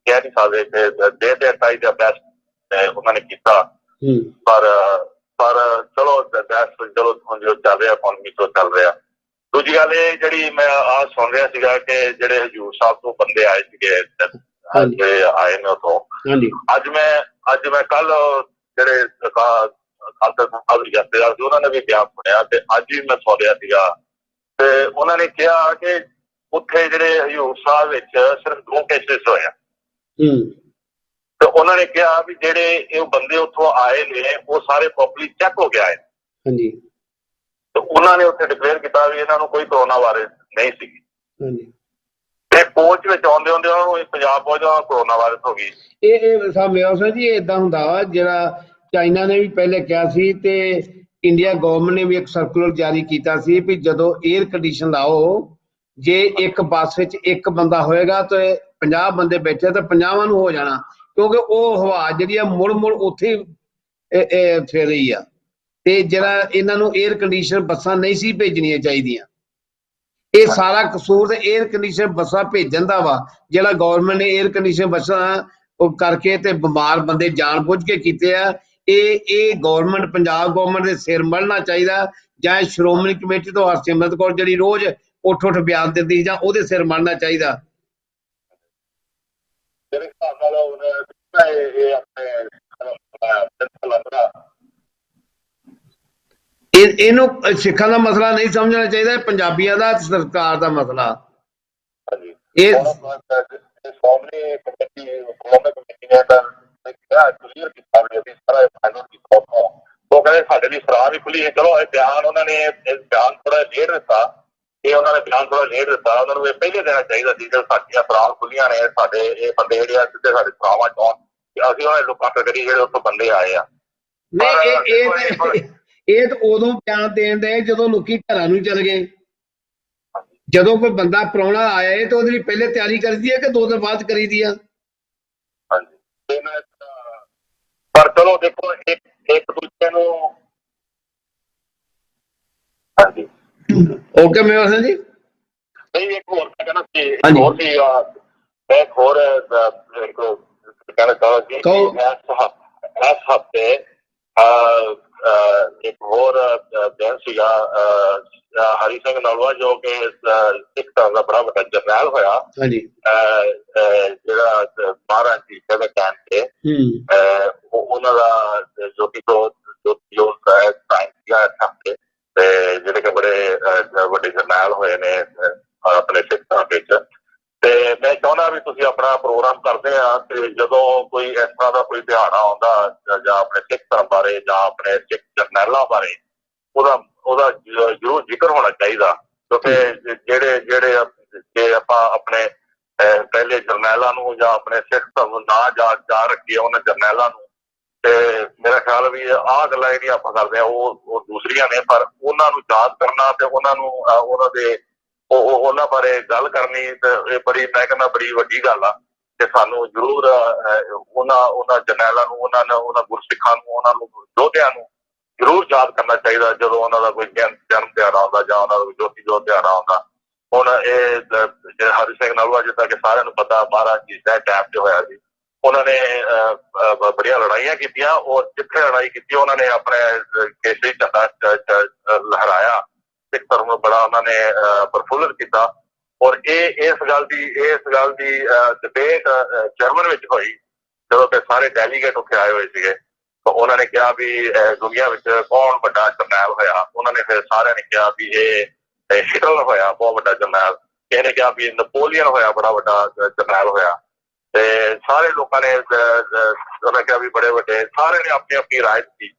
ਕਹਿ ਨਹੀਂ ਸਕਦੇ ਕਿ ਦੇ ਟਰਾਈ ਦਾ ਬੈਸਟ ਉਹਨਾਂ ਨੇ ਕੀਤਾ। ਪਰ ਚਲੋ ਬੈਸਟ, ਚਲੋ ਹੁਣ ਜੋ ਚੱਲ ਰਿਹਾ ਇਕਨੋਮੀ ਤੋਂ ਚੱਲ ਰਿਹਾ। ਦੂਜੀ ਗੱਲ ਇਹ ਜਿਹੜੀ ਮੈਂ ਸੁਣ ਰਿਹਾ ਸੀਗਾ ਕਿ ਜਿਹੜੇ ਹਜ਼ੂਰ ਸਾਹਿਬ ਤੋਂ ਬੰਦੇ ਆਏ ਸੀਗੇ, ਆਏ ਨੇ ਉੱਥੋਂ, ਅੱਜ ਮੈਂ ਕੱਲ ਜਿਹੜੇ ਜਥੇਦਾਰ ਸੀ ਉਹਨਾਂ ਨੇ ਵੀ ਬਿਆਨ ਸੁਣਿਆ, ਤੇ ਅੱਜ ਵੀ ਮੈਂ ਸੁਣ ਰਿਹਾ ਸੀਗਾ, ਤੇ ਉਹਨਾਂ ਨੇ ਕਿਹਾ ਕਿ ਉੱਥੇ ਜਿਹੜੇ ਹਜ਼ੂਰ ਸਾਹਿਬ ਵਿੱਚ ਸਿਰਫ 2 ਕੇਸਿਸ ਹੋਏ ਆ। ਤੇ ਉਹਨਾਂ ਨੇ ਕਿਹਾ ਵੀ ਜਿਹੜੇ ਇਹ ਬੰਦੇ ਉੱਥੋਂ ਆਏ ਨੇ ਉਹ ਸਾਰੇ ਪ੍ਰੋਪਰਲੀ ਚੈੱਕ ਹੋ ਕੇ ਆਏ। ਤੇ ਉਹਨਾਂ ਨੇ ਉੱਥੇ ਡਿਕਲੇਅਰ ਕੀਤਾ ਵੀ ਇਹਨਾਂ ਨੂੰ ਕੋਈ ਕਰੋਨਾ ਵਾਇਰਸ ਨਹੀਂ ਸੀਗੀ। ਤੇ ਕੋਚ ਵਿੱਚ ਆਉਂਦੇ ਉਹਨਾਂ ਨੂੰ ਪੰਜਾਬ ਪਹੁੰਚਦਾ ਕਰੋਨਾ ਵਾਇਰਸ ਹੋ ਗਈ। ਇਹ ਸਾਹਿਬ ਮੇਰਾ ਸਿੰਘ ਜੀ ਏਦਾਂ ਹੁੰਦਾ ਵਾ, ਜਿਹੜਾ ਚਾਈਨਾ ਨੇ ਵੀ ਪਹਿਲੇ ਕਿਹਾ ਸੀ ਤੇ ਇੰਡੀਆ ਗਵਰਨਮੈਂਟ ਨੇ ਵੀ ਇੱਕ ਸਰਕੂਲਰ ਜਾਰੀ ਕੀਤਾ ਸੀ ਵੀ ਜਦੋਂ 에ਅਰ ਕੰਡੀਸ਼ਨ ਲਾਓ, ਜੇ ਇੱਕ ਬੱਸ ਵਿੱਚ ਇੱਕ ਬੰਦਾ ਹੋਏਗਾ ਤੇ 50 ਬੰਦੇ ਬੈਠੇ ਤਾਂ 50 ਨੂੰ ਹੋ ਜਾਣਾ, ਕਿਉਂਕਿ ਉਹ ਹਵਾ ਜਿਹੜੀ ਆ ਮੁੜ ਉੱਥੇ ਫੇਰ ਰਹੀ ਆ। ਤੇ ਜਿਹੜਾ ਇਹਨਾਂ ਨੂੰ 에ਅਰ ਕੰਡੀਸ਼ਨ ਬੱਸਾਂ ਨਹੀਂ ਸੀ ਭੇਜਣੀਆਂ ਚਾਹੀਦੀਆਂ। ਇਹ ਸਾਰਾ ਕਸੂਰ ਤੇ 에ਅਰ ਕੰਡੀਸ਼ਨ ਬੱਸਾਂ ਭੇਜਣ ਦਾ ਵਾ, ਜਿਹੜਾ ਗਵਰਨਮੈਂਟ ਨੇ 에ਅਰ ਕੰਡੀਸ਼ਨ ਬੱਸਾਂ ਉਹ ਕਰਕੇ ਤੇ ਬਿਮਾਰ ਬੰਦੇ ਜਾਣ ਬੁੱਝ ਕੇ ਕੀਤੇ ਆ। ਇਹ ਗਵਰਨਮੈਂਟ, ਪੰਜਾਬ ਗਵਰਨਮੈਂਟ ਦੇ ਸਿਰ ਮਲਣਾ ਚਾਹੀਦਾ, ਜਾਂ ਸ਼੍ਰੋਮਣੀ ਕਮੇਟੀ ਤੋਂ ਹਰਸਿਮਰਤ ਕੌਰ ਜਿਹੜੀ ਰੋਜ਼ ਉੱਠ ਬਿਆਨ ਦਿੰਦੀ, ਜਾਂ ਉਹਦੇ ਸਿਰ ਮਲਣਾ ਚਾਹੀਦਾ। ਮੇਰੇ ਹਿਸਾਬ ਨਾਲ ਇਹਨੂੰ ਸਿੱਖਾਂ ਦਾ ਮਸਲਾ ਨਹੀਂ ਸਮਝਣਾ ਚਾਹੀਦਾ, ਪੰਜਾਬੀਆਂ ਦਾ ਸਰਕਾਰ ਦਾ ਮਸਲਾ। ਇਹ ਸ਼੍ਰੋਮਣੀ ਕਮੇਟੀ ਨੇ ਤਾਂ ਕਲੀਅਰ ਕੀਤਾ ਵੀ ਅਸੀਂ ਸਾਰਾ ਫਾਈਨਲ ਕੀਤਾ। ਉਹ ਕਹਿੰਦੇ ਸਾਡੇ ਲਈ ਸਰਾਹ ਵੀ ਖੁੱਲੀ ਹੈ। ਚਲੋ ਇਹ ਬਿਆਨ ਉਹਨਾਂ ਨੇ ਬਿਆਨ ਥੋੜਾ ਲੇਟ ਦਿੱਤਾ, ਉਹਨਾਂ ਨੂੰ ਇਹ ਪਹਿਲੇ ਦੇਣਾ ਚਾਹੀਦਾ ਸੀ ਕਿ ਸਾਡੀਆਂ ਸਰਾਹਾਂ ਖੁੱਲੀਆਂ ਨੇ, ਸਾਡੇ ਇਹ ਬੰਦੇ ਜਿਹੜੇ ਆ ਸਿੱਧੇ ਸਾਡੇ ਸਰਾਵਾਂ ਚ ਆਉਣ, ਅਸੀਂ ਉਹਨਾਂ ਲੋਕਾਂ ਤੋਂ ਕਰੀ ਜਿਹੜੇ ਉੱਥੋਂ ਬੰਦੇ ਆਏ ਆ। ਇਹ ਤਾਂ ਉਦੋਂ ਬਿਆਨ ਦੇਣ ਦੇ ਜਦੋਂ ਲੋਕੀ ਘਰਾਂ ਨੂੰ ਚਲੇ ਗਏ। ਜਦੋਂ ਕੋਈ ਬੰਦਾ ਪ੍ਰਾਹੁਣਾ ਆਇਆ ਤੇ ਉਹਦੇ ਲਈ ਪਹਿਲੇ ਤਿਆਰੀ ਕਰੀਦੀ ਹੈ ਕਿ 2 ਦਿਨ ਬਾਅਦ ਕਰੀਦੀ ਆ? ਪਰ ਚਲੋ ਦੇਖੋ ਇੱਕ ਦੂਜੇ ਨੂੰ। ਓਕੇ ਮੇਵਾ ਸਿੰਘ ਜੀ। ਨਹੀਂ, ਇੱਕ ਹੋਰ ਮੈਂ ਕਹਿਣਾ ਸੀ, ਇੱਕ ਹੋਰ कहना चाहूंगा कि इस हफ्ते एक होर दिन सीगा हरि सिंह नलवा जो कि सिख धर्म का बड़ा वड्डा जरनैल होया जिहड़ा 12 तरीके के टाइम से उन्हां दा ज्योति जोत हफ्ते जिहड़े कि बड़े वड्डे जरनैल होए ने अपने सिख धर्म विच। ते मैं चाहुंदा भी तुसीं अपना प्रोग्राम करदे आ ते जदों कोई इस तरह का कोई दिहाड़ा आउंदा जां अपने सिख धर्म बारे जां अपने सिख जरनैलां बारे ओदा जरूर जिक्र होना चाहिए, क्योंकि जेहड़े जे आपां अपने पहले जरनैलां नूं जां अपने सिख धर्म नूं ना जा रखीए उन्हां जरनैलां नूं, ते मेरा ख्याल भी आह गल्लां जेहड़ियां आपां करदे आ ओह दूसरियां ने, पर उन्हां नूं याद करना ते उन्हां नूं उन्हां दे उन्हां बारे गल करनी ते ये बड़ी मैं कहना बड़ी वड्डी गल आ कि सानूं जरूर उन्हां जरनैलां नूं उन्हां गुरसिखां नूं उन्हां योधियां नूं जरूर याद करना चाहिए जदों उन्हां दा कोई जन्म दिहाड़ा आउंदा जां उन्हां दा ज्योति जोत दिहाड़ा आउंदा। हुण हरि सिंह नलवा जिद्दां कि सारिआं नूं पता 12 दे टाइम ते होया सी, उन्होंने बड़ियां लड़ाइयां कीतियां और जिथे लड़ाई की उन्होंने अपने केसरी झंडा लहराया, सिख धर्म बड़ा उन्होंने प्रफुल्लित किया। और इस गल की डिबेट जर्मन विच होई जदों कि सारे डेलीगेट उत्थे आए हुए थे, तो उन्होंने कहा भी दुनिया विच कौन बड़ा जरनैल होया, उन्होंने फिर सारे ने कहा भी ये हिटलर होया बहुत बड़ा जरनैल, किसी ने कहा भी नपोलियन होया बड़ा बड़ा जरनैल होया, ते सारे लोगों ने उन्होंने कहा भी बड़े बड़े सारे ने अपनी अपनी राय दी।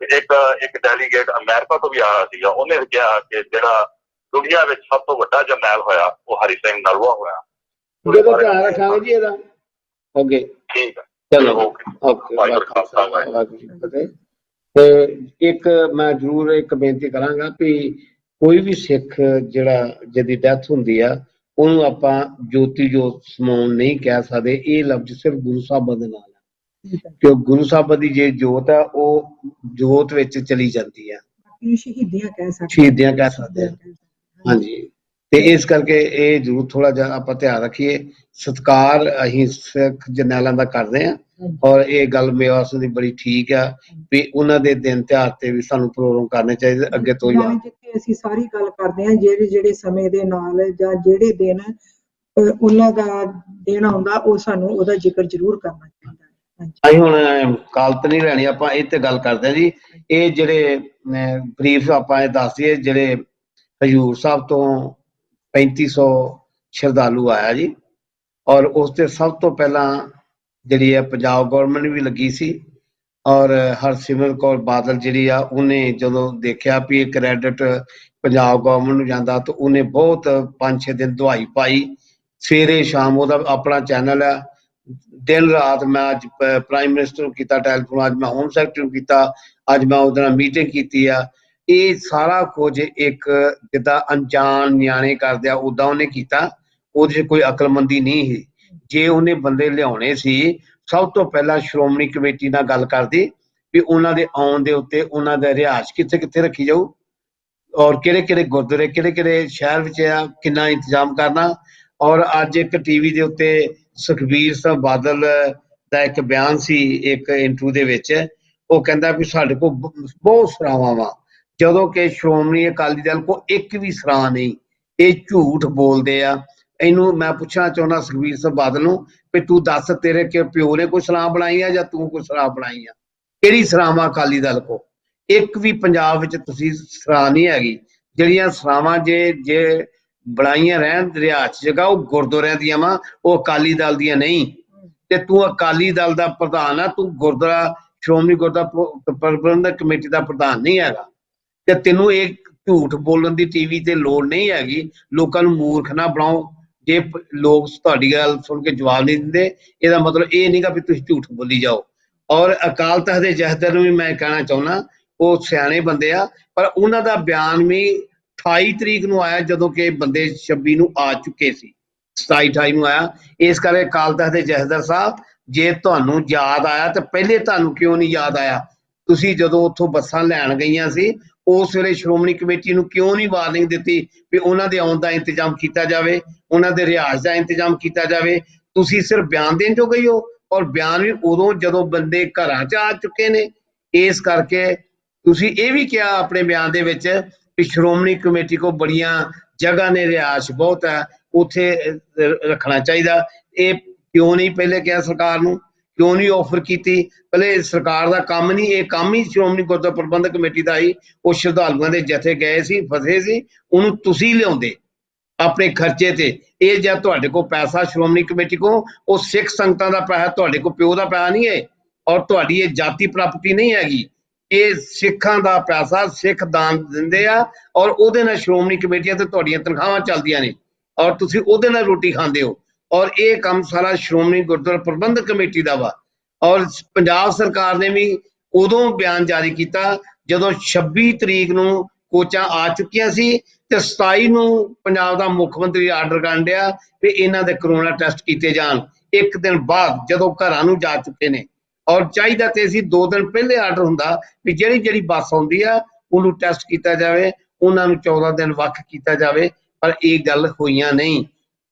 एक डेलीगेट अमेरिका तो भी आया सीगा, उन्हें कहा कि जिहड़ा दुनिया विच सब तो बड़ा जरनैल होया वो हरि सिंह नलवा होया। ध्यान रखांगे जी ਇਹਦਾ ओके ठीक है चलो ਤੇ ਇੱਕ ਮੈਂ ਜ਼ਰੂਰ ਇੱਕ ਬੇਨਤੀ ਕਰਾਂਗਾ ਵੀ ਕੋਈ ਵੀ ਸਿੱਖ ਜਿਹੜਾ ਜਿਹਦੀ ਡੈਥ ਹੁੰਦੀ ਆ ਉਹਨੂੰ ਆਪਾਂ ਜੋਤੀ ਜੋਤ ਸਮਾਉਣ ਨਹੀਂ ਕਹਿ ਸਕਦੇ, ਇਹ ਲਫ਼ਜ਼ ਸਿਰਫ ਗੁਰੂ ਸਾਹਿਬਾਂ ਦੇ ਨਾਲ ਹੈ, ਕਿਉਂ ਗੁਰੂ ਸਾਹਿਬਾਂ ਦੀ ਜੇ ਜੋਤ ਆ ਉਹ ਜੋਤ ਵਿੱਚ ਚਲੀ ਜਾਂਦੀ ਆ, ਸ਼ਹੀਦੀਆਂ ਕਹਿ ਸਕਦੇ ਆ। ਹਾਂਜੀ, ਤੇ ਇਸ ਕਰਕੇ ਇਹ ਜ਼ਰੂਰ ਥੋੜਾ ਜਿਹਾ ਆਪਾਂ ਧਿਆਨ ਰੱਖੀਏ। ਸਤਿਕਾਰ ਅਸੀਂ ਸਿੱਖ ਜਰਨੈਲਾਂ ਦਾ ਕਰਦੇ ਹਾਂ ਔਰ ਇਹ ਗੱਲ ਮੇਰੇ ਵਾਸਤੇ ਦੀ ਬੜੀ ਠੀਕ ਆ ਵੀ ਉਹਨਾਂ ਦੇ ਦਿਨ ਤਿਉਹਾਰ ਤੇ ਵੀ ਸਾਨੂੰ ਪ੍ਰੋਗਰਾਮ ਕਰਨੇ ਚਾਹੀਦੇ ਅੱਗੇ ਤੋਂ ਹੀ। ਜਿੱਥੇ ਅਸੀਂ ਸਾਰੀ ਗੱਲ ਕਰਦੇ ਹਾਂ ਜਿਹੜੇ ਸਮੇਂ ਦੇ ਨਾਲ ਜਾਂ ਜਿਹੜੇ ਦਿਨ ਉਹਨਾਂ ਦਾ ਦਿਨ ਆਉਂਦਾ ਉਹ ਸਾਨੂੰ ਉਹਦਾ ਜ਼ਿਕਰ ਜ਼ਰੂਰ ਕਰਨਾ ਚਾਹੀਦਾ। ਅਸੀਂ ਹੁਣ ਕਾਲਤ ਨਹੀਂ ਲੈਣੀ, ਆਪਾਂ ਇਹ ਤੇ ਗੱਲ ਕਰਦੇ ਹਾਂ ਜੀ। ਇਹ ਜਿਹੜੇ ਬਰੀਫ ਆਪਾਂ ਇਹ ਦੱਸ ਦਈਏ, ਜਿਹੜੇ ਹਜ਼ੂਰ ਸਾਹਿਬ ਤੋਂ 3500 ਸ਼ਰਧਾਲੂ ਆਇਆ ਜੀ, ਔਰ ਉਸ ਤੇ ਸਭ ਤੋਂ ਪਹਿਲਾਂ ਜਿਹੜੀ ਹੈ ਪੰਜਾਬ ਗੌਰਮੈਂਟ ਵੀ ਲੱਗੀ ਸੀ ਔਰ ਹਰਸਿਮਰਤ ਕੌਰ ਬਾਦਲ ਜਿਹੜੀ ਆ ਉਹਨੇ ਜਦੋਂ ਦੇਖਿਆ ਵੀ ਇਹ ਕ੍ਰੈਡਿਟ ਪੰਜਾਬ ਗੌਰਮੈਂਟ ਨੂੰ ਜਾਂਦਾ ਤਾਂ ਉਹਨੇ ਬਹੁਤ 5-6 ਦਿਨ ਦਵਾਈ ਪਾਈ, ਸਵੇਰੇ ਸ਼ਾਮ ਉਹਦਾ ਆਪਣਾ ਚੈਨਲ ਆ, ਦਿਨ ਰਾਤ ਮੈਂ ਅੱਜ ਪ੍ਰਾਈਮ ਮਿਨਿਸਟਰ ਨੂੰ ਕੀਤਾ ਟੈਲੀਫੋਨ, ਅੱਜ ਮੈਂ ਹੋਮ ਸੈਕਟਰੀ ਨੂੰ ਕੀਤਾ, ਅੱਜ ਮੈਂ ਉਹਦੇ ਨਾਲ ਮੀਟਿੰਗ ਕੀਤੀ ਆ। ਇਹ ਸਾਰਾ ਕੁਝ ਇੱਕ ਜਿੱਦਾਂ ਅਣਜਾਣ ਨਿਆਣੇ ਕਰਦੇ ਆ ਉੱਦਾਂ ਉਹਨੇ ਕੀਤਾ, ਉਹਦੇ 'ਚ ਕੋਈ ਅਕਲਮੰਦੀ ਨਹੀਂ ਸੀ। ਜੇ ਉਹਨੇ ਬੰਦੇ ਲਿਆਉਣੇ ਸੀ ਸਭ ਤੋਂ ਪਹਿਲਾਂ ਸ਼੍ਰੋਮਣੀ ਕਮੇਟੀ ਨਾਲ ਗੱਲ ਕਰਦੀ ਵੀ ਉਹਨਾਂ ਦੇ ਆਉਣ ਦੇ ਉੱਤੇ ਉਹਨਾਂ ਦਾ ਰਿਹਾਇਸ਼ ਕਿੱਥੇ ਕਿੱਥੇ ਰੱਖੀ ਜਾਊ ਔਰ ਕਿਹੜੇ ਕਿਹੜੇ ਗੁਰਦੁਆਰੇ ਕਿਹੜੇ ਕਿਹੜੇ ਸ਼ਹਿਰ ਵਿੱਚ ਆ, ਕਿੰਨਾ ਇੰਤਜ਼ਾਮ ਕਰਨਾ। ਔਰ ਅੱਜ ਇੱਕ ਟੀਵੀ ਦੇ ਉੱਤੇ ਸੁਖਬੀਰ ਸਿੰਘ ਬਾਦਲ ਦਾ ਇੱਕ ਬਿਆਨ ਸੀ ਇੱਕ ਇੰਟਰਵਿਊ ਦੇ ਵਿੱਚ, ਉਹ ਕਹਿੰਦਾ ਵੀ ਸਾਡੇ ਕੋਲ ਬਹੁਤ ਸਰਾਵਾਂ ਵਾ, ਜਦੋਂ ਕਿ ਸ਼੍ਰੋਮਣੀ ਅਕਾਲੀ ਦਲ ਕੋਲ ਇੱਕ ਵੀ ਸਰਾਂ ਨਹੀਂ, ਇਹ ਝੂਠ ਬੋਲਦੇ ਆ। ਇਹਨੂੰ ਮੈਂ ਪੁੱਛਣਾ ਚਾਹੁੰਦਾ ਸੁਖਬੀਰ ਸਿੰਘ ਬਾਦਲ ਨੂੰ ਵੀ ਤੂੰ ਦੱਸ ਤੇਰੇ ਪਿਓ ਨੇ ਕੋਈ ਸਰਾਂ ਬਣਾਈ ਆ ਜਾਂ ਤੂੰ ਕੋਈ ਸਰਾਂ ਬਣਾਈ ਆ? ਕਿਹੜੀ ਸਰਾਵਾਂ ਅਕਾਲੀ ਦਲ ਕੋਲ? ਇੱਕ ਵੀ ਪੰਜਾਬ ਵਿੱਚ ਤੁਸੀਂ ਸਰਾਂ ਨਹੀਂ ਹੈਗੀ। ਜਿਹੜੀਆਂ ਸਰਾਵਾਂ ਜੇ ਬਣਾਈਆਂ ਰਹਿਣ ਰਿਹਾਇਸ਼ ਜਗ੍ਹਾ ਉਹ ਗੁਰਦੁਆਰਿਆਂ ਦੀਆਂ ਵਾ, ਉਹ ਅਕਾਲੀ ਦਲ ਦੀਆਂ ਨਹੀਂ। ਤੇ ਤੂੰ ਅਕਾਲੀ ਦਲ ਦਾ ਪ੍ਰਧਾਨ ਆ, ਤੂੰ ਗੁਰਦੁਆਰਾ ਸ਼੍ਰੋਮਣੀ ਗੁਰਦੁਆਰਾ ਪ੍ਰਬੰਧਕ ਕਮੇਟੀ ਦਾ ਪ੍ਰਧਾਨ ਨਹੀਂ ਹੈਗਾ। ਤੇ ਤੈਨੂੰ ਇਹ ਝੂਠ ਬੋਲਣ ਦੀ ਟੀਵੀ ਤੇ ਲੋੜ ਨਹੀਂ ਹੈਗੀ। ਲੋਕਾਂ ਨੂੰ ਮੂਰਖ ਨਾ ਬਣਾਓ। ਜੇ ਲੋਕ ਤੁਹਾਡੀ ਗੱਲ ਸੁਣ ਕੇ ਜਵਾਬ ਨਹੀਂ ਦਿੰਦੇ ਇਹਦਾ ਮਤਲਬ ਇਹ ਨਹੀਂਗਾ ਵੀ ਤੁਸੀਂ ਝੂਠ ਬੋਲੀ ਜਾਓ। ਔਰ ਅਕਾਲ ਤਖ਼ਤ ਦੇ ਜਥੇਦਾਰ ਨੂੰ ਵੀ ਮੈਂ ਕਹਿਣਾ ਚਾਹੁੰਦਾ, ਉਹ ਸਿਆਣੇ ਬੰਦੇ ਆ, ਪਰ ਉਹਨਾਂ ਦਾ ਬਿਆਨ ਵੀ 28 ਤਰੀਕ ਨੂੰ ਆਇਆ ਜਦੋਂ ਕਿ ਬੰਦੇ 26 ਨੂੰ ਆ ਚੁੱਕੇ ਸੀ, 27-28 ਨੂੰ ਆਇਆ। ਇਸ ਕਰਕੇ ਅਕਾਲ ਤਖ਼ਤ ਦੇ ਜਥੇਦਾਰ ਸਾਹਿਬ, ਜੇ ਤੁਹਾਨੂੰ ਯਾਦ ਆਇਆ ਤਾਂ ਪਹਿਲੇ ਤੁਹਾਨੂੰ ਕਿਉਂ ਨਹੀਂ ਯਾਦ ਆਇਆ? ਤੁਸੀਂ ਜਦੋਂ ਉੱਥੋਂ ਬੱਸਾਂ ਲੈਣ ਗਈਆਂ ਸੀ ਉਸ ਵੇਲੇ ਸ਼੍ਰੋਮਣੀ ਕਮੇਟੀ ਨੂੰ ਕਿਉਂ ਨਹੀਂ ਵਾਰਨਿੰਗ ਦਿੱਤੀ ਵੀ ਉਹਨਾਂ ਦੇ ਆਉਣ ਦਾ ਇੰਤਜ਼ਾਮ ਕੀਤਾ ਜਾਵੇ, ਉਹਨਾਂ ਦੇ ਰਿਹਾਇਸ਼ ਦਾ ਇੰਤਜ਼ਾਮ ਕੀਤਾ ਜਾਵੇ? ਤੁਸੀਂ ਸਿਰਫ ਬਿਆਨ ਦੇਣ ਜੋ ਗਈ ਹੋ, ਔਰ ਬਿਆਨ ਵੀ ਉਦੋਂ ਜਦੋਂ ਬੰਦੇ ਘਰਾਂ 'ਚ ਆ ਚੁੱਕੇ ਨੇ। ਇਸ ਕਰਕੇ ਤੁਸੀਂ ਇਹ ਵੀ ਕਿਹਾ ਆਪਣੇ ਬਿਆਨ ਦੇ ਵਿੱਚ ਕਿ ਸ਼੍ਰੋਮਣੀ ਕਮੇਟੀ ਕੋ ਬੜੀਆਂ ਜਗ੍ਹਾ ਨੇ, ਰਿਹਾਇਸ਼ ਬਹੁਤ ਹੈ, ਉੱਥੇ ਰੱਖਣਾ ਚਾਹੀਦਾ। ਇਹ ਕਿਉਂ ਨਹੀਂ ਪਹਿਲੇ ਕਿਹਾ ਸਰਕਾਰ ਨੂੰ, ਕਿਉਂ ਨਹੀਂ ਆਫਰ ਕੀਤੀ? ਪਹਿਲੇ ਸਰਕਾਰ ਦਾ ਕੰਮ ਨਹੀਂ, ਇਹ ਕੰਮ ਹੀ ਸ਼੍ਰੋਮਣੀ ਗੁਰਦੁਆਰਾ ਪ੍ਰਬੰਧਕ ਕਮੇਟੀ ਦਾ ਹੀ। ਉਹ ਸ਼ਰਧਾਲੂਆਂ ਦੇ ਜਥੇ ਗਏ ਸੀ, ਫਸੇ ਸੀ, ਉਹਨੂੰ ਤੁਸੀਂ ਲਿਆਉਂਦੇ ਆਪਣੇ ਖਰਚੇ ਤੇ। ਇਹ ਜਦ ਤੁਹਾਡੇ ਕੋਲ ਪੈਸਾ ਸ਼੍ਰੋਮਣੀ ਕਮੇਟੀ ਕੋ, ਉਹ ਸਿੱਖ ਸੰਗਤਾਂ ਦਾ ਪੈਸਾ, ਤੁਹਾਡੇ ਕੋਲ ਪਿਓ ਦਾ ਪੈਸਾ ਨਹੀਂ ਹੈ, ਔਰ ਤੁਹਾਡੀ ਇਹ ਜਾਤੀ ਪ੍ਰਾਪਰਟੀ ਨਹੀਂ ਹੈਗੀ। ਇਹ ਸਿੱਖਾਂ ਦਾ ਪੈਸਾ ਸਿੱਖ ਦਾਨ ਦਿੰਦੇ ਆ, ਔਰ ਉਹਦੇ ਨਾਲ ਸ਼੍ਰੋਮਣੀ ਕਮੇਟੀਆਂ ਤੇ ਤੁਹਾਡੀਆਂ ਤਨਖਾਹਾਂ ਚੱਲਦੀਆਂ ਨੇ, ਔਰ ਤੁਸੀਂ ਉਹਦੇ ਨਾਲ ਰੋਟੀ ਖਾਂਦੇ ਹੋ। ਔਰ ਇਹ ਕੰਮ ਸਾਰਾ ਸ਼੍ਰੋਮਣੀ ਗੁਰਦੁਆਰਾ ਪ੍ਰਬੰਧਕ ਕਮੇਟੀ ਦਾ ਵਾ। ਔਰ ਪੰਜਾਬ ਸਰਕਾਰ ਨੇ ਵੀ ਉਦੋਂ ਬਿਆਨ ਜਾਰੀ ਕੀਤਾ ਜਦੋਂ 26 ਤਰੀਕ ਨੂੰ ਕੋਚਾਂ ਆ ਚੁੱਕੀਆਂ ਸੀ ਤੇ 27 ਨੂੰ ਪੰਜਾਬ ਦਾ ਮੁੱਖ ਮੰਤਰੀ ਆਰਡਰ ਕਰਨ ਡਿਆ ਵੀ ਇਹਨਾਂ ਦੇ ਕਰੋਨਾ ਟੈਸਟ ਕੀਤੇ ਜਾਣ, ਇੱਕ ਦਿਨ ਬਾਅਦ ਜਦੋਂ ਘਰਾਂ ਨੂੰ ਜਾ ਚੁੱਕੇ ਨੇ। ਔਰ ਚਾਹੀਦਾ ਤੇ ਸੀ 2 ਦਿਨ ਪਹਿਲੇ ਆਰਡਰ ਹੁੰਦਾ ਵੀ ਜਿਹੜੀ ਬੱਸ ਆਉਂਦੀ ਆ ਉਹਨੂੰ ਟੈਸਟ ਕੀਤਾ ਜਾਵੇ, ਉਹਨਾਂ ਨੂੰ 14 ਦਿਨ ਵੱਖ ਕੀਤਾ ਜਾਵੇ, ਪਰ ਇਹ ਗੱਲ ਹੋਈਆਂ ਨਹੀਂ।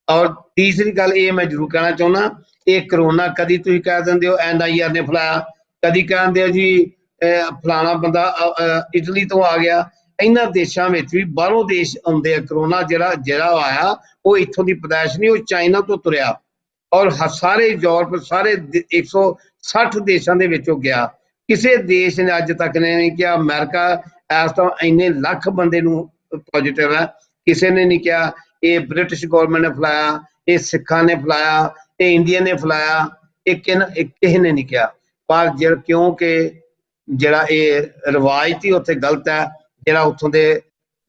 ਔਰ ਤੀਸਰੀ ਗੱਲ ਇਹ ਮੈਂ ਜ਼ਰੂਰ ਕਹਿਣਾ ਚਾਹੁੰਦਾ, ਇਹ ਕਰੋਨਾ ਕਦੀ ਤੁਸੀਂ ਕਹਿ ਦਿੰਦੇ ਹੋ NIR ਨੇ ਫੈਲਾਇਆ, ਕਦੀ ਕਹਿੰਦੇ ਹੋ ਜੀ ਫਲਾਣਾ ਬੰਦਾ ਇਟਲੀ ਤੋਂ ਆ ਗਿਆ। ਇਹਨਾਂ ਦੇਸ਼ਾਂ ਵਿੱਚ ਵੀ ਬਾਹਰੋਂ ਦੇਸ਼ ਆਉਂਦੇ ਆ। ਕਰੋਨਾ ਜਿਹੜਾ ਆਇਆ ਉਹ ਇੱਥੋਂ ਦੀ ਪੈਦਾਇਸ਼ ਨਹੀਂ, ਉਹ ਚਾਈਨਾ ਤੋਂ ਤੁਰਿਆ, ਔਰ ਸਾਰੇ ਯੂਰਪ, ਸਾਰੇ 160 ਦੇਸ਼ਾਂ ਦੇ ਵਿੱਚੋਂ ਗਿਆ। ਕਿਸੇ ਦੇਸ਼ ਨੇ ਅੱਜ ਤੱਕ ਨੇ ਨਹੀਂ ਕਿਹਾ। ਅਮਰੀਕਾ ਇਸ ਤੋਂ ਇੰਨੇ ਲੱਖ ਬੰਦੇ ਨੂੰ ਪੋਜ਼ਿਟਿਵ ਹੈ, ਕਿਸੇ ਨੇ ਨਹੀਂ ਕਿਹਾ। ਇਹ ਬ੍ਰਿਟਿਸ਼ ਗੌਰਮੈਂਟ ਨੇ ਫੈਲਾਇਆ, ਇਹ ਸਿੱਖਾਂ ਨੇ ਫੈਲਾਇਆ, ਇਹ ਇੰਡੀਆ ਨੇ ਫੈਲਾਇਆ, ਇਹ ਕਿਸੇ ਨੇ ਨਹੀਂ ਕਿਹਾ। ਪਰ ਕਿਉਂਕਿ ਜਿਹੜਾ ਇਹ ਰਿਵਾਜ ਸੀ ਉੱਥੇ ਗਲਤ ਹੈ। ਜਿਹੜਾ ਉੱਥੋਂ ਦੇ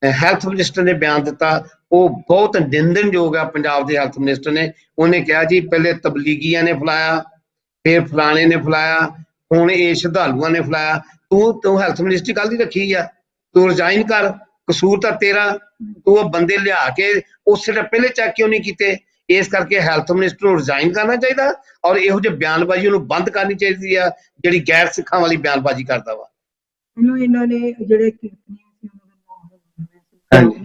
ਹੈਲਥ ਮਿਨਿਸਟਰ ਨੇ ਬਿਆਨ ਦਿੱਤਾ ਉਹ ਬਹੁਤ ਨਿੰਦਣਯੋਗ ਹੈ। ਪੰਜਾਬ ਦੇ ਹੈਲਥ ਮਿਨਿਸਟਰ ਨੇ, ਉਹਨੇ ਕਿਹਾ ਜੀ ਪਹਿਲੇ ਤਬਲੀਗੀਆਂ ਨੇ ਫੈਲਾਇਆ, ਫਿਰ ਫਲਾਣੇ ਨੇ ਫੈਲਾਇਆ, ਹੁਣ ਇਹ ਸ਼ਰਧਾਲੂਆਂ ਨੇ ਫੈਲਾਇਆ। ਤੂੰ ਹੈਲਥ ਮਿਨਿਸਟਰੀ ਕੱਲ੍ਹ ਦੀ ਰੱਖੀ ਆ, ਤੂੰ ਰਿਜ਼ਾਈਨ ਕਰ, ਕਸੂਰ ਤਾਂ ਤੇਰਾ। ਤੂੰ ਉਹ ਬੰਦੇ ਲਿਆ ਕੇ ਉਸੇ ਤੋਂ ਪਹਿਲੇ ਚੈੱਕ ਕਿਉਂ ਨਹੀਂ ਕੀਤੇ? ਇਸ ਕਰਕੇ ਹੈਲਥ ਮਿਨਿਸਟਰ ਨੂੰ ਰਿਜ਼ਾਈਨ ਕਰਨਾ ਚਾਹੀਦਾ, ਔਰ ਇਹੋ ਜਿਹੀ ਬਿਆਨਬਾਜ਼ੀ ਉਹਨੂੰ ਬੰਦ ਕਰਨੀ ਚਾਹੀਦੀ ਆ ਜਿਹੜੀ ਗੈਰ ਸਿੱਖਾਂ ਵਾਲੀ ਬਿਆਨਬਾਜ਼ੀ ਕਰਦਾ ਵਾ। ਇਹਨਾਂ ਨੇ ਜਿਹੜੇ ਹਾਂਜੀ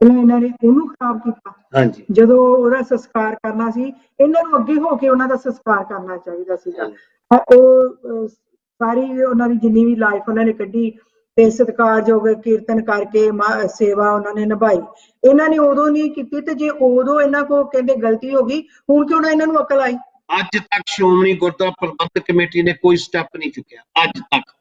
ਇਹਨਾਂ ਨੇ ਉਹਨੂੰ ਖਰਾਬ ਕੀਤਾ। ਹਾਂਜੀ, ਜਦੋਂ ਉਹਦਾ ਸੰਸਕਾਰ ਕਰਨਾ ਸੀ, ਇਹਨਾਂ ਨੂੰ ਅੱਗੇ ਹੋ ਕੇ ਉਹਨਾਂ ਦਾ ਸੰਸਕਾਰ ਕਰਨਾ ਚਾਹੀਦਾ ਸੀਗਾ। ਉਹ ਸਾਰੀ ਉਹਨਾਂ ਦੀ ਜਿੰਨੀ ਵੀ ਲਾਈਫ ਉਹਨਾਂ ਨੇ ਕੱਢੀ ਤੇ ਸਤਿਕਾਰਯੋਗ ਕੀਰਤਨ ਕਰਕੇ ਸੇਵਾ ਉਹਨਾਂ ਨੇ ਨਿਭਾਈ। ਇਹਨਾਂ ਨੇ ਉਦੋਂ ਨਹੀਂ ਕੀਤੀ, ਤੇ ਜੇ ਉਦੋਂ ਇਹਨਾਂ ਕੋਲ ਕਹਿੰਦੇ ਗਲਤੀ ਹੋ ਗਈ, ਹੁਣ ਕਿਉਂ ਨਾ ਇਹਨਾਂ ਨੂੰ ਅਕਲ ਆਈ? ਅੱਜ ਤੱਕ ਸ਼੍ਰੋਮਣੀ ਗੁਰਦੁਆਰਾ ਪ੍ਰਬੰਧਕ ਕਮੇਟੀ ਨੇ ਕੋਈ ਸਟੈਪ ਨਹੀਂ ਚੁੱਕਿਆ ਅੱਜ ਤੱਕ।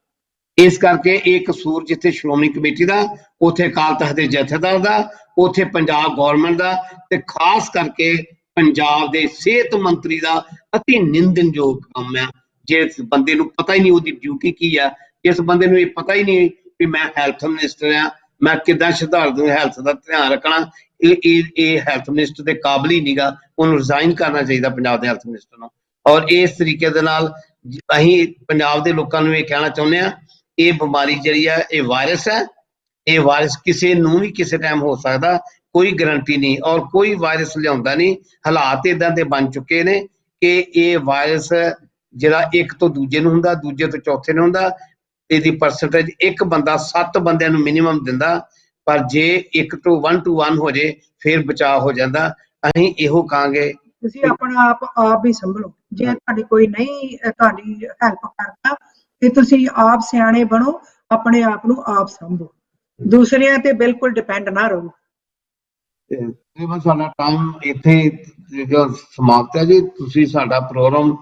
ਇਸ ਕਰਕੇ ਇਹ ਕਸੂਰ ਜਿੱਥੇ ਸ਼੍ਰੋਮਣੀ ਕਮੇਟੀ ਦਾ, ਉੱਥੇ ਅਕਾਲ ਤਖ਼ਤ ਦੇ ਜਥੇਦਾਰ ਦਾ, ਉੱਥੇ ਪੰਜਾਬ ਗੌਰਮੈਂਟ ਦਾ, ਤੇ ਖਾਸ ਕਰਕੇ ਪੰਜਾਬ ਦੇ ਸਿਹਤ ਮੰਤਰੀ ਦਾ ਅਤੀ ਨਿੰਦਣਯੋਗ ਕੰਮ ਹੈ। ਜਿਸ ਬੰਦੇ ਨੂੰ ਪਤਾ ਹੀ ਨਹੀਂ ਉਹਦੀ ਡਿਊਟੀ ਕੀ ਆ, ਜਿਸ ਬੰਦੇ ਨੂੰ ਇਹ ਪਤਾ ਹੀ ਨਹੀਂ ਵੀ ਮੈਂ ਹੈਲਥ ਮਿਨਿਸਟਰ ਆ, ਮੈਂ ਕਿੱਦਾਂ ਸ਼ਰਧਾਲੂ ਦੀ ਹੈਲਥ ਦਾ ਧਿਆਨ ਰੱਖਣਾ, ਇਹ ਹੈਲਥ ਮਿਨਿਸਟਰ ਦੇ ਕਾਬਲ ਹੀ ਨਹੀਂਗਾ। ਉਹਨੂੰ ਰਿਜ਼ਾਈਨ ਕਰਨਾ ਚਾਹੀਦਾ ਪੰਜਾਬ ਦੇ ਹੈਲਥ ਮਿਨਿਸਟਰ ਨੂੰ। ਔਰ ਇਸ ਤਰੀਕੇ ਦੇ ਨਾਲ ਅਸੀਂ ਪੰਜਾਬ ਦੇ ਲੋਕਾਂ ਨੂੰ ਇਹ ਕਹਿਣਾ ਚਾਹੁੰਦੇ ਹਾਂ, ਇਹ ਬਿਮਾਰੀ ਜਿਹੜੀ ਆ ਇਹ ਵਾਇਰਸ ਹੈ। ਇਹ ਵਾਇਰਸ ਕਿਸੇ ਨੂੰ ਵੀ ਕਿਸੇ ਟਾਈਮ ਹੋ ਸਕਦਾ, ਕੋਈ ਗਰੰਟੀ ਨਹੀਂ, ਔਰ ਕੋਈ ਵਾਇਰਸ ਲਿਆਉਂਦਾ ਨਹੀਂ। ਹਾਲਾਤ ਇਦਾਂ ਦੇ ਬਣ ਚੁੱਕੇ ਨੇ ਕਿ ਇਹ ਵਾਇਰਸ ਜਿਹੜਾ ਇੱਕ ਤੋਂ ਦੂਜੇ ਨੂੰ ਹੁੰਦਾ, ਦੂਜੇ ਤੋਂ ਚੌਥੇ ਨੂੰ ਹੁੰਦਾ। ਇਹਦੀ ਪਰਸੈਂਟੇਜ ਇੱਕ ਬੰਦਾ 7 ਬੰਦਿਆਂ ਨੂੰ ਮਿਨੀਮਮ ਦਿੰਦਾ, ਪਰ ਜੇ 1 ਤੋਂ 1 to 1 ਹੋ ਜੇ ਫਿਰ ਬਚਾਅ ਹੋ ਜਾਂਦਾ। ਅਸੀਂ ਇਹੋ ਕਹਾਂਗੇ ਤੁਸੀਂ ਆਪਣਾ ਆਪ ਹੀ ਸੰਭਲੋ। ਜੇ ਤੁਹਾਡੀ ਕੋਈ ਨਹੀਂ ਤੁਹਾਡੀ ਹੈਲਪ ਕਰਦਾ ਤੇ ਤੁਸੀਂ ਆਪ ਸਿਆਣੇ ਬਣੋ, ਆਪਣੇ ਆਪ ਨੂੰ ਆਪ ਸੰਭੋ, ਦੂਸਰਿਆਂ ਤੇ ਬਿਲਕੁਲ ਡਿਪੈਂਡ ਨਾ ਰਹੋ। ਸਾਡਾ ਟਾਈਮ ਇੱਥੇ ਸਮਾਪਤ ਹੈ ਜੀ। ਤੁਸੀਂ ਸਾਡਾ ਪ੍ਰੋਗਰਾਮ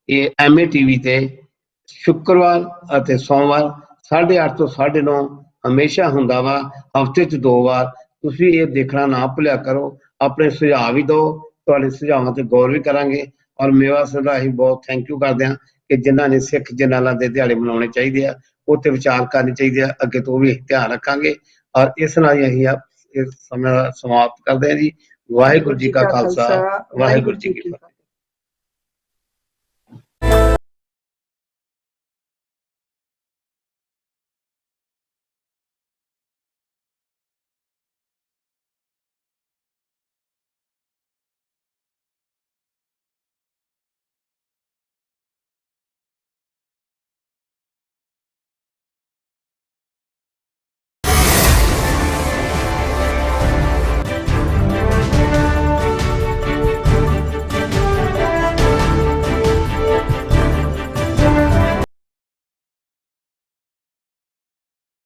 ਇਹ MA TV ਤੇ ਸ਼ੁੱਕਰਵਾਰ ਅਤੇ ਸੋਮਵਾਰ 8:30 ਤੋਂ 9:30 ਹਮੇਸ਼ਾ ਹੁੰਦਾ ਵਾ, ਹਫ਼ਤੇ 'ਚ 2 ਵਾਰ। ਤੁਸੀਂ ਇਹ ਦੇਖਣਾ ਨਾ ਭੁੱਲਿਆ ਕਰੋ। ਆਪਣੇ ਸੁਝਾਅ ਵੀ ਦਿਓ, ਤੁਹਾਡੇ ਸੁਝਾਵਾਂ ਤੇ ਗੌਰ ਵੀ ਕਰਾਂਗੇ। ਔਰ ਮੇਵਾ ਸਿੰਘ ਦਾ ਅਸੀਂ ਬਹੁਤ ਥੈਂਕ ਯੂ ਕਰਦੇ ਹਾਂ ਕਿ ਜਿਨ੍ਹਾਂ ਨੇ ਸਿੱਖ ਜਰਨੈਲਾਂ ਦੇ ਦਿਹਾੜੇ ਮਨਾਉਣੇ ਚਾਹੀਦੇ ਆ, ਉਹ 'ਤੇ ਵਿਚਾਰ ਕਰਨੀ ਚਾਹੀਦੀ ਆ। ਅੱਗੇ ਤੋਂ ਵੀ ਧਿਆਨ ਰੱਖਾਂਗੇ। ਔਰ ਇਸ ਨਾਲ ਹੀ ਅਸੀਂ ਇਸ ਸਮੇਂ ਸਮਾਪਤ ਕਰਦੇ ਹਾਂ ਜੀ। ਵਾਹਿਗੁਰੂ ਜੀ ਕਾ ਖਾਲਸਾ, ਵਾਹਿਗੁਰੂ ਜੀ ਕੀ ਫਤਿਹ।